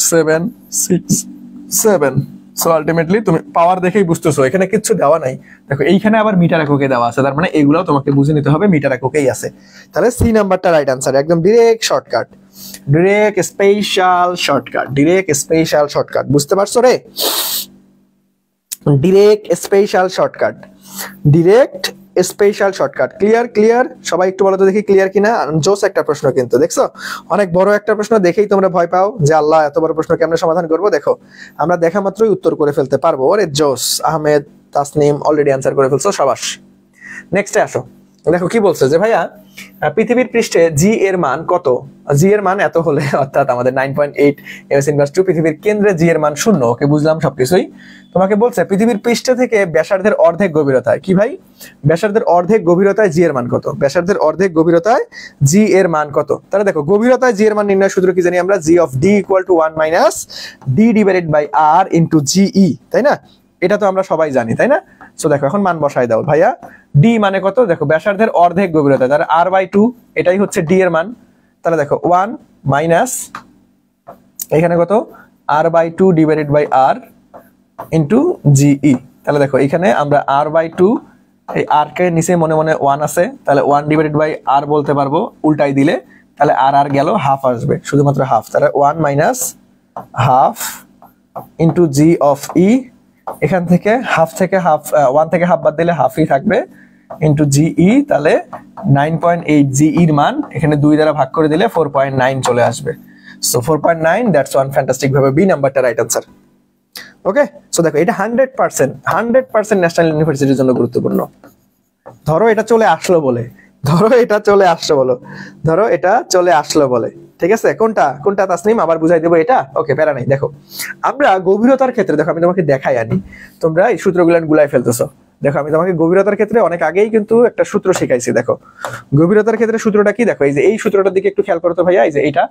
767। সো আলটিমেটলি তুমি পাওয়ার দেখেই বুঝতেছো এখানে কিছু দেওয়া নাই। দেখো এইখানে আবার মিটার এককে দেওয়া আছে, তার মানে এগুলাও তোমাকে বুঝে নিতে হবে মিটার এককেই আছে। তাহলে সি নাম্বারটা রাইট आंसर, একদম direct shortcut, direct special shortcut, বুঝতে পারছো রে? Direct special shortcut, direct special shortcut. Clear clear সবাই একটু বলো তো দেখি ক্লিয়ার কিনা। জোস একটা প্রশ্ন কিন্তু, দেখছো অনেক বড় একটা প্রশ্ন, দেখেই তোমরা ভয় পাও যে আল্লাহ এত বড় প্রশ্ন কেমনে সমাধান করবো। দেখো আমরা দেখা মাত্রই উত্তর করে ফেলতে পারবো। ওরে জোস, আহমেদ তাসনিম অলরেডি অ্যান্সার করে ফেলছো, সাবাস। নেক্সটে আসো, দেখো কি বলছে যে ভাইয়া পৃথিবীর পৃষ্ঠে জি এর মান কত? জি এর মান এত হলে অর্থাৎ আমাদের 9.8 এস ইনভার্স 2, পৃথিবীর কেন্দ্রে জি এর মান 0। ওকে বুঝলাম সবকিছুই। তোমাকে বলছে পৃথিবীর পৃষ্ঠ থেকে ব্যাসার্ধের অর্ধেক গভীরতায়, কি ভাই ব্যাসার্ধের অর্ধেক গভীরতায় জি এর মান কত? ব্যাসার্ধের অর্ধেক গভীরতায় জি এর মান কত? তাহলে দেখো গভীরতায় জি এর মান নির্ণয় সূত্র কি জানি আমরা, g of d equal to 1 minus D divided by R into ge, তাই না? এটা তো আমরা সবাই জানি, তাই না? সো দেখো এখন মান বসাই দাও ভাইয়া। ডি মানে কত? দেখো ব্যাসার্ধের অর্ধেক গভীরতা, তাহলে আর বাই 2, এটাই হচ্ছে ডি এর মান। তাহলে দেখো 1 মাইনাস এখানে কত, r by 2 divided by R into ge. তাহলে দেখো এখানে আমরা আর বাই 2, এই আর কে নিচে মনে মনে 1 আছে, তাহলে 1 ডিভাইডেড বাই আর বলতে পারবো উল্টাই দিলে, তাহলে আর আর গেল, হাফ আসবে, শুধুমাত্র হাফ। তাহলে 1 minus half into g of e, এখান থেকে হাফ থেকে হাফ 1 থেকে হাফ বাদ দিলে হাফই থাকবে, ইন্টু জিই। তাহলে 9.8 জিইর মান এখানে 2 দ্বারা ভাগ করে দিলে 4.9 চলে আসবে। সো 4.9, দ্যাটস ওয়ান ফ্যান্টাস্টিক ভাবে বি নাম্বারটা রাইট আনসার। ওকে, সো দেখো এটা 100% ন্যাশনাল ইউনিভার্সিটির জন্য গুরুত্বপূর্ণ। ধরো এটা চলে আসলো বলে, ধরো এটা চলে আসলো বলে, ঠিক আছে? কোনটা কোনটা তাসনিম আবার বুঝাই দেবো এটা। ওকে, প্যারা নাই। দেখো আমরা গভীরতার ক্ষেত্রে, দেখো আমি তোমাকে দেখাই আনি, তোমরা এই সূত্রগুলো গুলাই ফেলতেছো। দেখো আমি তোমাকে গভীরতার ক্ষেত্রে অনেক আগেই কিন্তু একটা সূত্র শিখাইছি। দেখো গভীরতার ক্ষেত্রে সূত্রটা কি, দেখো এই যে এই সূত্রটার দিকে একটু খেয়াল করো তো ভাইয়া। এই যে এইটা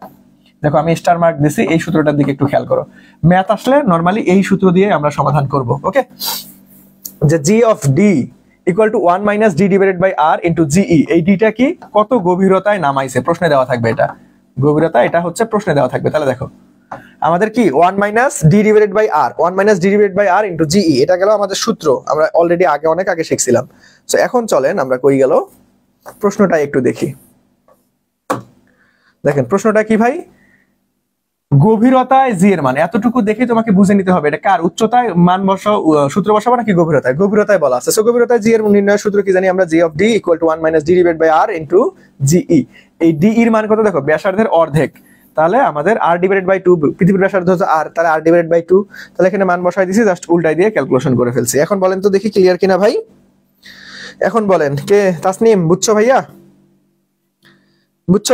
দেখো আমি স্টার মার্ক দিছি, এই সূত্রটার দিকে একটু খেয়াল করো। ম্যাথ আসলে নরমালি এই সূত্র দিয়ে আমরা সমাধান করব। ওকে, যে g of d equal to 1 minus D divided by R into GE. এই ডিটা কি, কত গভীরতায় নামাইছে, প্রশ্নে দেওয়া থাকবে। এটা গভীরতা, এটা হচ্ছে প্রশ্নে দেওয়া থাকবে। তাহলে দেখো আমাদের কি 1 minus D divided by R, 1 minus D divided by R into GE, এটা গেল আমাদের সূত্র, আমরা অলরেডি অনেক আগে শিখছিলাম। সো এখন চলেন আমরা কই গেল প্রশ্নটা একটু দেখি। দেখেন প্রশ্নটা কি ভাই, গভীরতায় জি এর মান এতটুকু দেখে তোমাকে বুঝে নিতে হবে এটা কার, উচ্চতায় মান বসাও, সূত্র বসাবো নাকি গভীরতায়? গভীরতায় বলা আছে। সো গভীরতায় জি এর নির্ণয় সূত্র কি জানি আমরা, g of d equal to 1 minus D divided by r into ge. এই ডি এর মান কত? দেখো ব্যাসার্ধের অর্ধেক, তাহলে আমাদের আর ডিভাইডেড বাই 2, পৃথিবীর ব্যাসার্ধ হচ্ছে আর, তাহলে আর ডিভাইডেড বাই 2, তাহলে এখানে মান বসাই দিছি, জাস্ট উল্টাই দিয়ে ক্যালকুলেশন করে ফেলছি। এখন বলেন তো দেখি ক্লিয়ার কিনা ভাই, এখন বলেন কে? তাসনিম বুঝছো ভাইয়া? বুঝছো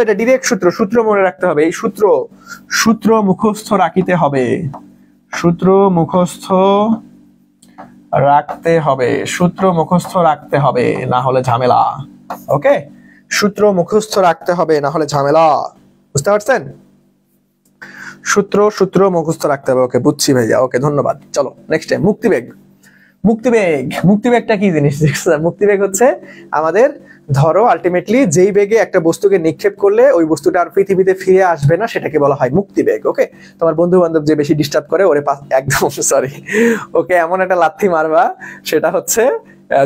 এটা ডিরেক্ট সূত্র মনে রাখতে হবে। এই সূত্র মুখস্থ রাখিতে হবে, সূত্র মুখস্থ রাখতে হবে, না হলে ঝামেলা। ওকে, সূত্র মুখস্থ রাখতে হবে, না হলে ঝামেলা, বুঝতে পারছেন? সূত্র মুখস্থ রাখতে হবে। ওকে, বুঝছি ভাইয়া। ওকে, ধন্যবাদ। চলো নেক্সট টাইম। মুক্তিবেগটা কি জিনিস? মুক্তিবেগ হচ্ছে আমাদের, ধরো আলটিমেটলি যেই বেগে একটা বস্তুকে নিক্ষেপ করলে ওই বস্তুটা আর পৃথিবীতে ফিরে আসবে না, সেটাকে বলা হয় মুক্তিবেগ। ওকে, তোমার বন্ধু বান্ধব যে বেশি ডিস্টার্ব করে ওরে একদম ওকে এমন একটা লাথি মারবা, সেটা হচ্ছে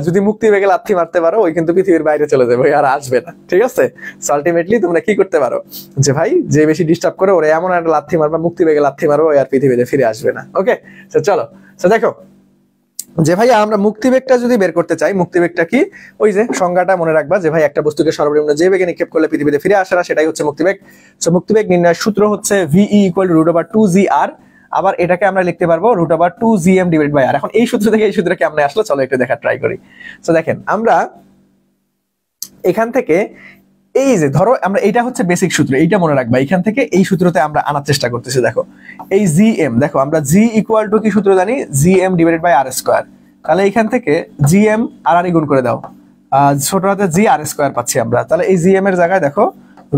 যদি মুক্তিবেগে লাথি মারতে পারো ওই কিন্তু পৃথিবীর বাইরে চলে যাবে, ওই আর আসবে না। ঠিক আছে? সো আলটিমেটলি তোমরা কি করতে পারো, যে ভাই যে বেশি ডিস্টার্ব করে ওরে এমন একটা লাথি মারবা, মুক্তিবেগে লাথি মারবো, ওই আর পৃথিবীতে ফিরে আসবে না। ওকে, সো চলো। সো দেখো যে ভাই আমরা মুক্তিবেগটা যদি বের করতে চাই, মুক্তিবেগটা কি, ওই যে সংজ্ঞাটা মনে রাখবা, যে ভাই একটা বস্তুকে সর্বনিম্ন যে বেগে নিক্ষেপ করলে পৃথিবীতে ফিরে আসে না, সেটাই হচ্ছে মুক্তিবেগ। সো মুক্তিবেগ নির্ণয়ের সূত্র হচ্ছে ভিই ইকুয়াল টু √2gr, আবার এটাকে আমরা লিখতে পারবো √2gm ডিভাইড বাই আর। এখন এই সূত্র থেকে এই সূত্র কেমনে আসলো, চলো একটু দেখা ট্রাই করি। সো দেখেন আমরা এখান থেকে, এই যে ধরো আমরা, এইটা হচ্ছে বেসিক সূত্র, এইটা মনে রাখবা, এখান থেকে এই সূত্রতে আমরা আনার চেষ্টা করতেছি। দেখো এই জিএম, দেখো আমরা জি ইকুয়াল টু কি সূত্র জানি, GM divided by R square. তাহলে এখান থেকে জিএম আর গুণ করে দাও, ছোট হাতের জি আর স্কোয়ার পাচ্ছি আমরা। তাহলে এই জিএম এর জায়গায় দেখো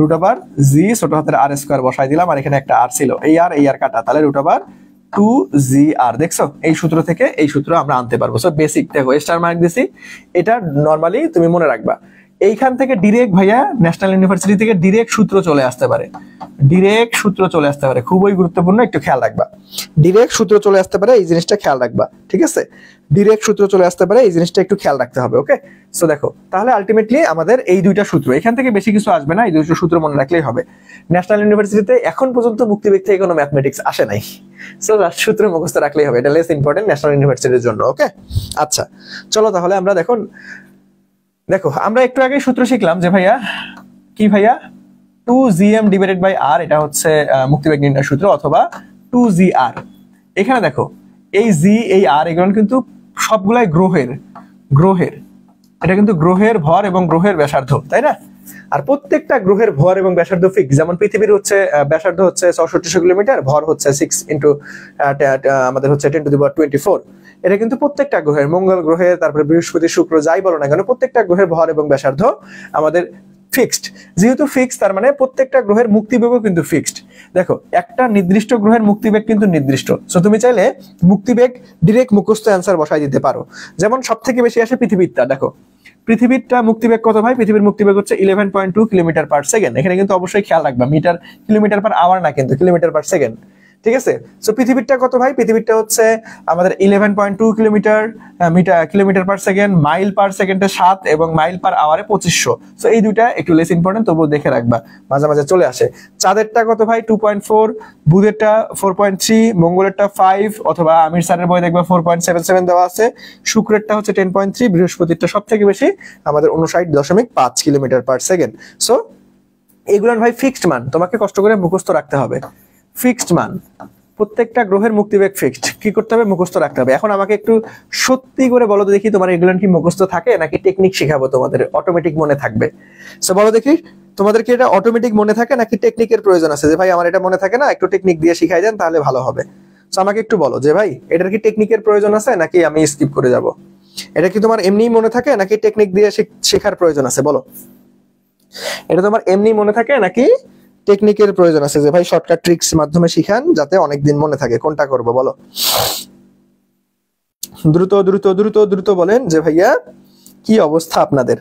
√জি ছোট হাতের আর স্কোয়ার বসাই দিলাম, আর এখানে একটা আর ছিল, এই আর কাটা, তাহলে √2gr। দেখছো এই সূত্র থেকে এই সূত্র আমরা আনতে পারবো। সো বেসিক দেখো স্টার মার্ক দিছি, এটা নরমালি তুমি মনে রাখবা। এইখান থেকে ডিরেক্ট ভাইয়া ন্যাশনাল ইউনিভার্সিটি থেকে ডিরেক্ট সূত্র চলে আসতে পারে, ডিরেক্ট সূত্র চলে আসতে পারে, খুবই গুরুত্বপূর্ণ, একটু খেয়াল রাখবা। ডিরেক্ট সূত্র চলে আসতে পারে, এই জিনিসটা খেয়াল রাখবা, ঠিক আছে? ডিরেক্ট সূত্র চলে আসতে পারে, এই জিনিসটা একটু খেয়াল রাখতে হবে। ওকে, সো দেখো তাহলে আলটিমেটলি আমাদের এই দুইটা সূত্র, এখান থেকে বেশি কিছু আসবে না, এই দুইটা সূত্র মনে রাখলেই হবে। ন্যাশনাল ইউনিভার্সিটিতে এখন পর্যন্ত মুক্তিবেগ থেকে কোনো ম্যাথমেটিক্স আসে নাই, সো সূত্র মুখস্থ রাখলেই হবে, এটা লেস ইম্পর্টেন্ট ন্যাশনাল ইউনিভার্সিটির জন্য। ওকে, আচ্ছা চলো তাহলে আমরা দেখো আমরা একটু আগে সূত্র শিখলাম যে ভাইয়া কি ভাইয়া 2gm ডিভাইডেড বাই r, এটা হচ্ছে মুক্তিবেগ নির্ণয় সূত্র, অথবা 2gr। এখানে দেখো এই জি এই আর এগুলো কিন্তু সবগুলাই গ্রহের, এটা কিন্তু গ্রহের ভর এবং গ্রহের ব্যাসার্ধ, তাই না? আর প্রত্যেকটা গ্রহের ভর এবং ব্যাসার্ধ ফিক্স। যেমন পৃথিবীর হচ্ছে ব্যাসার্ধ হচ্ছে 6400 কিলোমিটার, ভর হচ্ছে 6 ইন্টু আমাদের হচ্ছে 10^24। এটা কিন্তু প্রত্যেকটা গ্রহের, মঙ্গল গ্রহে, তারপরে বৃহস্পতি, শুক্র, যাই বলো না কেন, প্রত্যেকটা গ্রহের ভর এবং ব্যাসার্ধ আমাদের ফিক্সড। যেহেতু ফিক্সড, তার মানে প্রত্যেকটা গ্রহের মুক্তিবেগও কিন্তু ফিক্সড। দেখো একটা নির্দিষ্ট গ্রহের মুক্তিবেগ কিন্তু নির্দিষ্ট, সো তুমি চাইলে মুক্তিবেগ ডিরেক্ট মুখস্থ অ্যান্সার বসাই দিতে পারো। যেমন সব থেকে বেশি আসে পৃথিবীরটা, দেখো পৃথিবীরটা মুক্তিবেগ কত ভাই? পৃথিবীর মুক্তিবেগ হচ্ছে 11.2 কিলোমিটার পার সেকেন্ড। এখানে কিন্তু অবশ্যই খেয়াল রাখবা, কিলোমিটার পার আওয়ার না, কিন্তু কিলোমিটার পার সেকেন্ড, ঠিক আছে? সো পৃথিবীরটা কত ভাই? পৃথিবীরটা হচ্ছে আমাদের 11.2 kilometre per second, mile per সেকেন্ডে 7 এবং মাইল পার আওয়ারে 2500। সো এই দুইটা একটু লেস ইম্পর্টেন্ট, তবুও দেখে রাখবা, মাঝে মাঝে চলে আসে। চাঁদেরটা কত ভাই? 2.4, বুধেরটা 4.3, মঙ্গলেরটা 5, অথবা আমির স্যারের বই দেখবা 4.77 দেওয়া আছে, শুক্রেরটা হচ্ছে 10.3, বৃহস্পতিরটা সব থেকে বেশি আমাদের 59.5 কিলোমিটার পার সেকেন্ড। সো এগুলো ভাই ফিক্সড মান, তোমাকে কষ্ট করে মুখস্থ রাখতে হবে। ফিক্সড মান, প্রত্যেকটা গ্রহের মুক্তিবেগ ফিক্সড, কি করতে হবে? মুখস্থ রাখতে হবে। এখন আমাকে একটু সত্যি করে বলো তো দেখি, তোমার এগুলো কি মুখস্থ থাকে নাকি টেকনিক শেখাবো তোমাদের অটোমেটিক মনে থাকবে? সো বলো দেখি, তোমাদের কি এটা অটোমেটিক মনে থাকে নাকি টেকনিকের প্রয়োজন আছে? যে ভাই আমার এটা মনে থাকে না, একটু টেকনিক দিয়ে শিখাই দেন তাহলে ভালো হবে। সো আমাকে একটু বলো যে ভাই এটার কি টেকনিকের প্রয়োজন আছে নাকি আমি স্কিপ করে যাব? এটা কি তোমার এমনিই মনে থাকে নাকি টেকনিক দিয়ে শেখার প্রয়োজন আছে? বলো, এটা তোমার এমনি মনে থাকে নাকি টেকনিকের প্রয়োজন আছে, যে ভাই শর্টকাট ট্রিক্স মাধ্যমে শিখান যাতে অনেকদিন মনে থাকে? কোনটা করব বলো? দ্রুত দ্রুত দ্রুত দ্রুত বলেন যে ভাইয়া কি অবস্থা আপনাদের।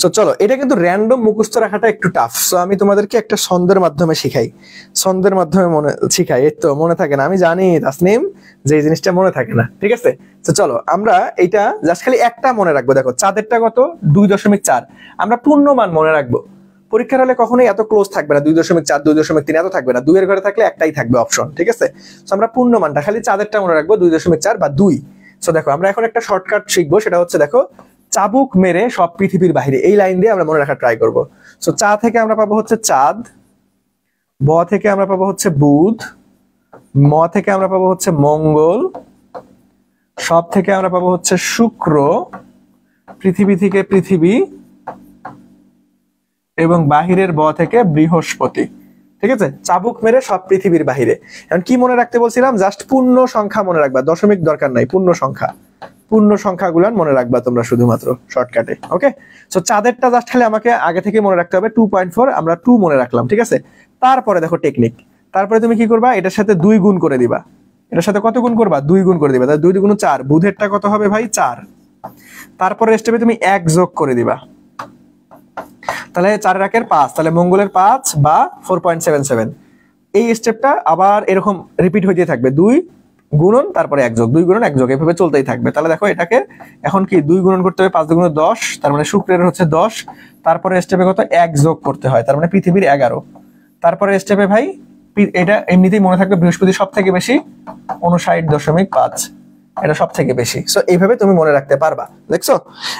সো চলো, এটা কিন্তু র্যান্ডম মুখস্থ রাখাটা একটু টাফ, সো আমি তোমাদেরকে একটা ছন্দের মাধ্যমে শিখাই, ছন্দের মাধ্যমে শিখাই। এই তো মনে থাকে না, আমি জানি তাসনিম যে এই জিনিসটা মনে থাকে না, ঠিক আছে? তো চলো আমরা এইটা জাস্ট খালি একটা মনে রাখবো। দেখো চাঁদেরটা কত? 2.4। আমরা পূর্ণমান মনে রাখবো। পরীক্ষার হলে কখনোই এত ক্লোজ থাকবে না, 2.4 2.3 এত থাকবে না, 2 এর ঘরে থাকলে একটাই থাকবে অপশন, ঠিক আছে? তো আমরা পূর্ণমানটা খালি চাঁদেরটা মনে রাখবো 2.4 বা 2। সো দেখো আমরা এখন একটা শর্টকাট শিখবো, সেটা হচ্ছে দেখো চাবুক মেরে সব পৃথিবীর বাহিরে, এই লাইন দিয়ে আমরা মনে রাখা ট্রাই করব। সো চা থেকে আমরা পাবো হচ্ছে চাঁদ, ব থেকে আমরা পাবো হচ্ছে বুধ, ম থেকে আমরা পাবো হচ্ছে মঙ্গল, সব থেকে আমরা পাবো হচ্ছে শুক্র, পৃথিবী থেকে পৃথিবী, এবং বাহিরের ব থেকে বৃহস্পতি, ঠিক আছে? চাবুক মেরে সব পৃথিবীর বাহিরে। এখন কি মনে রাখতে বলছিলাম? জাস্ট পূর্ণ সংখ্যা মনে রাখবা, দশমিক দরকার নাই, পূর্ণ সংখ্যাগুলো মনে রাখবা তোমরা শুধুমাত্র শর্টকাটে। ওকে, সো চাঁদেরটা জাস্ট খালি আমাকে আগে থেকে মনে রাখতে হবে 2.4, আমরা 2 মনে রাখলাম, ঠিক আছে? তারপরে দেখো টেকনিক, তারপরে তুমি কি করবা? এটার সাথে 2 গুণ করে দিবা। এটার সাথে কত গুণ করবা? 2 গুণ করে দিবা। তাহলে 2 × 2 = 4। বুধেরটা কত হবে ভাই? 4। তারপরে স্টেপে তুমি 1 যোগ করে দিবা, তাহলে 4 এর 1 5, তাহলে মঙ্গলের 5 বা 4.77। এই স্টেপটা আবার এরকম রিপিট হইতে থাকবে, 2 গুণন তারপরে 1 যোগ, 2 গুণন 1 যোগ, এভাবে চলতেই থাকবে। তাহলে দেখো এটাকে এখন কি 2 গুণন করতে হবে, 5 × 2 = 10, তার মানে শুক্রের হচ্ছে 10। তারপরে স্টেপে কত? 1 যোগ করতে হয়, তার মানে পৃথিবীর 11। তারপরে স্টেপে ভাই এটা এমনিতেই মনে থাকবে, বৃহস্পতি সব থেকে বেশি 59.5, এটা সব থেকে বেশি। সো এইভাবে তুমি মনে রাখতে পারবা, দেখছো?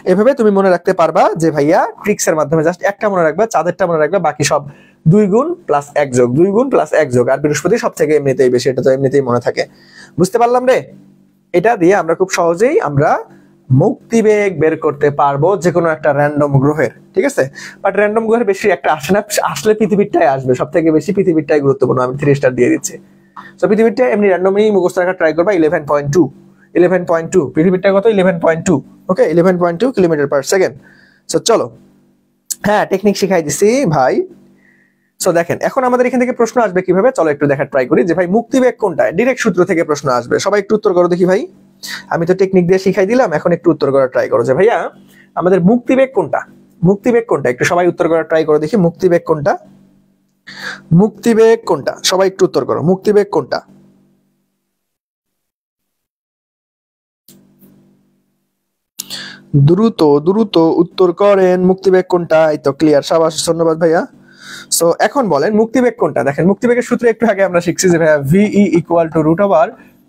এইভাবে তুমি মনে রাখতে পারবা যে ভাইয়া ট্রিক্স এর মাধ্যমে জাস্ট একটা মনে রাখবা, চাঁদেরটা মনে রাখবা, বাকি সব 2 গুণ প্লাস 1 যোগ, 2 গুণ প্লাস 1 যোগ। আর বৃহস্পতি সব থেকে এমনিতেই বেশি, এটা তো এমনিতেই মনে থাকে। বুঝতে পারলাম রে? এটা দিয়ে আমরা খুব সহজেই আমরা মুক্তিবেগ বের করতে পারবো যে কোনো একটা র্যান্ডম গ্রহের, ঠিক আছে? বাট র্যান্ডম গ্রহের বেশি একটা আসে না, আসলে পৃথিবীরটাই আসবে সব থেকে বেশি, পৃথিবীরটাই গুরুত্বপূর্ণ। আমি 3 স্টার দিয়ে দিচ্ছি। তো পৃথিবীরটা এমনি র্যান্ডমলি মুখস্থ রাখা ট্রাই করবা। 11.2, পৃথিবীরটা কত? 11.2। ওকে, 11.2 কিলোমিটার পার সেকেন্ড। সো চলো, হ্যাঁ টেকনিক শিখাই দিছি ভাই। সো দেখেন এখন আমাদের এখান থেকে প্রশ্ন আসবে কিভাবে, চলো একটু দেখার ট্রাই করি যে ভাই মুক্তিবেগ কোনটা। ডিরেক্ট সূত্র থেকে প্রশ্ন আসবে, সবাই একটু উত্তর করো দেখি ভাই। আমি তো টেকনিক দিয়ে শিখাই দিলাম, এখন একটু উত্তর করার ট্রাই করো যে ভাইয়া আমাদের মুক্তিবেগ কোনটা, মুক্তিবেগ কোনটা, একটু সবাই উত্তর করার ট্রাই করো দেখি। মুক্তিবেগ কোনটা, মুক্তিবেগ কোনটা, সবাই একটু উত্তর করো, মুক্তিবেগ কোনটা? দ্রুত দ্রুত উত্তর করেন, মুক্তিবেগ কোনটা? এই তো ক্লিয়ার, সাবাস, ধন্যবাদ ভাইয়া। সো এখন বলেন মুক্তিবেগ কোনটা? দেখেন মুক্তিবেগের সূত্র একটু আগে আমরা শিখছি যে ভাইয়া VE equal to root over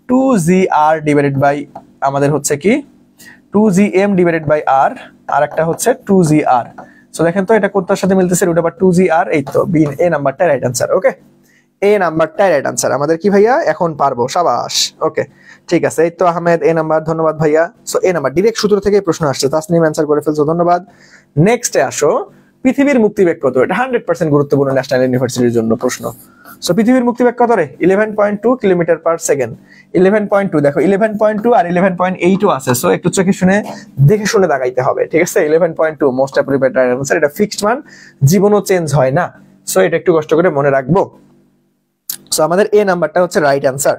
2GR divided by আমাদের হচ্ছে কি 2GM ডিভাইডেড বাই R, আর একটা হচ্ছে 2GR। সো দেখেন তো এটা কোনটার সাথে মিলতেছে? Root over 2GR। এই তো বি, এ নাম্বারটা রাইট আনসার। ওকে, এ নাম্বারটা রাইট আনসার আমাদের কি ভাইয়া? এখন পারবো, সাবাস। ওকে ঠিক আছে, এই তো আহমেদ এ নাম্বার, ধন্যবাদ ভাইয়া। সো এ নাম্বার ডিরেক্ট সূত্র থেকে প্রশ্ন আসছে, তাসনিম অ্যানসার করে ফেলছো, ধন্যবাদ। নেক্সটে আসো, পৃথিবীর মুক্তিবেগ কত? এটা 100% গুরুত্বপূর্ণ ন্যাশনাল ইউনিভার্সিটির জন্য প্রশ্ন। সো পৃথিবীর মুক্তিবেগ কত রে? 11.2 কিলোমিটার পার সেকেন্ড। 11.2 দেখো, 11.2 আর 11.8 আছে। সো একটু চোখে শুনে দেখে শুনে দাগাইতে হবে, ঠিক আছে? 11.2 মোস্ট অ্যাপ্রোপ্রিয়েট আনসার, এটা ফিক্সড মান, জীবনও চেঞ্জ হয় না। সো এটা একটু কষ্ট করে মনে রাখবো। সো আমাদের এ নাম্বারটা হচ্ছে রাইট আনসার,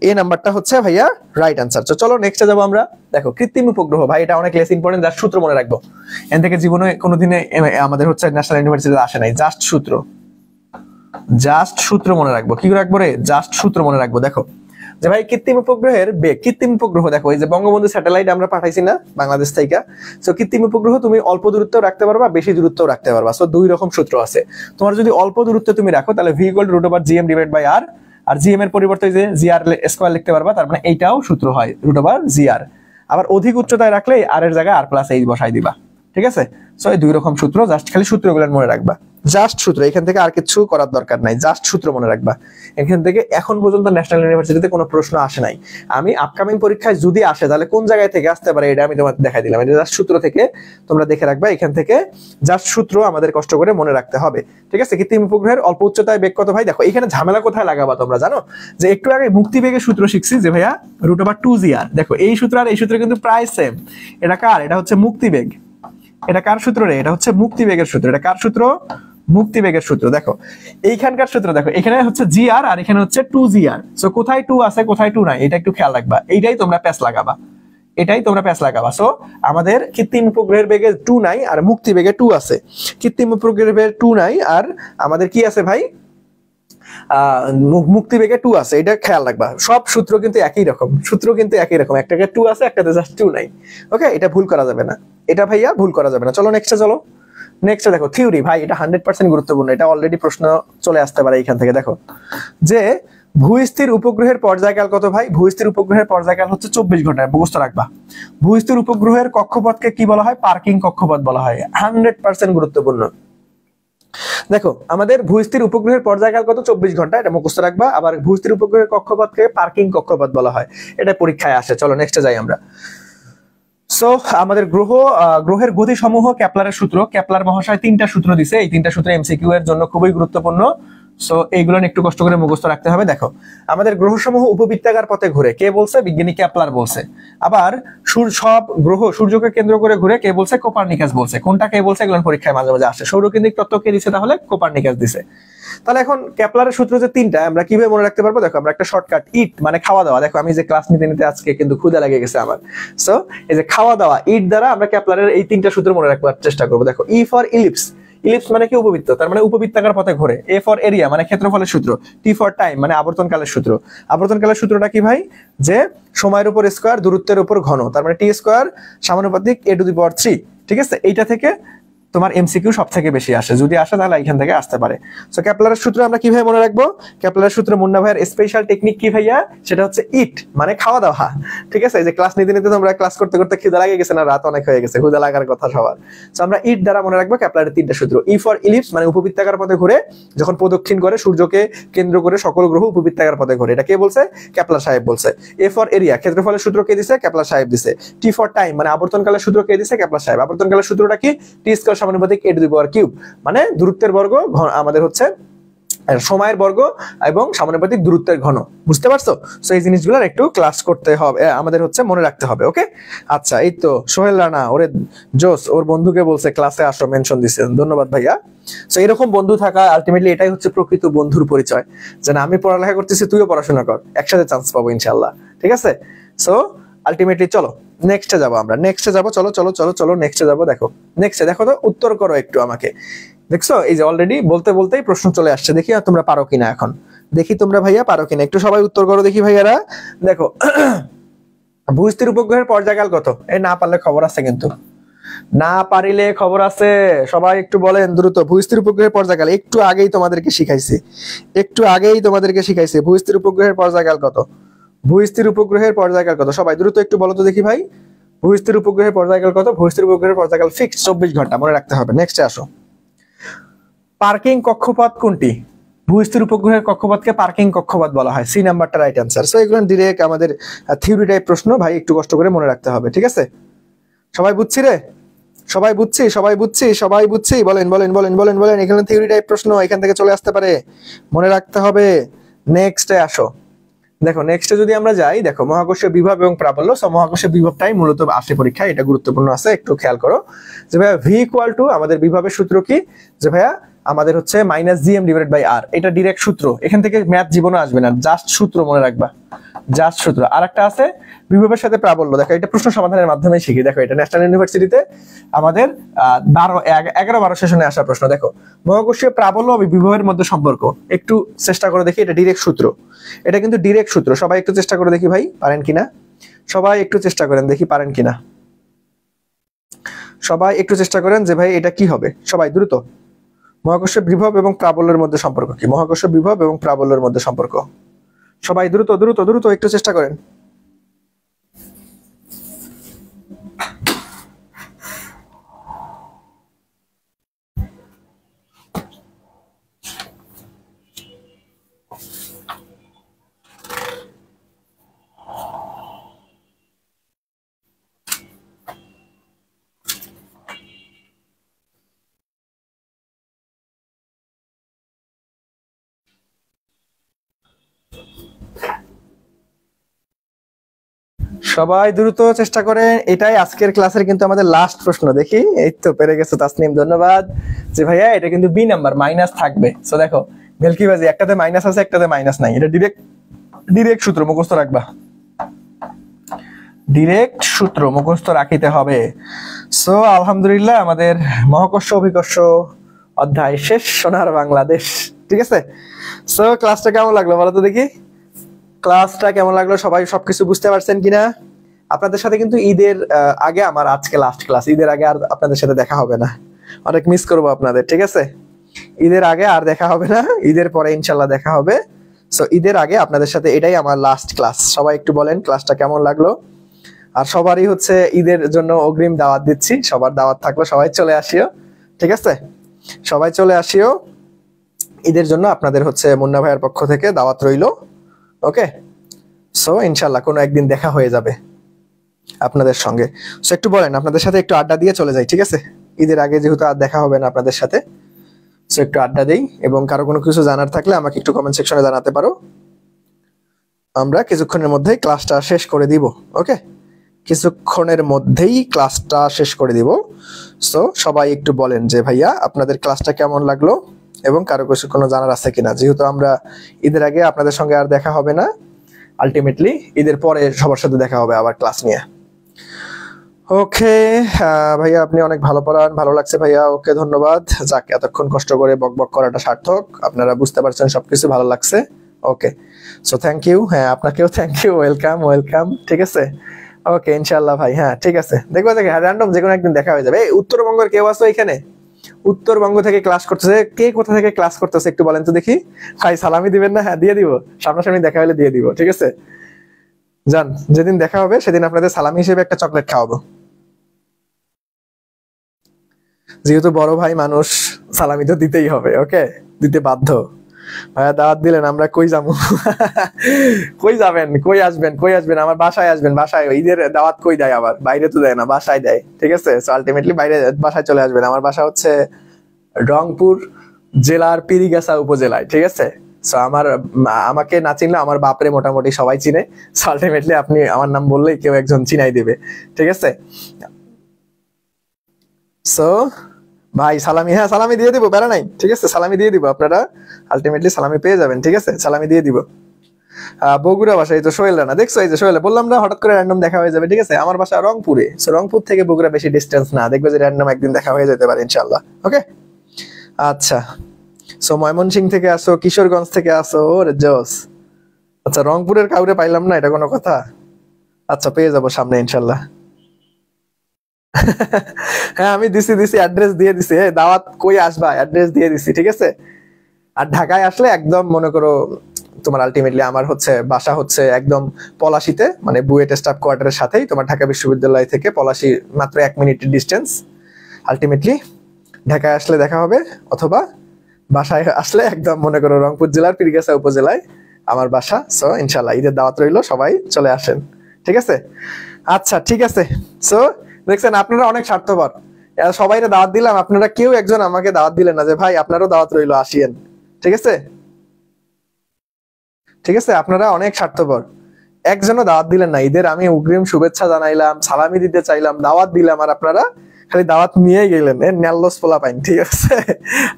এ নাম্বারটা হচ্ছে ভাইয়া রাইট আনসার। তো চলো নেক্সটে যাবো আমরা। দেখো কৃত্রিম উপগ্রহ, ভাই এটা অনেক লেস ইম্পর্টেন্ট, যার সূত্র মনে রাখবো। এন থেকে জীবনে কোনোদিনে আমাদের হচ্ছে ন্যাশনাল ইউনিভার্সিটিতে আসে নাই। জাস্ট সূত্র, জাস্ট সূত্র মনে রাখবো। কি রাখবো রে? জাস্ট সূত্র মনে রাখবো। দেখো যে ভাই কৃত্রিম উপগ্রহের বেগ, কৃত্রিম উপগ্রহ দেখো এই যে বঙ্গবন্ধু স্যাটেলাইট আমরা পাঠাইছি না বাংলাদেশ থেকে। সো কৃত্রিম উপগ্রহ তুমি অল্প দূরত্ব রাখতে পারবা, বেশি দূরত্ব রাখতে পারবা। সো দুই রকম সূত্র আছে। তোমার যদি অল্প দূরত্ব তুমি রাখো তাহলে V equal to root over GM divide by R, আর GM এর পরিবর্তে যে GR স্কয়ার লিখতে পারবা, তার মানে এইটাও সূত্র হয় রুট ওভার GR। আবার অধিক উচ্চতায় রাখলে R এর জায়গায় R+H বসাই দিবা, ঠিক আছে? সো এই দুই রকম সূত্র, জাস্ট খালি সূত্রগুলো মনে রাখবা। জাস্ট সূত্র, এখান থেকে আর কিছু করার দরকার নাই, জাস্ট সূত্র মনে রাখবা। এখান থেকে এখন পর্যন্ত ন্যাশনাল ইউনিভার্সিটিতে কোনো প্রশ্ন আসে নাই। আমি আপকামিং পরীক্ষায় যদি আসে তাহলে কোন জায়গায় থেকে আসতে পারে এটা আমি তোমাদের দেখাই দিলাম। এটা জাস্ট সূত্র থেকে তোমরা দেখে রাখবা। এখান থেকে জাস্ট সূত্র আমাদের কষ্ট করে মনে রাখতে হবে, ঠিক আছে? কৃত্রিম উপগ্রহের অল্প উচ্চতায় বেগ কত ভাই? দেখো এখানে ঝামেলা কোথায় লাগাবা তোমরা জানো? যে একটু আগে মুক্তিবেগের সূত্র শিখছি যে ভাইয়া রুট ওভার 2GR। দেখো এই সূত্র আর এই সূত্র কিন্তু প্রায় সেম। এটা কার? এটা হচ্ছে মুক্তিবেগ। এটা কার সূত্র রে? এটা হচ্ছে মুক্তিবেগের সূত্র। এটা কার সূত্র? মুক্তিবেগের সূত্র। দেখো এইখানকার সূত্র দেখো, এখানে হচ্ছে GR আর এখানে হচ্ছে 2GR। সো কোথায় 2 আছে কোথায় 2 নাই এটা একটু খেয়াল রাখবা। এইটাই তোমরা প্যাচ লাগাবা, এটাই তোমরা প্যাচ লাগাবা। সো আমাদের কৃত্রিম উপগ্রহের বেগে 2 নাই আর মুক্তিবেগে 2 আছে। কৃত্রিম উপগ্রহের বেগে 2 নাই আর আমাদের কি আছে ভাই? মুক্তিবেগে 2 আছে, এটা খেয়াল রাখবা। সব সূত্র কিন্তু একই রকম, সূত্র কিন্তু একই রকম, একটাকে 2 আছে একটাতে জাস্ট 2 নাই। ওকে, এটা ভুল করা যাবে না, এটা ভাইয়া ভুল করা যাবে না। চলো নেক্সটে চলো। নেক্সটে দেখো থিওরি, ভাই এটা 100% গুরুত্বপূর্ণ, এটা অলরেডি প্রশ্ন চলে আসতে পারে এখান থেকে। দেখো যে ভূস্থির উপগ্রহের পর্যায়কাল কত ভাই? ভূস্থির উপগ্রহের পর্যায়কাল হচ্ছে 24 ঘন্টা, মুখস্থ রাখবা। ভূস্থির উপগ্রহের কক্ষপথকে কি বলা হয়? পার্কিং কক্ষপথ বলা হয়। 100% গুরুত্বপূর্ণ। দেখো আমাদের ভূস্থির উপগ্রহের পর্যায়কাল কত? 24 ঘন্টা, এটা মুখস্থ রাখবা। আবার ভূস্থির উপগ্রহের কক্ষপথকে পার্কিং কক্ষপথ বলা হয়, এটা পরীক্ষায় আসে। চলো নেক্সটে যাই আমরা। সো আমাদের গ্রহের গতি সমূহ কেপলারের সূত্র, কেপলার মহাশয় 3টা সূত্র দিছে। এই 3টা সূত্র MCQ এর জন্য খুবই গুরুত্বপূর্ণ। সো এইগুলো একটু কষ্ট করে মুখস্থ রাখতে হবে। দেখো আমাদের গ্রহসমূহ উপবৃত্তাকার পথে ঘুরে, কে বলছে? বিজ্ঞানী কেপলার বলছে। আবার সব গ্রহ সূর্যকে কেন্দ্র করে ঘুরে, কে বলছে? কোপারনিকাস বলছে। কোনটা কে বলছে? এগুলো পরীক্ষায় মাঝে মাঝে আসে। সৌরকেন্দ্রিক তত্ত্ব কে দিছে? তাহলে কোপারনিকাস দিছে। তাহলে এখন কেপলারের সূত্র যে 3টা আমরা কিভাবে মনে রাখতে পারবো? দেখো আমরা একটা শর্টকাট, ইট মানে খাওয়া দাওয়া। দেখো আমি যে ক্লাস নিতে নিতে আজকে কিন্তু ক্ষুধা লেগে গেছে আমার। সো এই যে খাওয়া দাওয়া, ইট দ্বারা আমরা কেপলারের এই 3টা সূত্র মনে রাখবার চেষ্টা করবো। দেখো ই ফর ইলিপস, ইলিপস মানে কি? উপবৃত্ত, তার মানে উপবৃত্তাকার পথে ঘোরে। এ ফর এরিয়া মানে ক্ষেত্রফলের সূত্র। টি ফর টাইম মানে আবর্তনকালের সূত্র। আবর্তনকালের সূত্রটা কি ভাই? যে সময়ের উপর স্কয়ার, দূরত্বের উপর ঘন, তার মানে টি স্কয়ার সমানুপাতিক a টু দি পাওয়ার 3। ঠিক আছে, এইটা থেকে তোমার MCQ সব থেকে বেশি আসে, যদি আসে তাহলে এখান থেকে আসতে পারে। সো কেপলারের সূত্র আমরা কিভাবে মনে রাখবো? কেপলারের সূত্র মুন্না ভাইয়ের স্পেশাল টেকনিক কি ভাইয়া? সেটা হচ্ছে ইট মানে খাওয়া দাওয়া। ঠিক আছে, এই যে ক্লাস নিতে নিতে তোমরা ক্লাস করতে করতে খিদা লাগে গেছে না? রাত অনেক হয়ে গেছে, খিদা লাগার কথা সবার। সো আমরা ইট দ্বারা মনে রাখবো কেপলারের 3টা সূত্র। ই ফর ইলিপস মানে উপবৃত্তাকার পথে ঘুরে, যখন প্রদক্ষিণ করে সূর্যকে কেন্দ্র করে সকল গ্রহ উপবৃত্তাকার পথে ঘুরে, এটা কে বলছে? কেপলার সাহেব বলছে। এ ফর এরিয়া ক্ষেত্রফলের সূত্র কে দিছে? কেপলার সাহেব দিছে। টি ফর টাইম মানে আবর্তনকালের সূত্র কে দিছে? কেপলার সাহেব। আবর্তনকালের সূত্রটা কি? টি স্কয়ার সমানুপাতিক a to the power cube, মানে দূরত্বের বর্গ আমাদের হচ্ছে সময়ের বর্গ এবং সমানুপাতিক দূরত্বের ঘন। বুঝতে পারছো? সো এই জিনিসগুলো একটু ক্লাস করতে হবে, আমাদের হচ্ছে মনে রাখতে হবে। ওকে, আচ্ছা এই তো সোহেল রানা, ওরে জোস, ওর বন্ধুকে বলছে ক্লাসে আসো, মেনশন দিছেন, ধন্যবাদ ভাইয়া। সো এরকম বন্ধু থাকা আলটিমেটলি এটাই হচ্ছে প্রকৃত বন্ধুর পরিচয়, যে না আমি পড়ালেখা করতেছি তুইও পড়াশোনা কর, একসাথে চান্স পাবো ইনশাআল্লাহ। ঠিক আছে, সো আলটিমেটলি চলো নেক্সটে যাবো আমরা, নেক্সটে যাবো, চলো চলো চলো চলো নেক্সটে যাবো। দেখো নেক্সটে দেখো তো, উত্তর করো একটু আমাকে। দেখছো এই যে অলরেডি বলতে বলতেই প্রশ্ন চলে আসছে, দেখি আর তোমরা পারো কিনা এখন, দেখি তোমরা ভাইয়া পারো কিনা, একটু সবাই উত্তর করো দেখি ভাইয়ারা। দেখো ভূস্থির উপগ্রহের পর্যায়কাল কত? এই না পারলে খবর আছে কিন্তু, না পারিলে খবর আছে, সবাই একটু বলেন দ্রুত। ভূস্থির উপগ্রহের পর্যায়কাল একটু আগেই তোমাদেরকে শিখাইছি, একটু আগেই তোমাদেরকে শিখাইছি ভূস্থির উপগ্রহের পর্যায়কাল কত, ভূস্থির উপগ্রহের পর্যায়কাল কত, সবাই দ্রুত একটু বলো তো দেখি ভাই, ভূস্থির উপগ্রহের পর্যায়কাল কত? ভূস্থির উপগ্রহের পর্যায়কাল ফিক্স 24 ঘন্টা, মনে রাখতে হবে। নেক্সটে আসো, পার্কিং কক্ষপথ কোনটি? ভূস্থির উপগ্রহের কক্ষপথকে পার্কিং কক্ষপথ বলা হয়, সি নাম্বারটা রাইট অ্যান্সার। সো এগুলো ডিরেক্ট আমাদের থিওরি টাইপ প্রশ্ন ভাই, একটু কষ্ট করে মনে রাখতে হবে, ঠিক আছে? সবাই বুঝছি রে, সবাই বুঝছি, সবাই বুঝছি, সবাই বুঝছি, বলেন বলেন বলেন বলেন বলেন। এখানে থিওরি টাইপ প্রশ্ন এখান থেকে চলে আসতে পারে, মনে রাখতে হবে। নেক্সটে আসো, দেখো নেক্সটে যদি আমরা যাই, দেখো মহাকর্ষীয় বিভব এবং প্রাবল্য। সো মহাকর্ষীয় বিভবটাই মূলত আসে পরীক্ষায়, এটা গুরুত্বপূর্ণ আছে, একটু খেয়াল করো। যে ভাইয়া ভি ইকুয়াল টু, আমাদের বিভবের সূত্র কি? যে ভাইয়া আমাদের হচ্ছে মাইনাস জিএম ডিভাইডেড বাই আর, এটা ডিরেক্ট সূত্র, এখান থেকে ম্যাথ জীবনে আসবে না, জাস্ট সূত্র মনে রাখবা, জাস্ট সূত্র। আর একটা আছে বিভবের সাথে প্রাবল্য, দেখো এটা প্রশ্ন সমাধানের মাধ্যমে শিখি। দেখো এটা ন্যাশনাল ইউনিভার্সিটিতে আমাদের 11-12 সেশনে আসা প্রশ্ন। দেখো মহাকর্ষীয় প্রাবল্য ও বিভবের মধ্যে সম্পর্ক, একটু চেষ্টা করে দেখি, এটা ডিরেক্ট সূত্র, এটা কিন্তু ডিরেক্ট সূত্র। সবাই একটু চেষ্টা করে দেখি ভাই, পারেন কিনা, সবাই একটু চেষ্টা করেন দেখি পারেন কিনা, সবাই একটু চেষ্টা করেন যে ভাই এটা কি হবে, সবাই দ্রুত। মহাকর্ষীয় বিভব এবং প্রাবল্যের মধ্যে সম্পর্ক কি? মহাকর্ষীয় বিভব এবং প্রাবল্যের মধ্যে সম্পর্ক, সবাই দ্রুত দ্রুত দ্রুত একটু চেষ্টা করেন। সবাই দ্রুত চেষ্টা করেন, এটাই আজকের ক্লাসের কিন্তু আমাদের লাস্ট প্রশ্ন। দেখি এই তো পেরে গেছো তাসনিম, ধন্যবাদ। যে ভাইয়া এটা কিন্তু বি নাম্বার, মাইনাস থাকবে। সো দেখো ভেলকিবাজি, একটাতে মাইনাস আছে একটাতে মাইনাস নাই, এটা ডিরেক্ট ডিরেক্ট সূত্র মুখস্থ রাখবা, ডিরেক্ট সূত্র মুখস্থ রাখিতে হবে। সো আলহামদুলিল্লাহ আমাদের মহাকর্ষ অভিকর্ষ অধ্যায় শেষ, সোনার বাংলাদেশ, ঠিক আছে? সো ক্লাসটা কেমন লাগলো বলো তো দেখি, ক্লাসটা কেমন লাগলো? সবাই সবকিছু বুঝতে পারছেন কিনা? আপনাদের সাথে কিন্তু ঈদের আগে আমার আজকে লাস্ট ক্লাস, ঈদের আগে আর আপনাদের সাথে দেখা হবে না, অনেক মিস করবো আপনাদের, ঠিক আছে? ঈদের আগে আর দেখা হবে না, ঈদের পরে ইনশাল্লাহ দেখা হবে। সো ঈদের আগে আপনাদের সাথে এটাই আমার লাস্ট ক্লাস। সবাই একটু বলেন ক্লাসটা কেমন লাগলো। আর সবারই হচ্ছে ঈদের জন্য অগ্রিম দাওয়াত দিচ্ছি, সবার দাওয়াত থাকলো, সবাই চলে আসিও, ঠিক আছে? সবাই চলে আসিও ঈদের জন্য, আপনাদের হচ্ছে মুন্না ভাইয়ের পক্ষ থেকে দাওয়াত রইলো, ওকে? সো ইনশাল্লাহ কোনো একদিন দেখা হয়ে যাবে আপনাদের সঙ্গে। সো একটু বলেন, আপনাদের সাথে একটু আড্ডা দিয়ে চলে যাই, ঠিক আছে? ঈদের আগে যেহেতু আর দেখা হবে না আপনাদের সাথে, সো একটু আড্ডা দেই। এবং কারো কোনো কিছু জানার থাকলে আমাকে একটু কমেন্ট সেকশনে জানাতে পারো, আমরা কিছুক্ষণের মধ্যেই ক্লাসটা শেষ করে দিব, ওকে? কিছুক্ষণের মধ্যেই ক্লাসটা শেষ করে দিব। সো সবাই একটু বলেন যে ভাইয়া আপনাদের ক্লাসটা কেমন লাগলো, এবং কারো কিছু কোনো জানার আছে কিনা, যেহেতু আমরা ঈদের আগে আপনাদের সঙ্গে আর দেখা হবে না, আলটিমেটলি ঈদের পরে সবার সাথে দেখা হবে আবার ক্লাস নিয়ে। ওকে ভাইয়া আপনি অনেক ভালো পড়ান, ভালো লাগছে ভাইয়া, ওকে ধন্যবাদ। যাক এতক্ষণ কষ্ট করে বক বক করাটা সার্থক, আপনারা বুঝতে পারছেন সবকিছু ভালো লাগছে, ওকে? সো থ্যাংক ইউ, হ্যাঁ আপনাকেও থ্যাংক ইউ, ওয়েলকাম ওয়েলকাম, ঠিক আছে? ওকে ইনশাল্লাহ ভাই, হ্যাঁ ঠিক আছে, দেখবো দেখে র্যান্ডম যে কোনো একদিন দেখা হয়ে যাবে। এই উত্তরবঙ্গের কেউ আছো এখানে? উত্তরবঙ্গ থেকে ক্লাস করতেছে, কে কোথা থেকে ক্লাস করতেছে একটু বলেন তো দেখি। ভাই সালামি দিবেন না? হ্যাঁ দিয়ে দিব, সামনাসামনি দেখা হলে দিয়ে দিব, ঠিক আছে? যান, যেদিন দেখা হবে সেদিন আপনাদের সালামি হিসেবে একটা চকলেট খাওয়াবো, যেহেতু বড় ভাই মানুষ, সালামি তো দিতেই হবে, ওকে? দিতে বাধ্য। ভাইয়া দাওয়াত দিলেন, আমরা কই যাবো? কই যাবেন, কই আসবেন, কই আসবেন? আমার বাসায় আসবেন, বাসায়। ঈদের দাওয়াত কই দেয় আবার? বাইরে তো দেয় না, বাসায় দেয়, ঠিক আছে? সো আলটিমেটলি বাইরে বাসায় চলে আসবেন। আমার বাসা হচ্ছে রংপুর জেলার পিরিগাছা উপজেলায়, ঠিক আছে? সো আমাকে না চিনলে আমার বাপরে মোটামুটি সবাই চিনে। সো আলটিমেটলি আপনি আমার নাম বললেই কেউ একজন চিনাই দেবে, ঠিক আছে? সো ভাই সালামি, হ্যাঁ সালামি দিয়ে দিব, বেড়া নাই, ঠিক আছে? সালামি দিয়ে দিব, আপনারা আলটিমেটলি সালামি পেয়ে যাবেন, ঠিক আছে? সালামি দিয়ে দিব। বগুড়া বাসা, এই তো সোহেল রানা, দেখছো এই যে সোহেল, বললাম না হঠাৎ করে র্যান্ডম দেখা হয়ে যাবে, ঠিক আছে। আমার বাসা রংপুরে, সো রংপুর থেকে বগুড়া বেশি ডিস্টেন্স না, দেখবে যে র্যান্ডম একদিন দেখা হয়ে যেতে পারে ইনশাআল্লাহ। ওকে, আচ্ছা। সো ময়মনসিং থেকে আসো, কিশোরগঞ্জ থেকে আসো, ওরে জোস। আচ্ছা, রংপুরের কাউরে পাইলাম না, এটা কোনো কথা? আচ্ছা, পেয়ে যাবো সামনে ইনশাআল্লাহ। হ্যাঁ, আমি দিছি অ্যাড্রেস দিয়ে দিছি, দাওয়াত কই আসবা অ্যাড্রেস দিয়ে দিছি, ঠিক আছে। আর ঢাকায় আসলে একদম মনে করো তোমার আলটিমেটলি আমার হচ্ছে বাসা হচ্ছে একদম পলাশিতে, মানে বুয়েট স্টাফ কোয়ার্টারের সাথেই, তোমার ঢাকা বিশ্ববিদ্যালয় থেকে পলাশি মাত্র 1 মিনিটের ডিস্টেন্স। আলটিমেটলি ঢাকায় আসলে দেখা হবে, অথবা বাসায় আসলে একদম মনে করো রংপুর জেলার পীরগাছা উপজেলায় আমার বাসা। সো ইনশাল্লাহ ঈদের দাওয়াত রইলো, সবাই চলে আসেন, ঠিক আছে। আচ্ছা, ঠিক আছে। সো দেখছেন আপনারা অনেক স্বার্থপর, সবাইরে দাওয়াত দিলাম, আপনারা কেউ একজন আমাকে দাওয়াত দিলেন না যে ভাই আপনারও দাওয়াত রইলো, আসিয়েন, ঠিক আছে। ঠিক আছে, আপনারা অনেক স্বার্থপর, একজনও দাওয়াত দিলেন না। ঈদের আমি অগ্রিম শুভেচ্ছা জানাইলাম, সালামি দিতে চাইলাম, দাওয়াত দিলাম, আর আপনারা খালি দাওয়াত নিয়ে গেলেন। এর ন্যালস পোলা পাইন, ঠিক আছে।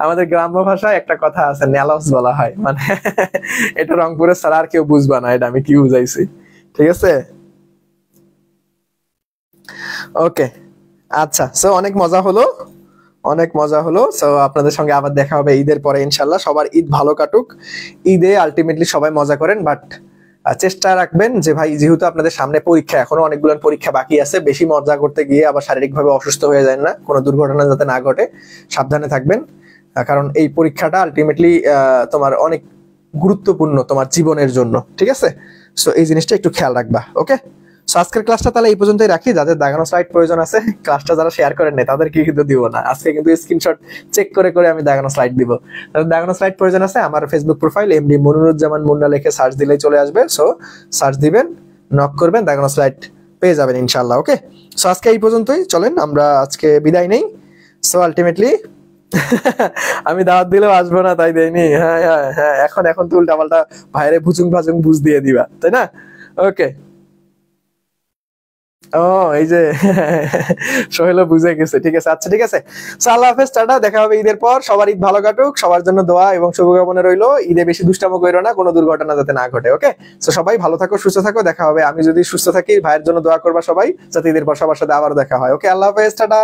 আমাদের গ্রাম্য ভাষায় একটা কথা আছে, ন্যালস বলা হয়, মানে এটা রংপুরের ছাড়া আর কেউ বুঝবা না এটা আমি কি বুঝাইছি, ঠিক আছে। ওকে, আচ্ছা। সো অনেক মজা হলো, অনেক মজা হলো। সো আপনাদের সঙ্গে আবার দেখা হবে ঈদের পরে ইনশাল্লাহ। সবার ঈদ ভালো কাটুক, ঈদে আলটিমেটলি সবাই মজা করেন, বাট চেষ্টা রাখবেন যে ভাই যেহেতু আপনাদের সামনে পরীক্ষা, এখনো অনেকগুলো পরীক্ষা বাকি আছে, বেশি মজা করতে গিয়ে আবার শারীরিকভাবে অসুস্থ হয়ে যায় না, কোনো দুর্ঘটনা যাতে না ঘটে, সাবধানে থাকবেন। কারণ এই পরীক্ষাটা আলটিমেটলি তোমার অনেক গুরুত্বপূর্ণ তোমার জীবনের জন্য, ঠিক আছে। সো এই জিনিসটা একটু খেয়াল রাখবা। ওকে, সো আজকের ক্লাসটা তাহলে এই পর্যন্তই রাখি। যাদের দাগানো স্লাইড প্রয়োজন আছে, ক্লাসটা যারা শেয়ার করেন না তাদেরকে কিন্তু দিব না, আজকে কিন্তু স্ক্রিনশট চেক করে করে আমি দাগানো স্লাইড দিব। তাদের দাগানো স্লাইড প্রয়োজন আছে, আমার Facebook profile MD Moniruzzaman Munna লিখে সার্চ দিলেই চলে আসবে। সো সার্চ দিবেন, নক করবেন, দাগানো স্লাইড পেয়ে যাবেন ইনশাআল্লাহ। ওকে, সো আজকে এই পর্যন্তই, চলেন আমরা আজকে বিদায় নেই। সো আলটিমেটলি আমি দাওয়াত দিলেও আসবো না তাই দেয়নি, হ্যাঁ হ্যাঁ হ্যাঁ, এখন এখন তো উল্টা পাল্টা ভাইরে ভুচুং ভাচুং বুঝ দিয়ে দিবা, তাই না? ওকে, ও এই যে সোহেলও বুঝে গেছে, ঠিক আছে। আচ্ছা, ঠিক আছে। আল্লাহ হাফেজ, টাটা, দেখা হবে ঈদের পর। সবার ঈদ ভালো কাটুক, সবার জন্য দোয়া এবং শুভকামনা রইলো। ঈদে বেশি দুষ্টামো করো না, কোনো দুর্ঘটনা যাতে না ঘটে। ওকে, তো সবাই ভালো থাকো, সুস্থ থাকো, দেখা হবে। আমি যদি সুস্থ থাকি ভাইয়ের জন্য দোয়া করবা সবাই, যাতে ঈদের পর সবার সাথে আবারও দেখা হয়। ওকে, আল্লাহ হাফেজ, টাটা।